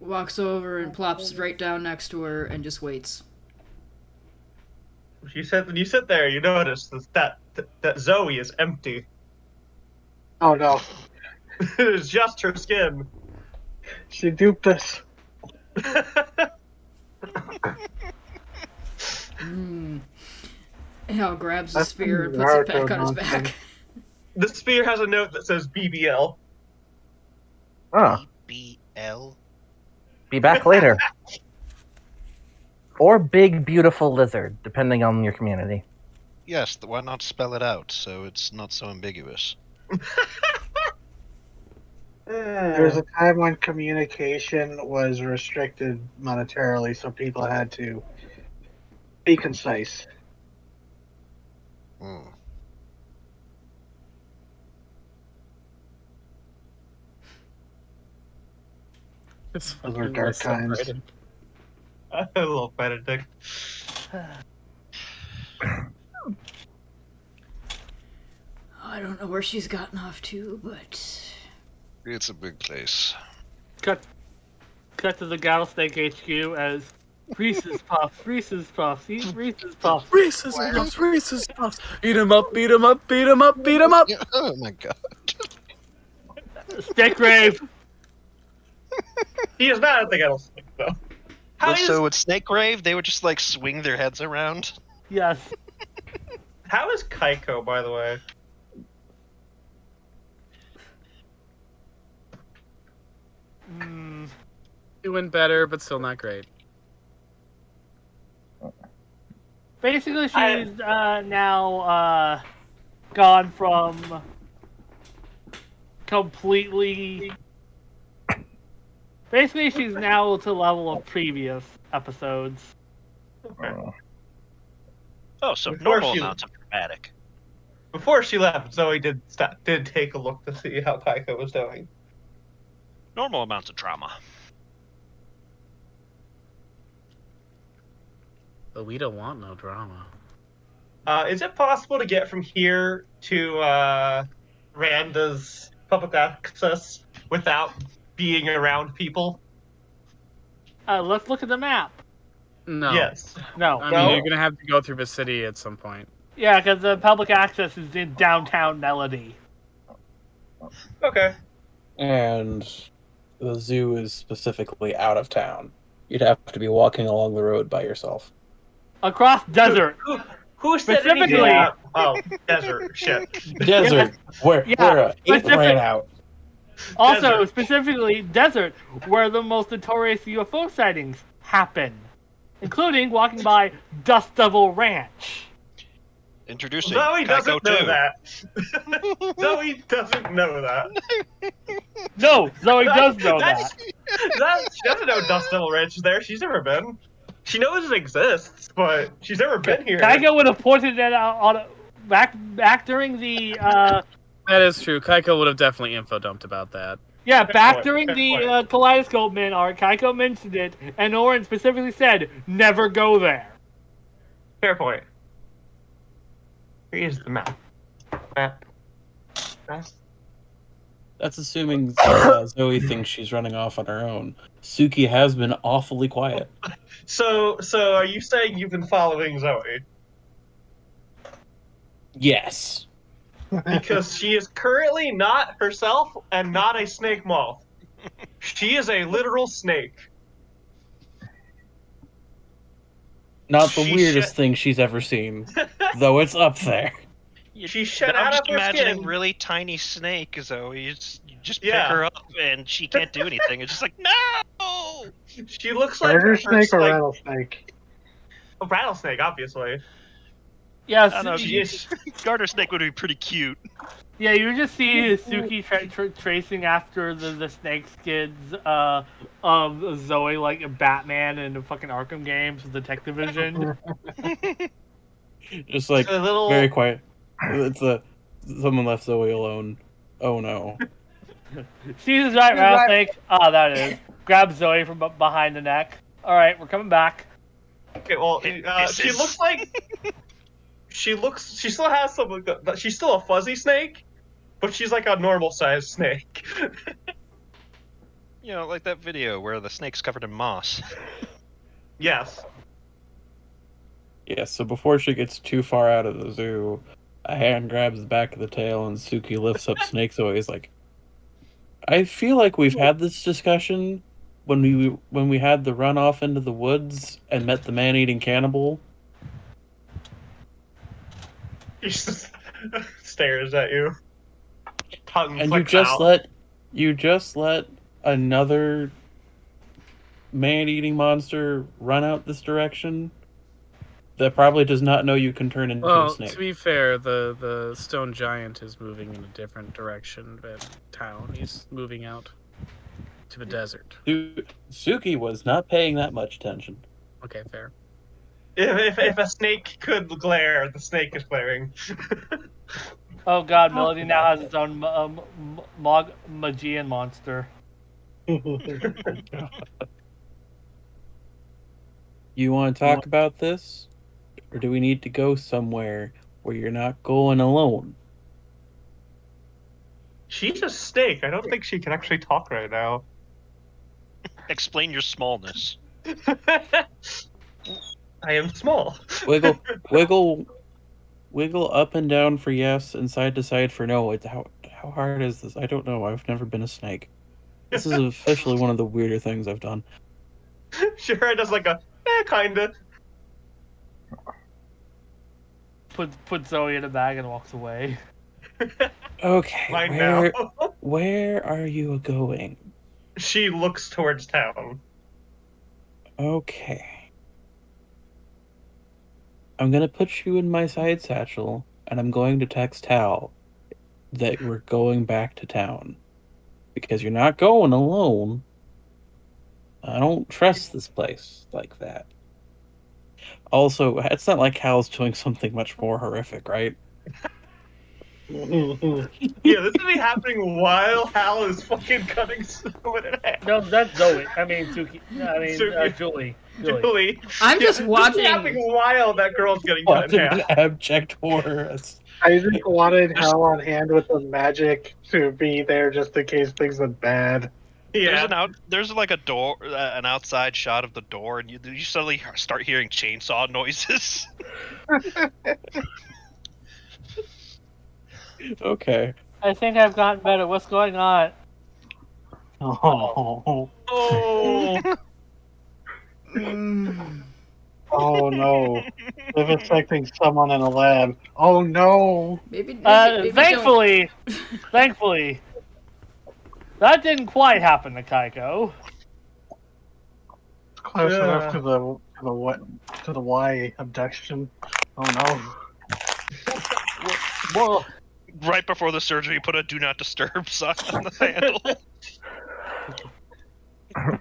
walks over and plops right down next to her and just waits. She said when you sit there, you notice that Zoe is empty. Oh, no. It's just her skin. She duped us. Hal grabs the That's spear and some puts it back Naruto on his nonsense. back. The spear has a note that says BBL. Oh, BL. be back later. Or big, beautiful lizard, depending on your community. Yes, why not spell it out so it's not so ambiguous? There was a time when communication was restricted monetarily, so people had to be concise. Hmm. It's Those were fucking dark messed up, times. right? A little Benedict. I don't know where she's gotten off to, but It's a big place. Cut to the Rattlesnake HQ as Reese's Puffs, Reese's Puffs, eat Reese's Puffs. Reese's Puffs, Reese's Puffs. Beat 'em up, beat 'em up, beat 'em up, beat 'em up. Oh my god. Stick Rave. He is not at the Rattlesnake, though. So with Snake Grave, they would just like swing their heads around. Yes. How is Kaiko, by the way? Doing better, but still not great. Basically, she's now gone from completely. Basically, she's now to the level of previous episodes. Oh, so Before normal she- amounts of dramatic. Before she left, Zoe did take a look to see how Kaiko was doing. Normal amounts of drama. But we don't want no drama. Is it possible to get from here to Randa's public access without being around people? Let's look at the map. No. Yes. No. I No? mean, you're gonna have to go through the city at some point. Yeah, because the public access is in downtown Melody. Okay. And the zoo is specifically out of town. You'd have to be walking along the road by yourself. Across desert. Who said Specifically- anything? Oh, desert. Shit. Desert, where ape specific- ran out. Also, Desert. specifically, desert, where the most notorious UFO sightings happen, including walking by Dust Devil Ranch. Introducing Zoe Kaiko doesn't know 2. that. Zoe doesn't know that. No, Zoe does know that. She doesn't know Dust Devil Ranch is there. She's never been. She knows it exists, but she's never been here. Kaiko would have pointed that out on back during the That is true. Kaiko would have definitely info dumped about that. back point, during fair the point. Kaleidoscope Man arc. Kaiko mentioned it, and Oren specifically said, "Never go there." Fair point. Here's the map. Map. That's assuming Zoe thinks she's running off on her own. Suki has been awfully quiet. So are you saying you've been following Zoe? Yes. Because she is currently not herself and not a snake moth. She is a literal snake. Not the She weirdest shed- thing she's ever seen, though it's up there. She shed I'm out just of her imagining skin. really tiny snake, Zoe. You just pick Yeah. her up and she can't do anything. It's just like, no! She looks like Garter her snake or like, rattlesnake? a rattlesnake, obviously. Yeah, I don't know. She is. Garter snake would be pretty cute. Yeah, you just see Suki tracing after the snake skids of Zoe like Batman and the fucking Arkham games, the Tech Division. Just like A little. very quiet. It's someone left Zoe alone. Oh no. Sees right rattlesnake. Ah, that is. Grab Zoe from behind the neck. All right, we're coming back. Okay, well, This she is- looks like. She still has some. She's still a fuzzy snake, but she's like a normal sized snake. You know, like that video where the snake's covered in moss. Yes. Yeah, so before she gets too far out of the zoo, a hand grabs the back of the tail and Suki lifts up Snake Zoe. He's like, I feel like we've had this discussion when we had the run off into the woods and met the man-eating cannibal. He just stares at you. Tongue And flicks out. you just let another man-eating monster run out this direction that probably does not know you can turn into a Well, snake. to be fair, the stone giant is moving in a different direction than town. He's moving out to the desert. Suki was not paying that much attention. Okay, fair. If a snake could glare, the snake is glaring. Oh god, Melody now has its own Magian monster. You want to talk about this? Or do we need to go somewhere where you're not going alone? She's a snake. I don't think she can actually talk right now. Explain your smallness. I am small. Wiggle up and down for yes and side to side for no. How hard is this? I don't know. I've never been a snake. This is officially one of the weirder things I've done. Shira does like a kinda. Put Zoe in a bag and walks away. Okay, Mine now. where are you going? She looks towards town. Okay. I'm gonna put you in my side satchel, and I'm going to text Hal that we're going back to town. Because you're not going alone. I don't trust this place like that. Also, it's not like Hal's doing something much more horrific, right? Yeah, this is happening while Hal is fucking cutting someone in half. No, that's Zoe. I mean, Suki. I mean, Suki. Julie. Julie. I'm just This watching. is happening while that girl's getting cut Watching in an half. abject horror. I just wanted Hal on hand with the magic to be there just in case things went bad. Yeah. There's like a door, an outside shot of the door, and you suddenly start hearing chainsaw noises. Okay. I think I've gotten better. What's going on? Oh, Oh. oh no. Vivisecting someone in a lab. Oh no. Maybe don't. Thankfully, that didn't quite happen to Kaiko. It's close Yeah. enough to the Y abduction. Oh no. Well, Right before the surgery, put a "Do Not Disturb" sign on the handle.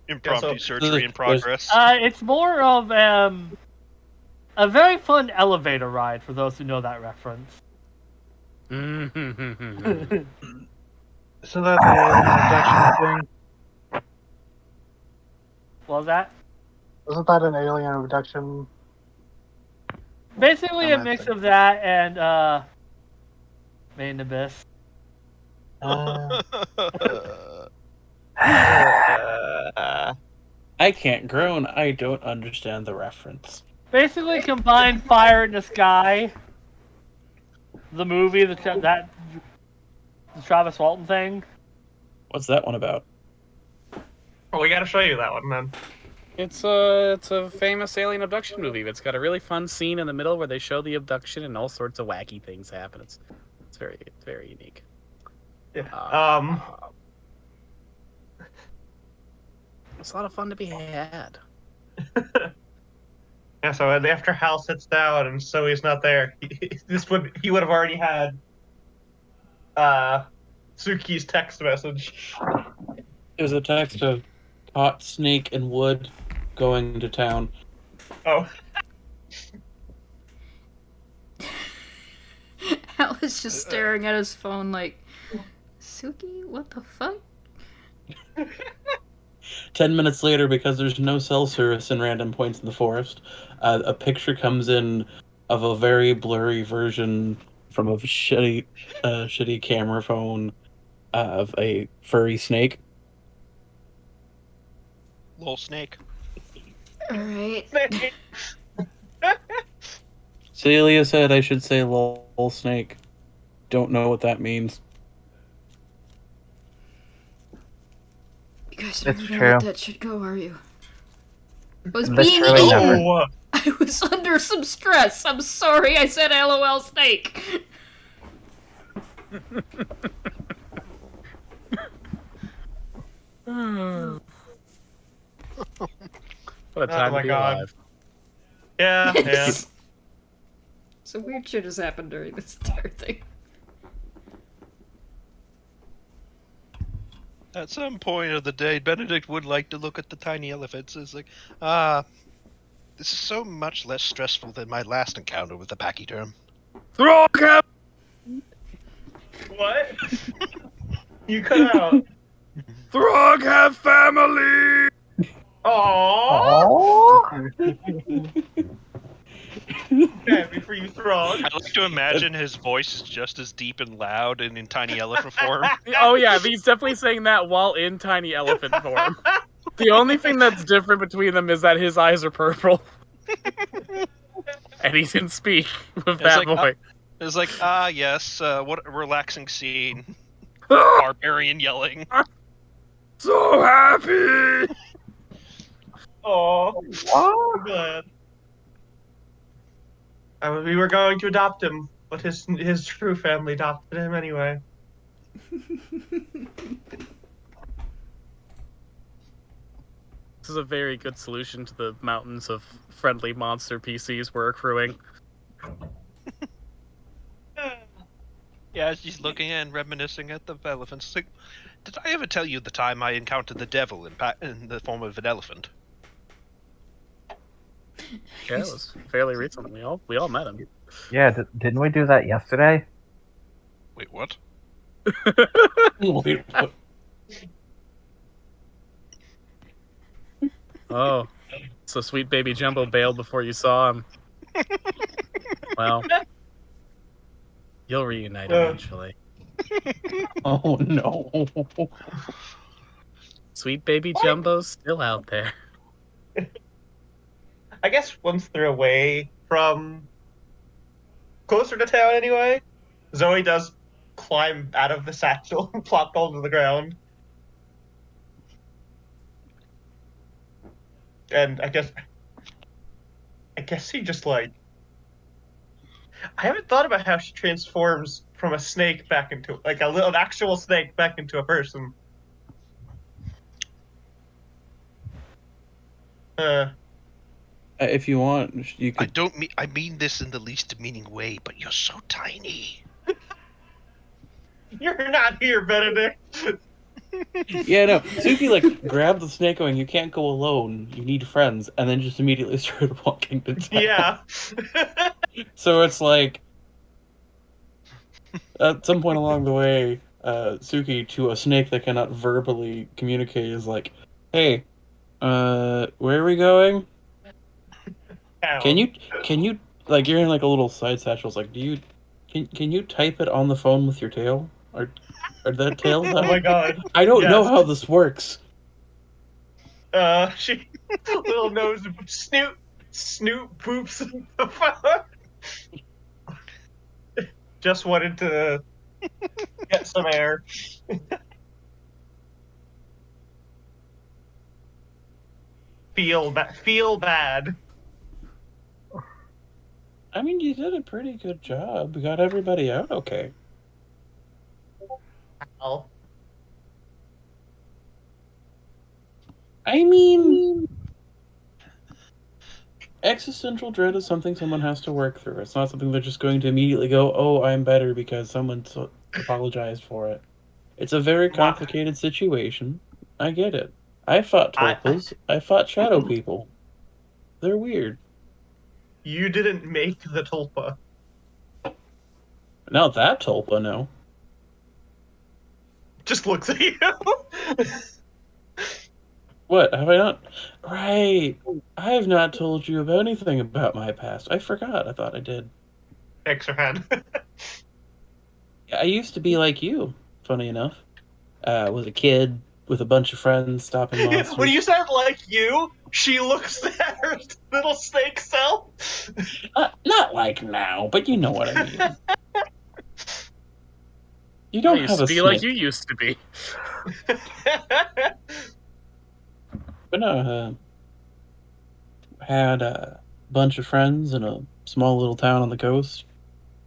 Impromptu surgery in progress. it's more of a very fun elevator ride for those who know that reference. Isn't that the alien abduction thing? What was that? Wasn't that an alien abduction? Basically a mix of that and Main Abyss. I can't groan. I don't understand the reference. Basically combine Fire in the Sky, the movie, the Travis Walton thing. What's that one about? Oh, we gotta show you that one, then. It's a famous alien abduction movie. It's got a really fun scene in the middle where they show the abduction and all sorts of wacky things happen. It's very unique. Yeah. It's a lot of fun to be had. Yeah, so after Hal sits down and Zoe's not there, he would have already had Suki's text message. It was a text of pot, snake, and wood going to town. Oh. Hal is just staring at his phone like, Suki, what the fuck? 10 minutes later, because there's no cell service in random points in the forest, a picture comes in of a very blurry version from a shitty camera phone of a furry snake. Little snake. Alright. Celia said I should say lol snake. Don't know what that means. You guys It's aren't gonna true. let that shit go, are you? I was That's being really eaten! never- I was under some stress. I'm sorry I said LOL snake. What a time my to be God. alive. Yeah. Some weird shit has happened during this entire thing. At some point of the day, Benedict would like to look at the tiny elephants. It's like, this is so much less stressful than my last encounter with the pachyderm. Throg have What? You cut out. Throg have family. Aww. Happy for you, Throg. I like to imagine his voice is just as deep and loud and in tiny elephant form. Oh yeah, he's definitely saying that while in tiny elephant form. The only thing that's different between them is that his eyes are purple. And he can speak with that voice. It's like, yes, what a relaxing scene. Barbarian yelling. So happy! Oh, I'm glad. We were going to adopt him, but his true family adopted him anyway. This is a very good solution to the mountains of friendly monster PCs we're accruing. Yeah, she's looking and reminiscing at the elephants. It's like, did I ever tell you the time I encountered the devil in the form of an elephant? Yeah, it was fairly recent. We all met him. Yeah, didn't we do that yesterday? Wait, what? Wait, what? Oh, so sweet baby Jumbo bailed before you saw him. Well, you'll reunite eventually. Oh no. Sweet baby Jumbo's still out there. I guess once they're away from closer to town anyway, Zoe does climb out of the satchel and plop onto the ground. And I guess he just like, I haven't thought about how she transforms from a snake back into like an actual snake back into a person. If you want, you could. I mean this in the least demeaning way, but you're so tiny. You're not here, Benedict. Yeah, no. Suki like grabbed the snake, going, "You can't go alone. You need friends," and then just immediately started walking to town. Yeah. So it's like, at some point along the way, Suki, to a snake that cannot verbally communicate, is like, "Hey, where are we going? Can you like you're in like a little side satchel? It's like, can you type it on the phone with your tail? Or that tail? Oh my god. I don't know how this works." She little nose snoot poops the phone. Just wanted to get some air. Feel bad. I mean, you did a pretty good job. We got everybody out okay. Oh. I mean, existential dread is something someone has to work through. It's not something they're just going to immediately go, "Oh, I'm better," because someone apologized for it. It's a very complicated situation. I get it. I fought tulpas. I fought shadow people. They're weird. You didn't make the tulpa. Not that tulpa, no. Just looks at you. What, have I not? Right. I have not told you about anything about my past. I forgot. I thought I did. Shakes her head. I used to be like you, funny enough. Was a kid with a bunch of friends stopping monsters. When you said like you, she looks at her little snake self. Not like now, but you know what I mean. You don't used have to a be snake. like you used to be. But no, had a bunch of friends in a small little town on the coast.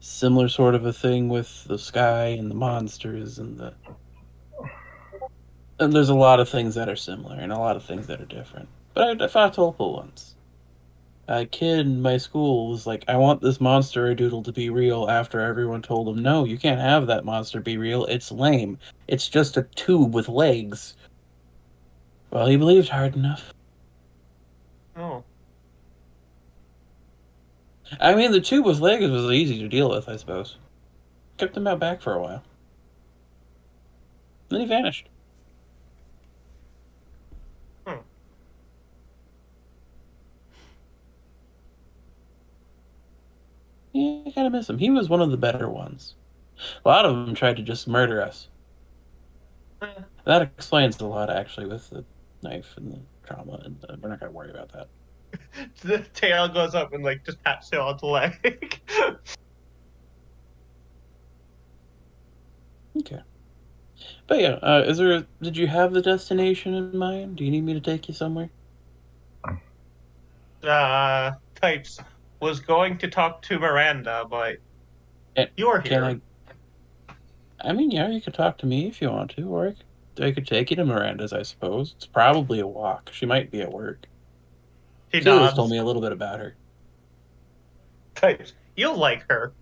Similar sort of a thing with the sky and the monsters and there's a lot of things that are similar and a lot of things that are different. But I fought Tulpa once. A kid in my school was like, "I want this monster doodle to be real," after everyone told him, "No, you can't have that monster be real. It's lame. It's just a tube with legs." Well, he believed hard enough. Oh. I mean, the tube with legs was easy to deal with, I suppose. Kept him out back for a while. Then he vanished. Yeah, I kind of miss him. He was one of the better ones. A lot of them tried to just murder us. That explains a lot, actually, with the knife and the trauma, and we're not going to worry about that. The tail goes up and like just pats tail on the leg. Okay. But yeah, did you have the destination in mind? Do you need me to take you somewhere? Types was going to talk to Miranda, but you're here. I mean, yeah, you could talk to me if you want to, or could take you to Miranda's, I suppose. It's probably a walk. She might be at work. He Celia's nods. told me a little bit about her. Types. You'll like her.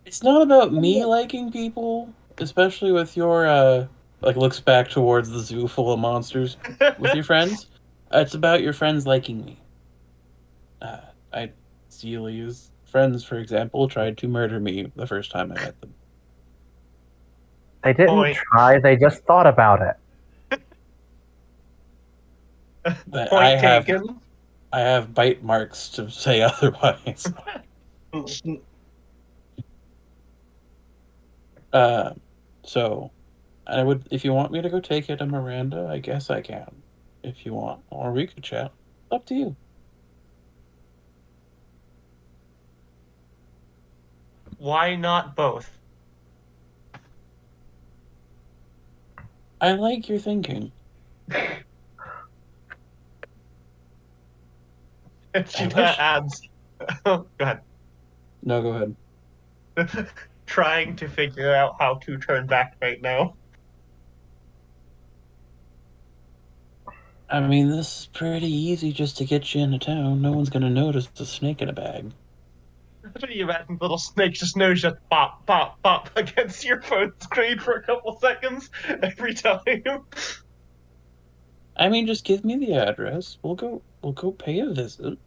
It's not about me liking people, especially with your, looks back towards the zoo full of monsters with your friends. It's about your friends liking me. Celia's friends, for example, tried to murder me the first time I met them. They didn't Point. try, they just thought about it. But Point taken. I have bite marks to say otherwise. So I would, if you want me to go take you to Miranda, I guess I can. If you want, or we could chat. Up to you. Why not both? I like your thinking. And she I wish- adds. Go ahead. No, go ahead. Trying to figure out how to turn back right now. I mean, this is pretty easy just to get you into town. No one's gonna notice a snake in a bag. What do you imagine? Little snake just knows just pop, pop, pop against your phone screen for a couple seconds every time. I mean, just give me the address. We'll go pay a visit.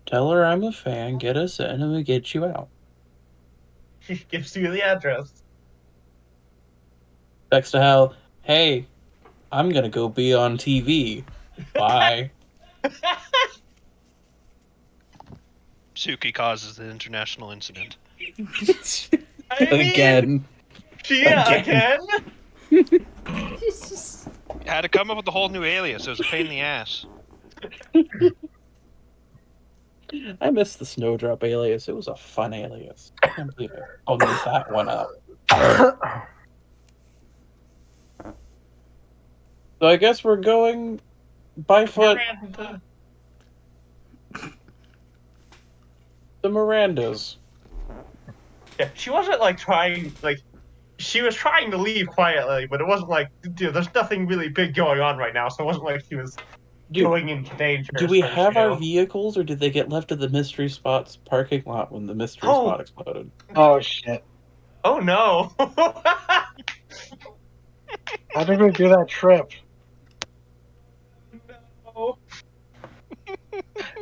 Tell her I'm a fan, get us in, and we get you out. He gives you the address. Text to Hal, hey, I'm gonna go be on TV. Bye. Suki causes the international incident. I mean, Again. Yeah, again. Jesus. Had to come up with a whole new alias. It was a pain in the ass. I missed the Snowdrop alias. It was a fun alias. I can't believe it. I'll make that one up. So I guess we're going by foot to Miranda's. Yeah, she wasn't like trying, like, she was trying to leave quietly, but it wasn't like, dude, there's nothing really big going on right now, so it wasn't like she was going into danger. Do we as far as have you our know. vehicles, or did they get left at the mystery spot's parking lot when the mystery spot exploded? Oh shit! Oh no! How did we do that trip?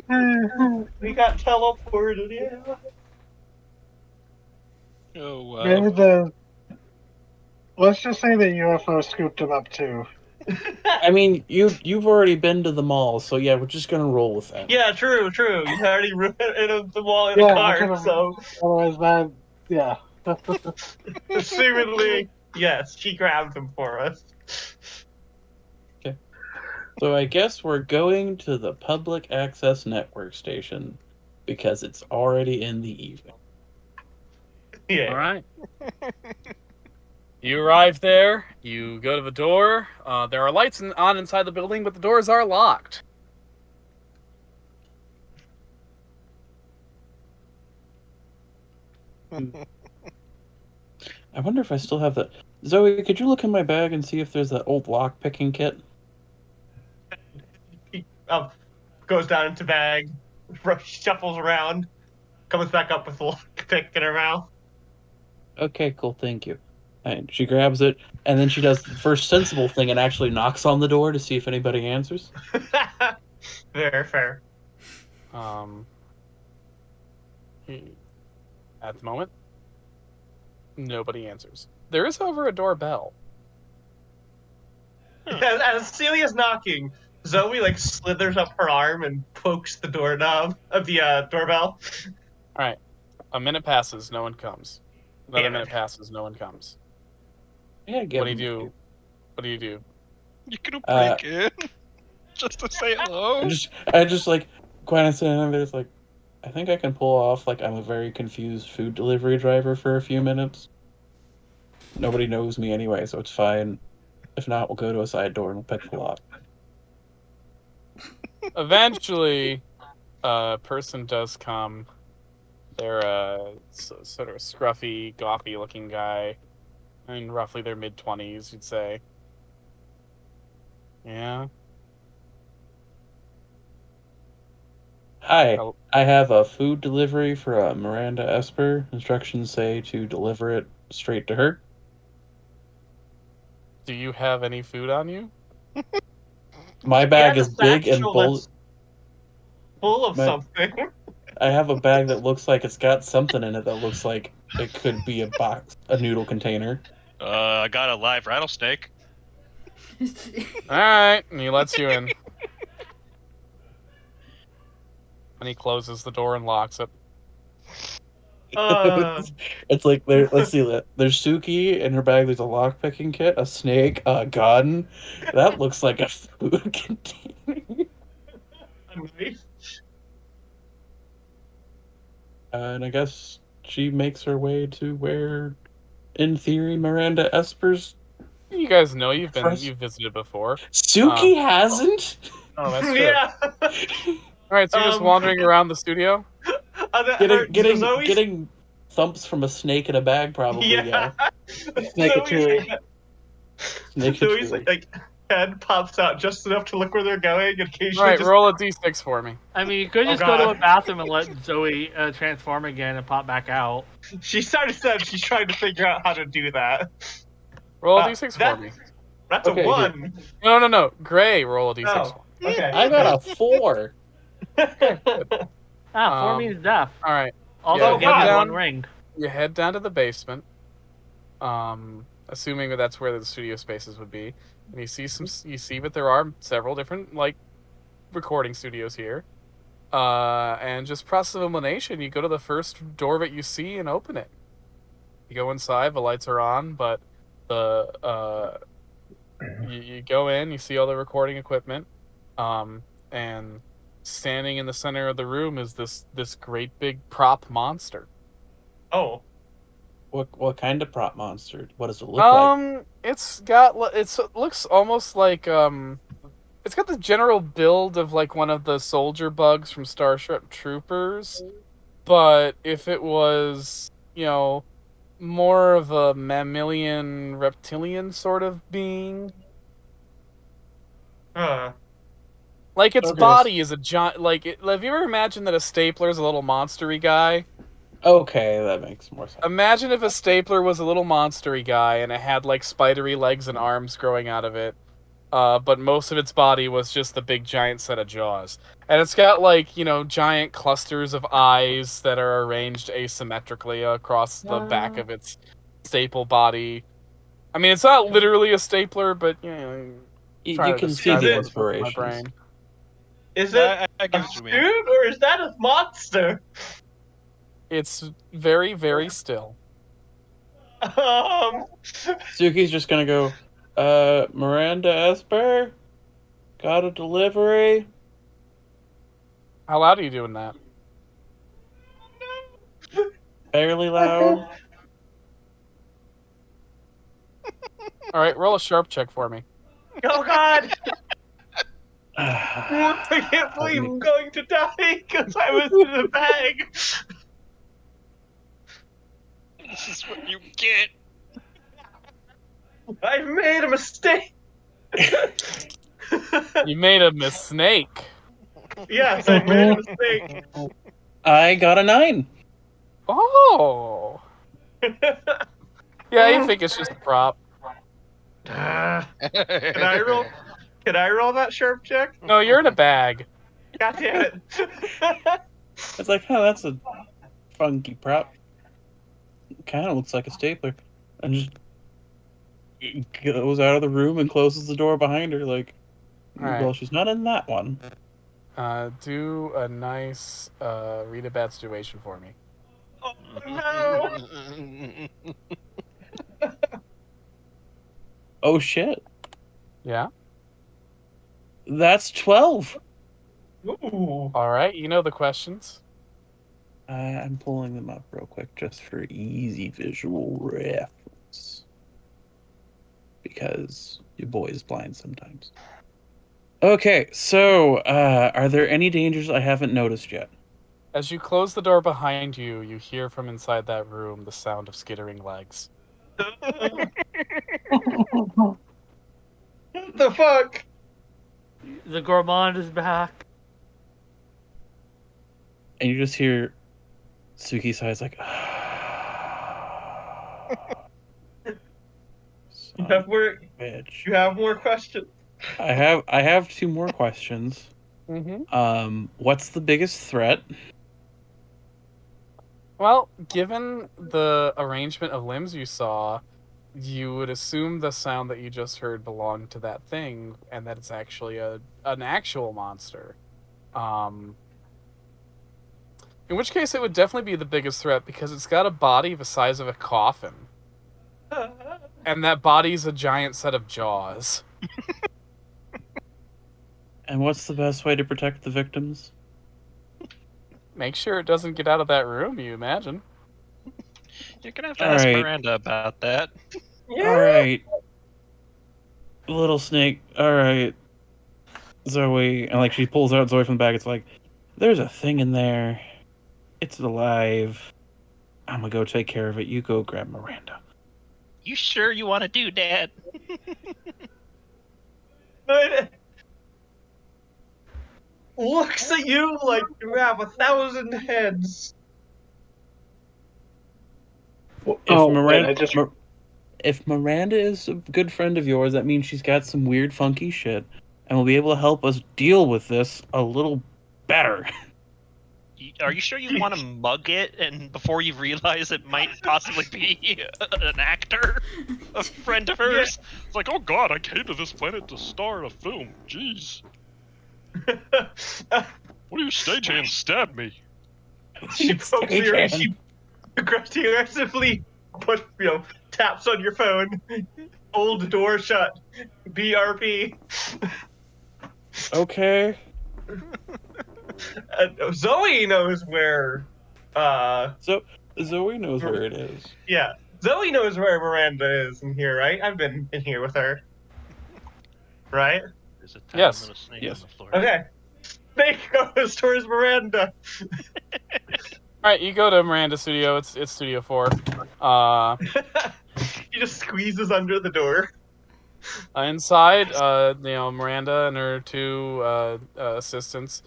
No. We got teleported, yeah. Oh wow. Maybe let's just say the UFO scooped him up too. I mean, you've already been to the mall, so yeah, we're just gonna roll with that. Yeah, true. You already ran into the wall in Yeah, the I car, could've- so Otherwise, that yeah. assumedly, yes, she grabbed him for us. So I guess we're going to the public access network station because it's already in the evening. Yeah. All right. You arrive there. You go to the door. There are lights on inside the building, but the doors are locked. I wonder if I still have that. Zoe, could you look in my bag and see if there's that old lock picking kit? He goes down into bag, shuffles around, comes back up with the pick in her mouth. Okay, cool, thank you. And she grabs it, and then she does the first sensible thing and actually knocks on the door to see if anybody answers. Very fair. At the moment, nobody answers. There is, however, a doorbell. As Celia's knocking, Zoe like slithers up her arm and pokes the doorknob of the doorbell. All right. A minute passes, no one comes. Another Damn it. minute passes, no one comes. Yeah, What do you do? What do you do? You could break in just to say hello. I just like Gwen and there's like, I think I can pull off like I'm a very confused food delivery driver for a few minutes. Nobody knows me anyway, so it's fine. If not, we'll go to a side door and we'll pick the lock. Eventually, a person does come. They're a sort of scruffy, gawky-looking guy. In roughly their mid-20s, you'd say. Yeah. Hi, Oh, I have a food delivery for Miranda Esper. Instructions say to deliver it straight to her. do you have any food on you? My He bag has is a big and satchel full. that's full of My, something. I have a bag that looks like it's got something in it that looks like it could be a noodle container. I got a live rattlesnake. Alright, and he lets you in. And he closes the door and locks it. It's like there. Let's see that. There's Suki in her bag. There's a lockpicking kit, a snake, a gun. That looks like a food container. Nice. And I guess she makes her way to where, in theory, Miranda Esper's. You guys know you've visited before. Suki hasn't. Oh, that's true. Yeah. Alright, so you're just wandering around the studio? Getting thumps from a snake in a bag, probably. Yeah. Snake a chewy. Zoe's like head pops out just enough to look where they're going, and occasionally Alright, just roll a d6 for me. I mean, you could just go to a bathroom and let Zoe transform again and pop back out. she started said she's trying to figure out how to do that. Roll a d6 for me. That's Okay, a 1. No. Gray, roll a d6 Oh, for me. okay. I got a 4. Four means death. Alright. Also, Yeah, give head me down. one ring. You head down to the basement, assuming that that's where the studio spaces would be, and you see that there are several different recording studios here, and just process of elimination. You go to the first door that you see and open it. You go inside, the lights are on, but you go in, you see all the recording equipment, and standing in the center of the room is this great big prop monster. Oh. What kind of prop monster? What does it look like? It looks almost like it's got the general build of like one of the soldier bugs from Starship Troopers, but if it was, more of a mammalian reptilian sort of being. Like its body is a giant. Have you ever imagined that a stapler is a little monstery guy? Okay, that makes more sense. Imagine if a stapler was a little monstery guy and it had like spidery legs and arms growing out of it, but most of its body was just the big giant set of jaws. And it's got giant clusters of eyes that are arranged asymmetrically across the back of its staple body. I mean, it's not literally a stapler, but you can see the inspirations. Is it a suit or is that a monster? It's very, very still. Suki's just gonna go, Miranda Esper? Got a delivery? How loud are you doing that? Fairly loud. Alright, roll a sharp check for me. Oh god! I can't believe I'm going to die because I was in the bag. This is what you get. I've made a mistake. You made a mistake. Yes, I made a mistake. I got a 9. Oh. Yeah, you think it's just a prop. Can I roll? Can I roll that sharp check? No, you're in a bag. God damn it. It's like, that's a funky prop. Kind of looks like a stapler. And just goes out of the room and closes the door behind her. Like, right. Well, she's not in that one. Do a nice read a bad situation for me. Oh no! Oh shit. Yeah? That's 12. Ooh. Alright, you know the questions. I'm pulling them up real quick just for easy visual reference. Because your boy is blind sometimes. Okay, so are there any dangers I haven't noticed yet? As you close the door behind you, you hear from inside that room the sound of skittering legs. What the fuck? The gourmand is back. And you just hear Suki sighs like, You have more. bitch. You have more questions. I have 2 more questions. What's the biggest threat? Well, given the arrangement of limbs you saw, you would assume the sound that you just heard belonged to that thing, and that it's actually an actual monster. In which case, it would definitely be the biggest threat because it's got a body the size of a coffin, and that body's a giant set of jaws. And what's the best way to protect the victims? Make sure it doesn't get out of that room, you imagine. You're gonna have to ask Alright. Miranda about that. Alright. Little snake. Alright. Zoe. And like she pulls out Zoe from the bag. It's like, there's a thing in there. It's alive. I'm gonna go take care of it. You go grab Miranda. You sure you want to do that? Looks at you like you have 1,000 heads. If Miranda is a good friend of yours, that means she's got some weird, funky shit, and will be able to help us deal with this a little better. Are you sure you want to mug it, and before you realize it might possibly be an actor, a friend of hers? It's like, oh god, I came to this planet to star in a film. Jeez. What are you, stagehand? Stab me. She pokes you. She aggressively taps on your phone. Old door shut. BRP. Okay. Zoe knows where. So Zoe knows where it is. Yeah, Zoe knows where Miranda is in here, right? I've been in here with her. Right? There's a Yes. and a snake Yes. on the floor. Okay. Snake goes towards Miranda. Alright, you go to Miranda's studio. It's Studio 4. He just squeezes under the door. Inside, Miranda and her 2 assistants,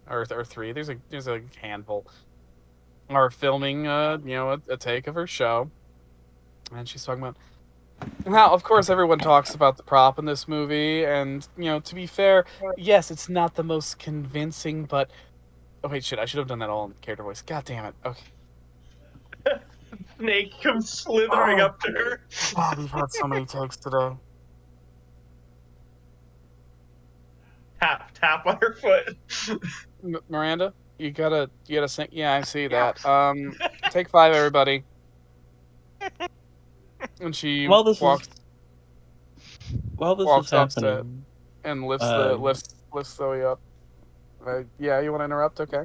or 3. There's a handful, are filming a take of her show, and she's talking about. Now, of course, everyone talks about the prop in this movie, and to be fair, yes, it's not the most convincing, but oh wait, shit, I should have done that all in character voice. God damn it. Okay. Snake comes slithering up to her. God, we've had so many takes today. Tap on her foot. Miranda, you gotta sing. Yeah, I see that. Take 5, everybody. And she While this walks is up happening, and lifts Zoe up. Yeah, you want to interrupt? Okay.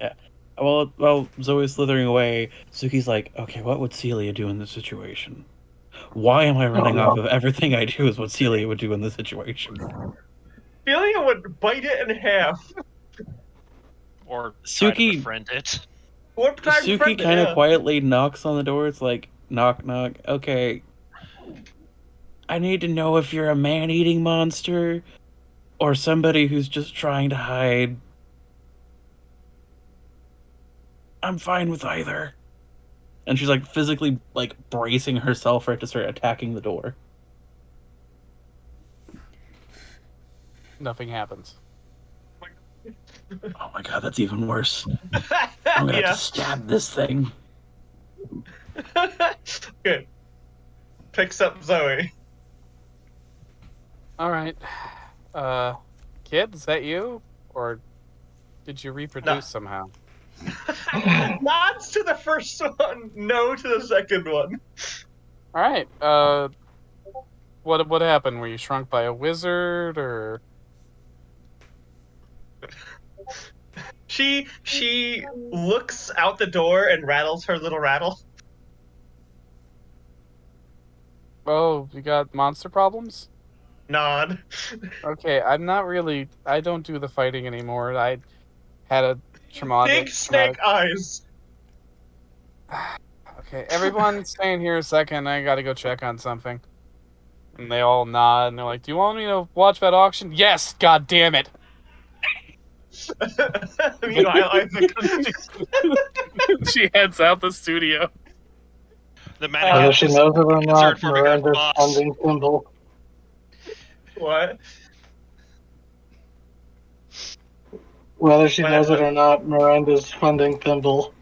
yeah. While Zoe's slithering away, Suki's like, okay, what would Celia do in this situation? Why am I running off of everything I do is what Celia would do in this situation? Celia would bite it in half. Or try to Suki- befriend it. Or try to Suki befriend it, kind of yeah. quietly knocks on the door. It's like, knock, knock. Okay. I need to know if you're a man-eating monster or somebody who's just trying to hide. I'm fine with either. And she's like physically like bracing herself for it to start attacking the door. Nothing happens. Oh my god, that's even worse. I'm gonna have Yeah. to stab this thing. Good. Picks up Zoe. All right. Kid, is that you, or did you reproduce somehow? Nods to the first one, no to the second one. All right. What happened? Were you shrunk by a wizard, or? She looks out the door and rattles her little rattle. Oh, you got monster problems? Nod. Okay, I don't do the fighting anymore. I had a traumatic. Big snake eyes. Okay, everyone staying here a second. I gotta go check on something. And they all nod, and they're like, "Do you want me to watch that auction?" Yes, god damn it! Meanwhile, Isaac. She heads out the studio. The Whether mannequin she is knows it or concerned not, for becoming Miranda's boss. funding Thimble. What? Whether she knows it or not, Miranda's funding Thimble.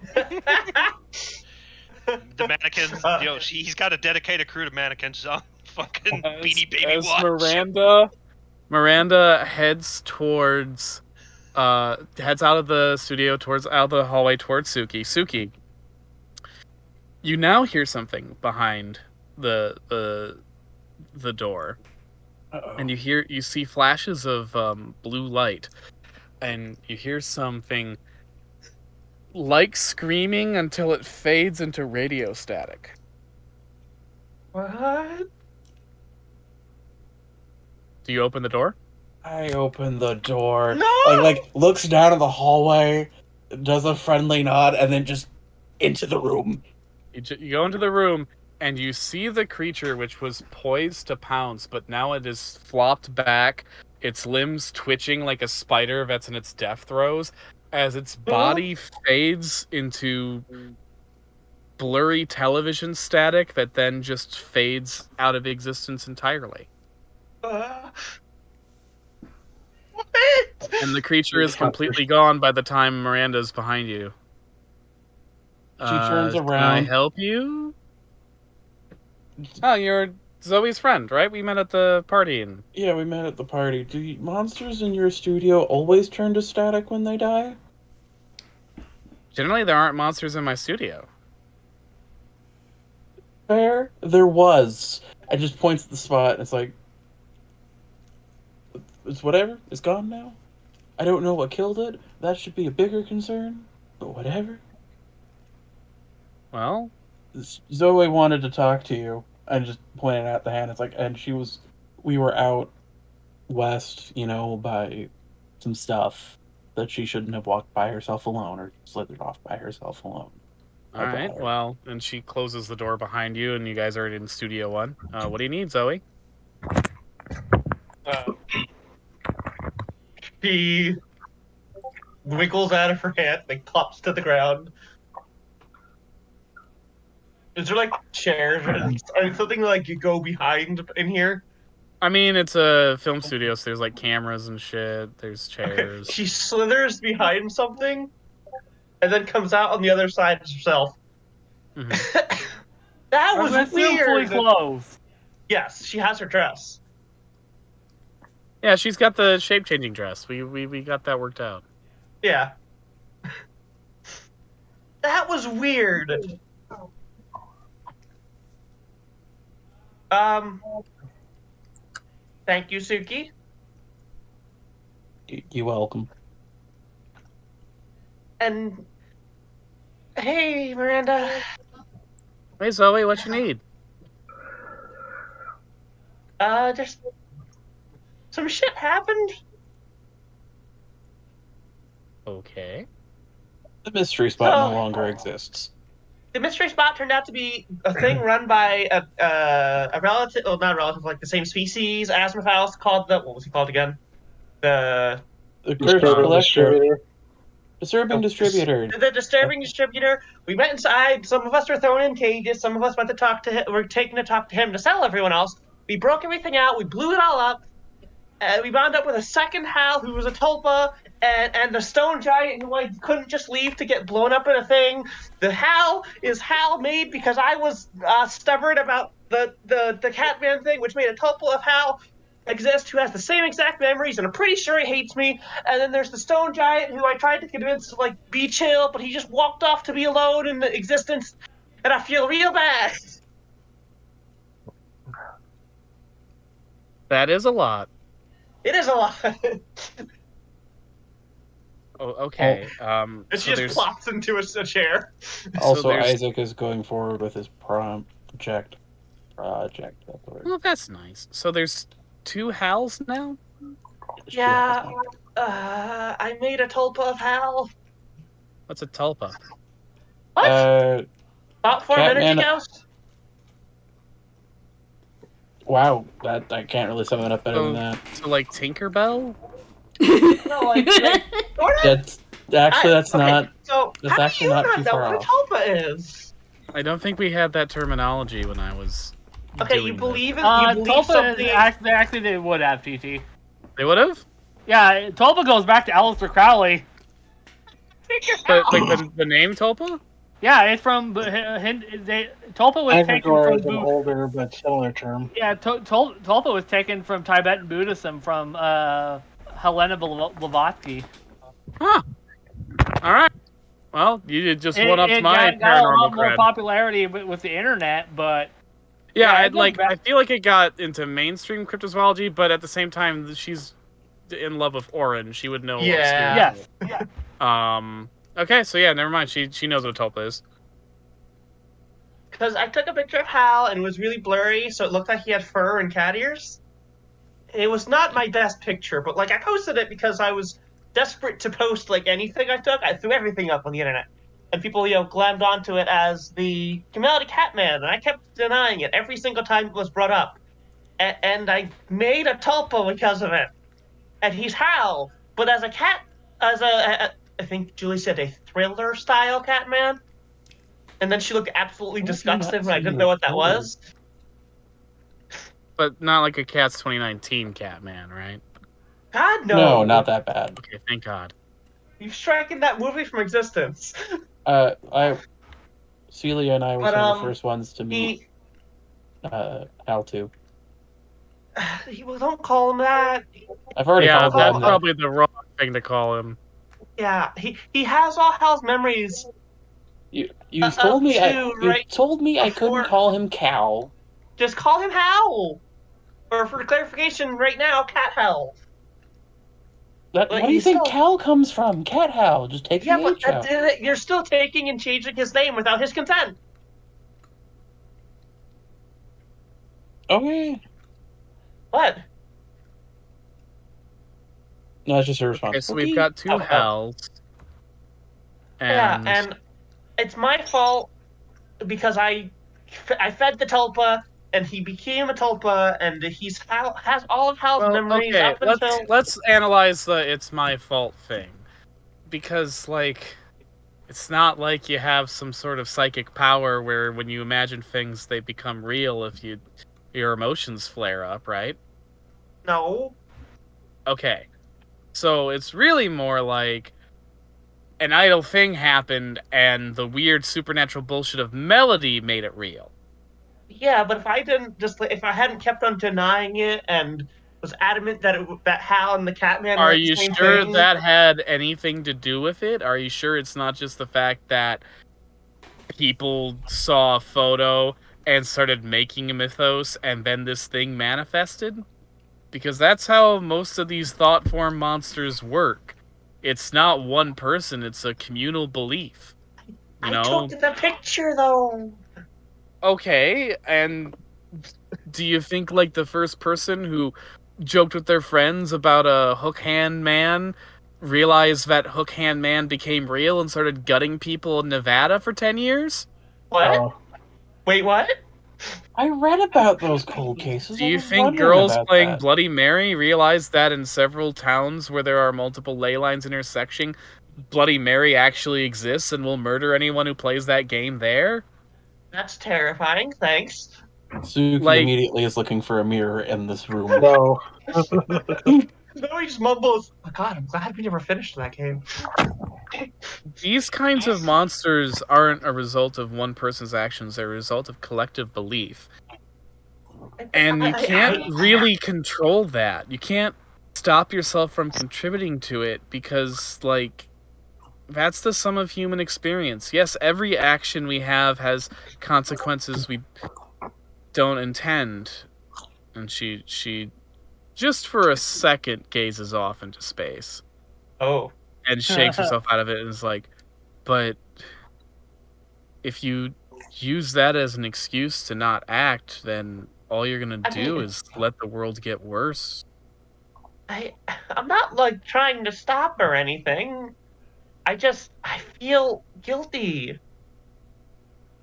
The mannequin, he's got a dedicated crew to mannequins. Fucking Beanie Baby As watch. Miranda heads towards, heads out of the studio out of the hallway towards Suki. Suki, you now hear something behind the door, and you see flashes of blue light, and you hear something like screaming until it fades into radio static. What? Do you open the door? I open the door. No! Like looks down at the hallway, does a friendly nod, and then just into the room. You go into the room, and you see the creature which was poised to pounce, but now it is flopped back, its limbs twitching like a spider that's in its death throes, as its body fades into blurry television static that then just fades out of existence entirely. What? And the creature is completely gone by the time Miranda's behind you. She turns Can I around. help you? Oh, you're Zoe's friend, right? We met at the party. Yeah, we met at the party. Do monsters in your studio always turn to static when they die? Generally, there aren't monsters in my studio. Fair. There was. I just points at the spot, and it's like, it's whatever. It's gone now. I don't know what killed it. That should be a bigger concern. But whatever. Well, Zoe wanted to talk to you. I just pointed at the hand. It's like, and we were out west, by some stuff that she shouldn't have walked by herself alone or slithered off by herself alone. alright, well, and she closes the door behind you, and you guys are in Studio 1. What do you need, Zoe? She wiggles out of her hand, like pops to the ground. Is there like chairs or something like you go behind in here? I mean, it's a film studio, so there's like cameras and shit. There's chairs. She slithers behind something, and then comes out on the other side herself. Mhm. That was Fully weird. clothed. Yes, she has her dress. Yeah, she's got the shape-changing dress. We got that worked out. Yeah. That was weird. Thank you, Suki. You're welcome. And hey, Miranda. Hey, Zoe, what you need? Just some shit happened. Okay. The mystery spot Oh. no longer exists. The mystery spot turned out to be a thing run by a relative, well, not a relative, like the same species, Asmophilus, called what was he called again? The Cursed collector. Disturbing distributor. The disturbing distributor. We went inside. Some of us were thrown in cages. Some of us went to talk to him. We're taken to talk to him to sell everyone else. We broke everything out. We blew it all up. We wound up with a second Hal who was a tulpa, and the stone giant who I couldn't just leave to get blown up in a thing. The Hal is Hal made because I was stubborn about the Catman thing, which made a tulpa of Hal exist who has the same exact memories, and I'm pretty sure he hates me. And then there's the stone giant who I tried to convince to be chill, but he just walked off to be alone in existence, and I feel real bad. That is a lot. It is a lot. Oh, okay. And So she just there's plops into a chair. Also, there's- Isaac is going forward with his project. That's the word. well, that's nice. So there's 2 Hals now. Yeah, I made a tulpa of Hal. What's a tulpa? What? Thought form energy Catman. ghost? Wow, that I can't really sum it up better than that. So like Tinkerbell? No, like sort of? That's okay, not. So, That's how actually do you not not too know far what a off. tulpa is? I don't think we had that terminology when I was Okay, doing you this. believe in Tulpa something. is actually they would have TT. They would have? Yeah, Tulpa goes back to Aleister Crowley. But like the name Tulpa? Yeah, it's from Tulpa was taken Egregore from is an older but similar term. Yeah, Tulpa was taken from Tibetan Buddhism from Helena Blavatsky. Huh. Alright. Well, you did just one up It my got a paranormal lot more cred. popularity with the internet, but Yeah, it goes back- I feel like it got into mainstream cryptozoology, but at the same time she's in love with Orin. She would know Yeah. obscure. Okay, so yeah, never mind. She knows what Tulpa is. Because I took a picture of Hal and it was really blurry, so it looked like he had fur and cat ears. It was not my best picture, but like I posted it because I was desperate to post like anything I took. I threw everything up on the internet, and people glommed onto it as the Camelody Catman, and I kept denying it every single time it was brought up. And I made a tulpa because of it, and he's Hal, but as a cat, I think Julie said a thriller style Catman. And then she looked absolutely disgusted when I didn't know what that was. But not like a Cats 2019 Catman, right? God, no. No, not that bad. Okay, thank God. You've stricken that movie from existence. Celia and I were But, some of the first ones to meet Hal too. Well, don't call him that. I've already Yeah, called that's him probably the wrong thing to call him. Yeah, he has all Hal's memories. You told me I couldn't before- call him Cal. Just call him Hal. Or for clarification, right now, Cat Hal. Where do you think Cal comes from? Cat Hal. Just take the H out. You're still taking and changing his name without his consent. Okay. What? No, that's just a response. Okay, so we've got two Hals. Yeah, and it's my fault because I fed the tulpa and he became a tulpa and has all of Hal's memories okay, up until. Let's analyze the "it's my fault" thing, because it's not like you have some sort of psychic power where when you imagine things they become real if your emotions flare up, right? No. Okay, so it's really more like an idle thing happened and the weird supernatural bullshit of melody made it real. Yeah, but if I hadn't kept on denying it and was adamant that Hal and the Catman Are were you the same sure thing, that had anything to do with it? Are you sure it's not just the fact that people saw a photo and started making a mythos and then this thing manifested? Because that's how most of these thought form monsters work. It's not one person, it's a communal belief. You know? I took the picture though. Okay, and do you think like the first person who joked with their friends about a hook hand man realized that hook hand man became real and started gutting people in Nevada for 10 years? What? Wait, what? I read about those cold cases. Do you think girls playing Bloody Mary realized that in several towns where there are multiple ley lines intersecting, Bloody Mary actually exists and will murder anyone who plays that game there? That's terrifying, thanks. Suzuki immediately is looking for a mirror in this room. No. No, he just mumbles, oh god, I'm glad we never finished that game. These kinds of monsters aren't a result of one person's actions, they're a result of collective belief. And you can't really control that. You can't stop yourself from contributing to it because, that's the sum of human experience. Yes, every action we have has consequences we don't intend. And she just for a second gazes off into space. Oh. And shakes herself out of it and is like, but if you use that as an excuse to not act, then all you're gonna do is let the world get worse. I'm not trying to stop or anything. I feel guilty.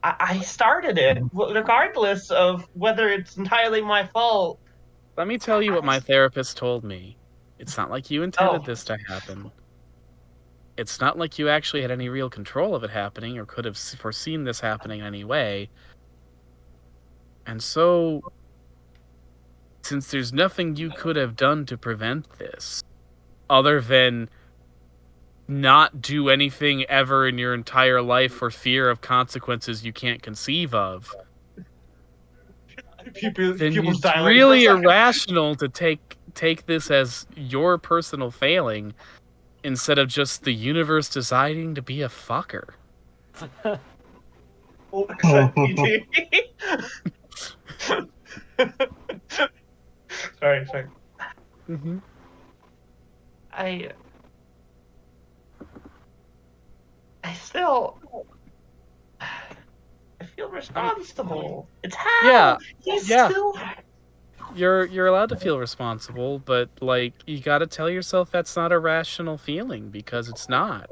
I started it, regardless of whether it's entirely my fault. Let me tell you what my therapist told me. It's not like you intended this to happen. It's not like you actually had any real control of it happening or could have foreseen this happening in any way. And so, since there's nothing you could have done to prevent this, other than not do anything ever in your entire life for fear of consequences you can't conceive of, then it's really irrational to take this as your personal failing instead of just the universe deciding to be a fucker. Sorry. Mm-hmm. I still I feel responsible. It's Hal. Yeah, He's yeah. still. You're allowed to feel responsible, but like you got to tell yourself that's not a rational feeling because it's not.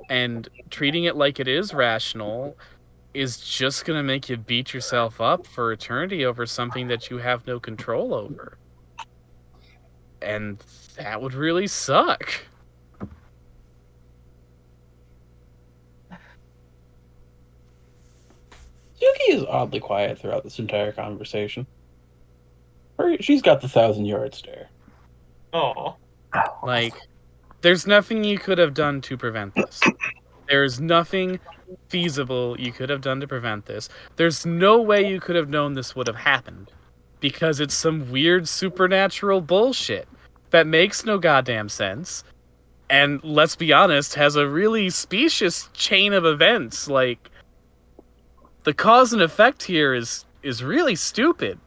And treating it like it is rational is just going to make you beat yourself up for eternity over something that you have no control over. And that would really suck. Yuki is oddly quiet throughout this entire conversation. She's got the 1,000-yard stare. Oh. Like, there's nothing you could have done to prevent this. There's nothing feasible you could have done to prevent this. There's no way you could have known this would have happened. Because it's some weird supernatural bullshit that makes no goddamn sense. And, let's be honest, has a really specious chain of events. Like, the cause and effect here is really stupid.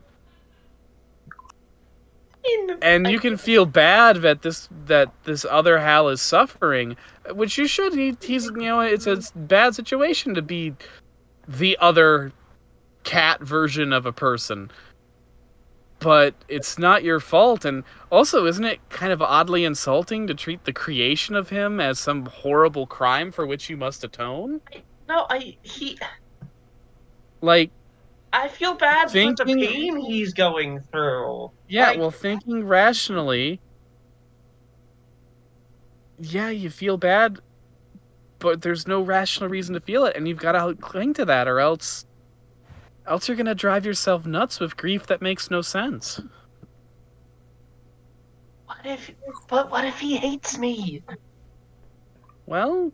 And you can feel bad that this other Hal is suffering, which you should. He's it's a bad situation to be the other cat version of a person. But it's not your fault, and also isn't it kind of oddly insulting to treat the creation of him as some horrible crime for which you must atone? No, Like, I feel bad for the pain he's going through. Yeah, well, thinking rationally, yeah, you feel bad, but there's no rational reason to feel it, and you've got to cling to that, or else you're gonna drive yourself nuts with grief that makes no sense. What if he hates me? Well,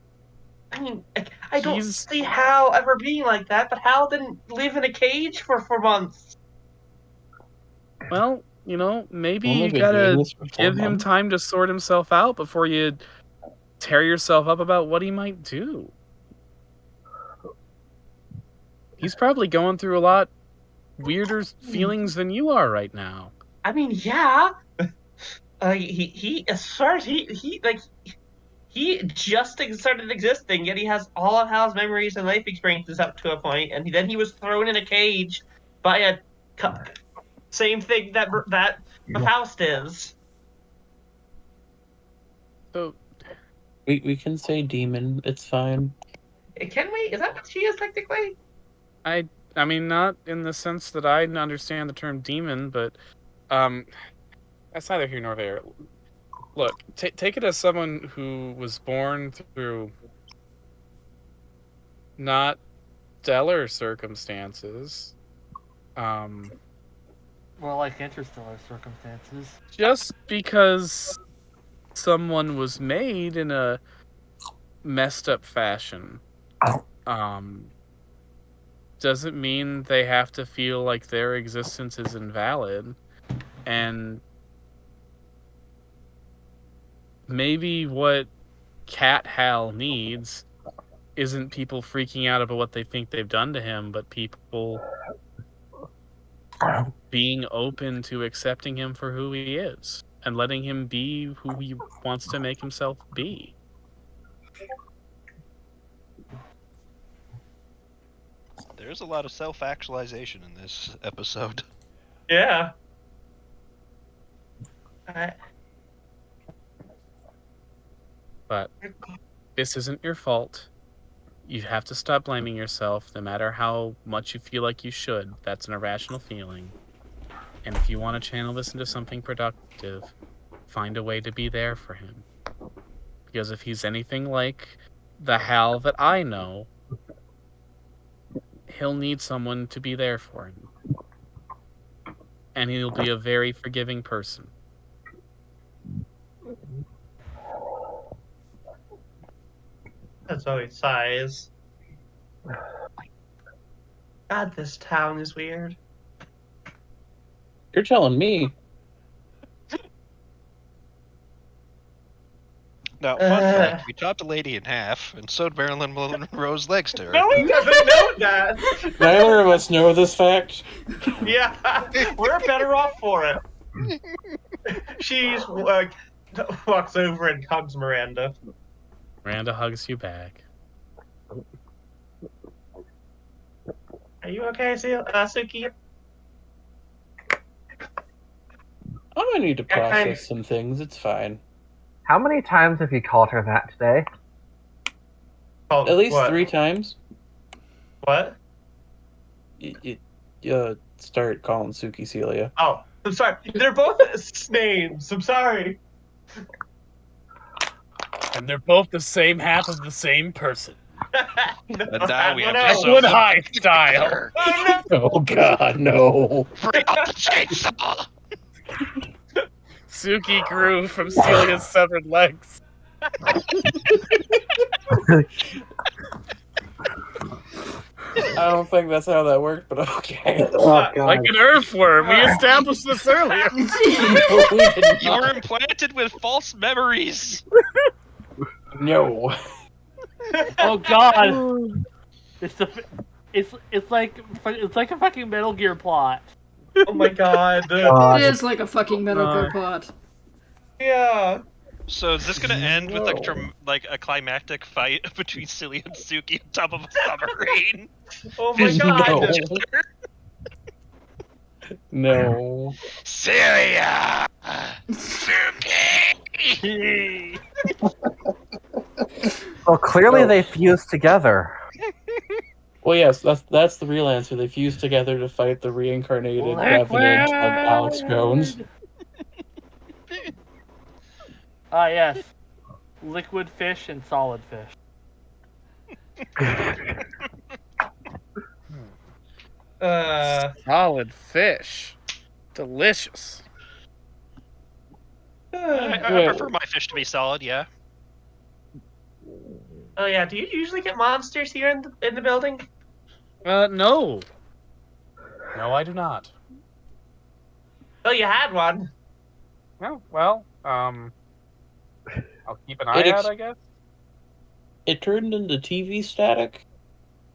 I mean, I don't see Hal ever being like that, but Hal didn't live in a cage for 4 months. Well, maybe you gotta give him time to sort himself out before you tear yourself up about what he might do. He's probably going through a lot weirder feelings than you are right now. I mean, yeah. He just started existing, yet he has all of Hal's memories and life experiences up to a point, and then he was thrown in a cage by a same thing that Faust is. So we can say demon. It's fine. Can we? Is that what she is technically? I mean, not in the sense that I understand the term demon, but that's neither here nor there. Look, take it as someone who was born through not stellar circumstances. Well, like interstellar circumstances. Just because someone was made in a messed up fashion, doesn't mean they have to feel like their existence is invalid. And maybe what Cat Hal needs isn't people freaking out about what they think they've done to him, but people being open to accepting him for who he is and letting him be who he wants to make himself be. There's a lot of self-actualization in this episode. Yeah. But this isn't your fault. You have to stop blaming yourself, no matter how much you feel like you should. That's an irrational feeling. And if you want to channel this into something productive, find a way to be there for him. Because if he's anything like the Hal that I know, he'll need someone to be there for him. And he'll be a very forgiving person. That's always sighs. God, this town is weird. You're telling me. Now, fun fact, we chopped a lady in half and sewed Marilyn Monroe's legs to her. No, he doesn't know that. Neither of us know this fact. Yeah, we're better off for it. She's walks over and hugs Miranda. Miranda hugs you back. Are you okay, Suki? I'm gonna need to Yeah, kind process some things. It's fine. How many times have you called her that today? Oh, At least what? 3 times. What? You start calling Suki Celia. Oh, I'm sorry. They're both names. I'm sorry. And they're both the same half of the same person. No, And now we have to no. sew Wood them High back style. together. Oh, no. Oh God, no! Bring up the chainsaw! Suki grew from Celia's severed legs. I don't think that's how that worked, but okay. Oh, God. Like an earthworm. We established this earlier. You were implanted with false memories. No. Oh God! It's like a fucking Metal Gear plot. Oh my God. It is like a fucking Metal Gear plot. Yeah. So is this gonna end with like a climactic fight between Celia and Suki on top of a submarine? Oh my God. No. Celia! Suki! Well, clearly they fused together. Well, yes, that's the real answer. They fused together to fight the reincarnated revenant of Alex Jones. Ah, yes. Liquid fish and solid fish. Solid fish. Delicious. I prefer my fish to be solid, yeah. Oh yeah. Do you usually get monsters here in the building? No. No, I do not. Oh, you had one. Oh, well, I'll keep an eye It out, I guess. It turned into TV static.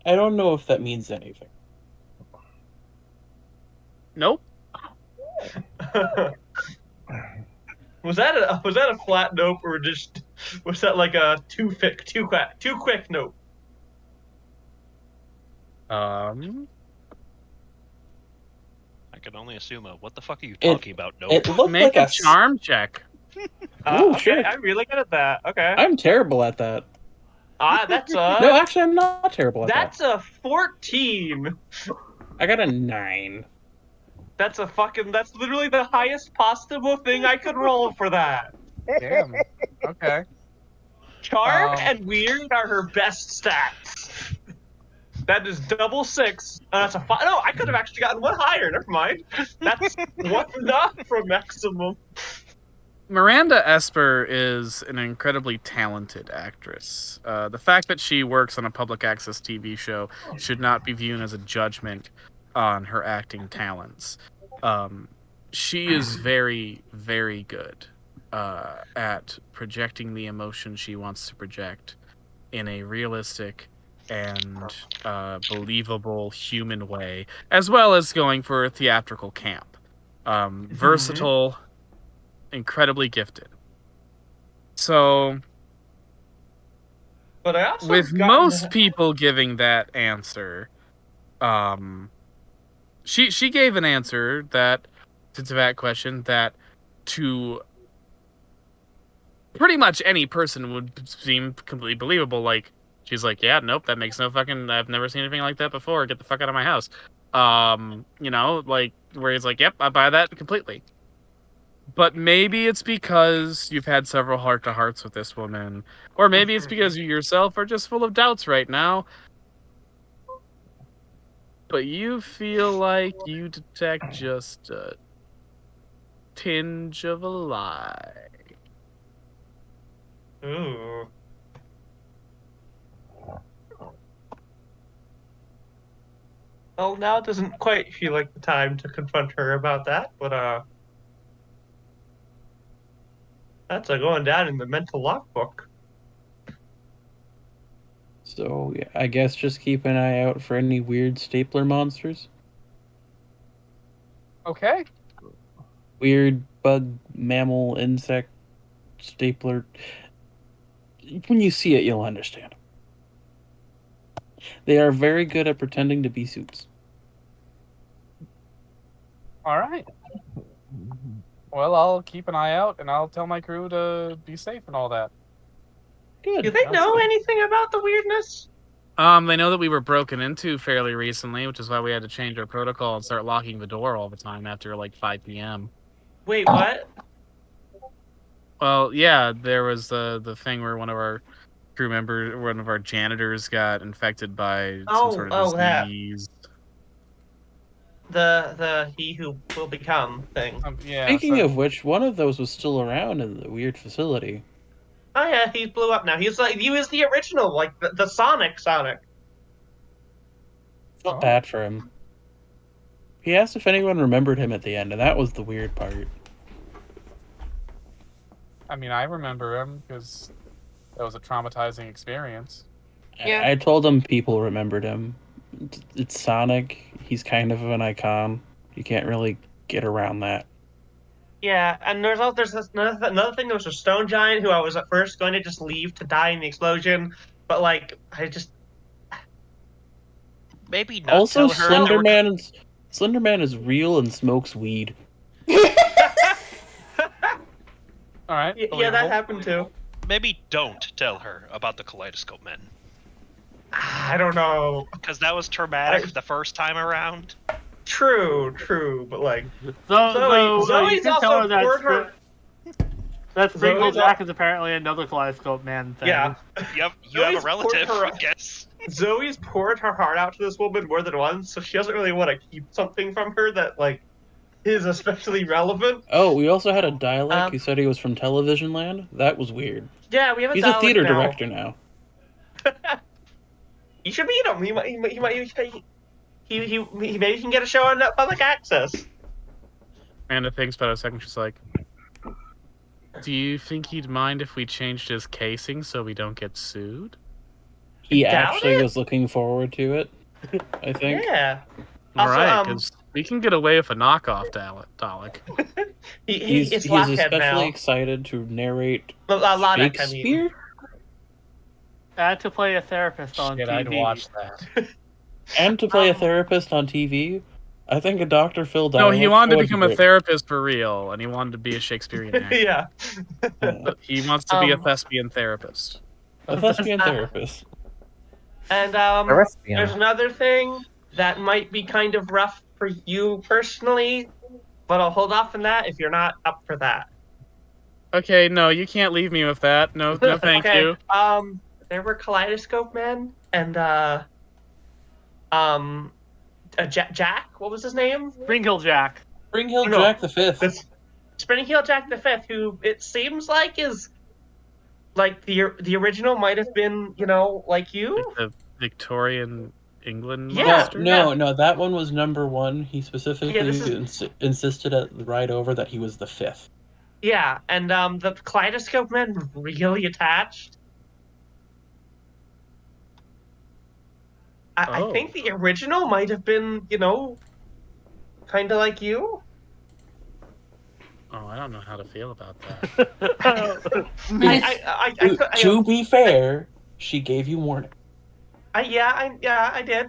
I don't know if that means anything. Nope. Was that a flat nope or just was that like a too quick nope? I can only assume what the fuck are you talking about? No. It looked Make like a charm check. Ooh, Okay, shit. I'm really good at that. Okay. I'm terrible at that. That's No, actually, I'm not terrible at that's a 14. that. I got a 9. That's literally the highest possible thing I could roll for that. Damn. Okay. Charm and weird are her best stats. That is double 6. That's a 5. No, I could have actually gotten one higher. Never mind. That's one enough for maximum. Miranda Esper is an incredibly talented actress. The fact that she works on a public access TV show should not be viewed as a judgment on her acting talents. She is very, very good at projecting the emotion she wants to project in a realistic and believable human way, as well as going for a theatrical camp. Versatile, incredibly gifted. So, But I also with most people giving that answer, she gave an answer that to that question that to pretty much any person would seem completely believable. Like, She's like, yeah, nope, that makes no fucking. I've never seen anything like that before. Get the fuck out of my house. Like where he's like, yep, I buy that completely. But maybe it's because you've had several heart-to-hearts with this woman, or maybe it's because you yourself are just full of doubts right now. But you feel like you detect just a tinge of a lie. Ooh. Well, now it doesn't quite feel like the time to confront her about that, but that's going down in the mental logbook. So, yeah, I guess just keep an eye out for any weird stapler monsters. Okay. Weird bug, mammal, insect, stapler. When you see it, you'll understand. They are very good at pretending to be suits. All right. Well, I'll keep an eye out, and I'll tell my crew to be safe and all that. Good. Do they know anything about the weirdness? They know that we were broken into fairly recently, which is why we had to change our protocol and start locking the door all the time after like 5 p.m. Wait, what? Well, yeah, there was the thing where one of our crew members, one of our janitors, got infected by some sort of disease. The he who will become thing. Speaking of which, one of those was still around in the weird facility. Oh yeah, he blew up now. He was the original, like the Sonic. Felt bad for him. He asked if anyone remembered him at the end, and that was the weird part. I mean, I remember him because that was a traumatizing experience. Yeah. I told him people remembered him. It's Sonic. He's kind of an icon. You can't really get around that. Yeah, and there's another thing. There was a stone giant who I was at first going to just leave to die in the explosion, but like maybe not. Also, tell her Slenderman is real and smokes weed. All right. Yeah, that happened too. Maybe don't tell her about the Kaleidoscope Men. I don't know. Because that was traumatic the first time around. True, but like Zoe's you also also poured her. that Sprinkle Zoe's Jack is apparently another Kaleidoscope Man thing. Yeah. Yep, you have a Zoe's relative, poured I guess. Zoe's poured her heart out to this woman more than once, so she doesn't really want to keep something from her that like is especially relevant. Oh, we also had a dialect who said he was from Television Land. That was weird. Yeah, we have a He's a dialect theater now. director now. You should meet him. He might maybe he can get a show on public access. Amanda thinks about it a second. She's like, do you think he'd mind if we changed his casing so we don't get sued? He Doubt actually it. was looking forward to it, I think. Yeah. All Also, right, because we can get away with a knockoff Dalek. He's it's Lockhead especially now. excited to narrate Lodek, I mean. Shakespeare. And to play a therapist on Shit, TV. I'd watch that. And to play a therapist on TV. I think a Dr. Phil No, he dialect wanted to would be become a great. therapist for real, and he wanted to be a Shakespearean actor. Yeah. But he wants to be a thespian therapist. A thespian therapist. And Thespian. there's another thing that might be kind of rough for you personally, but I'll hold off on that if you're not up for that. Okay, no, you can't leave me with that. No, thank Okay, you. There were Kaleidoscope Men and Jack. What was his name? Spring-Heel Jack. Spring-Heel No. Jack the Fifth. Spring-Heel Jack the Fifth, who it seems like is like the original might have been, like you. Like the Victorian England Yeah. monster? No, that one was number one. He specifically Yeah, this insisted right over that he was the fifth. Yeah, and the Kaleidoscope Men were really attached. I think the original might have been, kind of like you. Oh, I don't know how to feel about that. To be fair, she gave you warning. I did.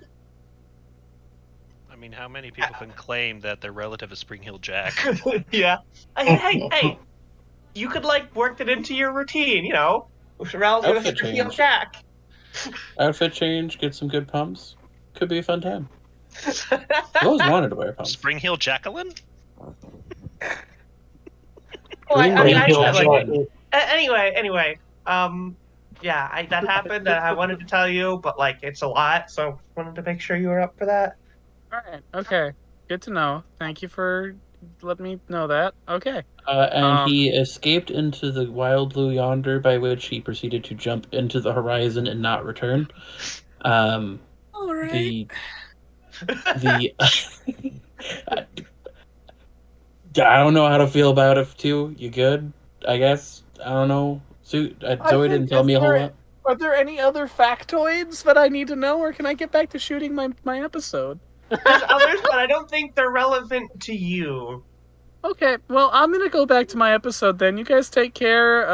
I mean, how many people can claim that their relative is Spring-Heel Jack? Yeah. Hey, you could work it into your routine, relative Outfit Spring-Heel change. Jack. Outfit change, get some good pumps. Could be a fun time. I always wanted to wear pumps. Spring Heel Jacqueline? Well, I mean, I Green like, Hill anyway, yeah, that happened. I wanted to tell you, but like, it's a lot, so wanted to make sure you were up for that. All right. Okay. Good to know. Thank you for letting me know that. Okay. And he escaped into the wild blue yonder, by which he proceeded to jump into the horizon and not return. All right. The I don't know how to feel about it too. You good? I guess. I don't know. Zoe didn't tell me a whole lot. Are there any other factoids that I need to know, or can I get back to shooting my episode? There's others, but I don't think they're relevant to you. Okay, well, I'm gonna go back to my episode then. You guys take care.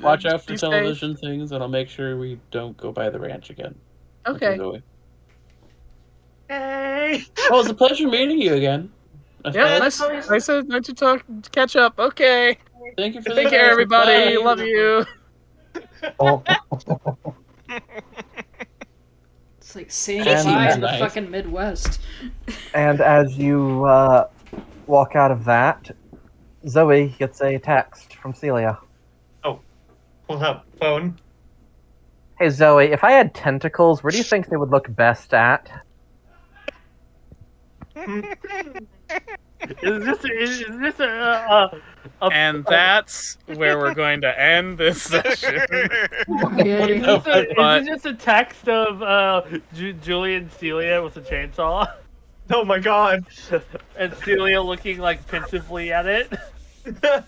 Watch out for be television things, and I'll make sure we don't go by the ranch again. Okay. Zoe. Hey. Well, it's a pleasure meeting you again. Yeah, nice to catch up. Okay. Thank you for Take care, everybody. Love you. It's like saying And- goodbye in the Nice. fucking Midwest. And as you walk out of that, Zoe gets a text from Celia. Pull up phone. Hey Zoe, if I had tentacles, where do you think they would look best at? Is this a And that's where we're going to end this session. Okay. is this just a text of Julie and Celia with a chainsaw? Oh my god. And Celia looking like pensively at it? They're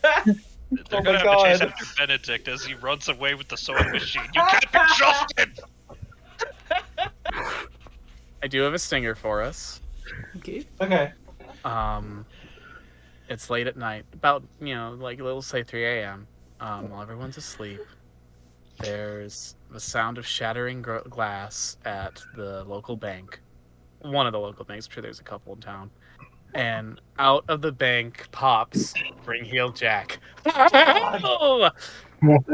Oh gonna my have to chase God. after Benedict as he runs away with the sewing machine. You can't be trusted! I do have a stinger for us. Okay. Okay. It's late at night, about let's say 3 a.m. While everyone's asleep. There's the sound of shattering glass at the local bank. One of the local banks. I'm sure there's a couple in town. And out of the bank pops Ring-Heel Jack. Oh!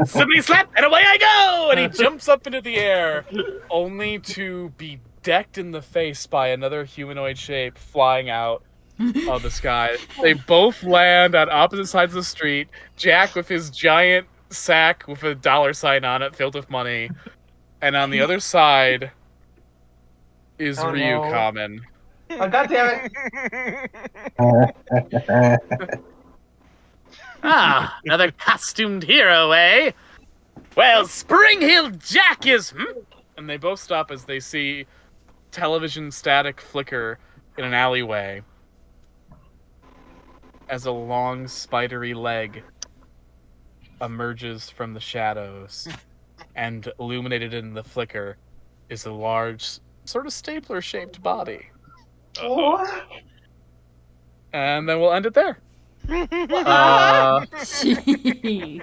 Somebody slap, and away I go! And he jumps up into the air, only to be decked in the face by another humanoid shape flying out of the sky. They both land on opposite sides of the street. Jack with his giant sack with a dollar sign on it filled with money. And on the other side is Oh, Ryu no. Kamen. Oh god damn it. Ah, another costumed hero, eh? Well, Spring Hill Jack is... And they both stop as they see television static flicker in an alleyway as a long, spidery leg emerges from the shadows, and illuminated in the flicker is a large, sort of stapler-shaped body. And then we'll end it there. Jeez.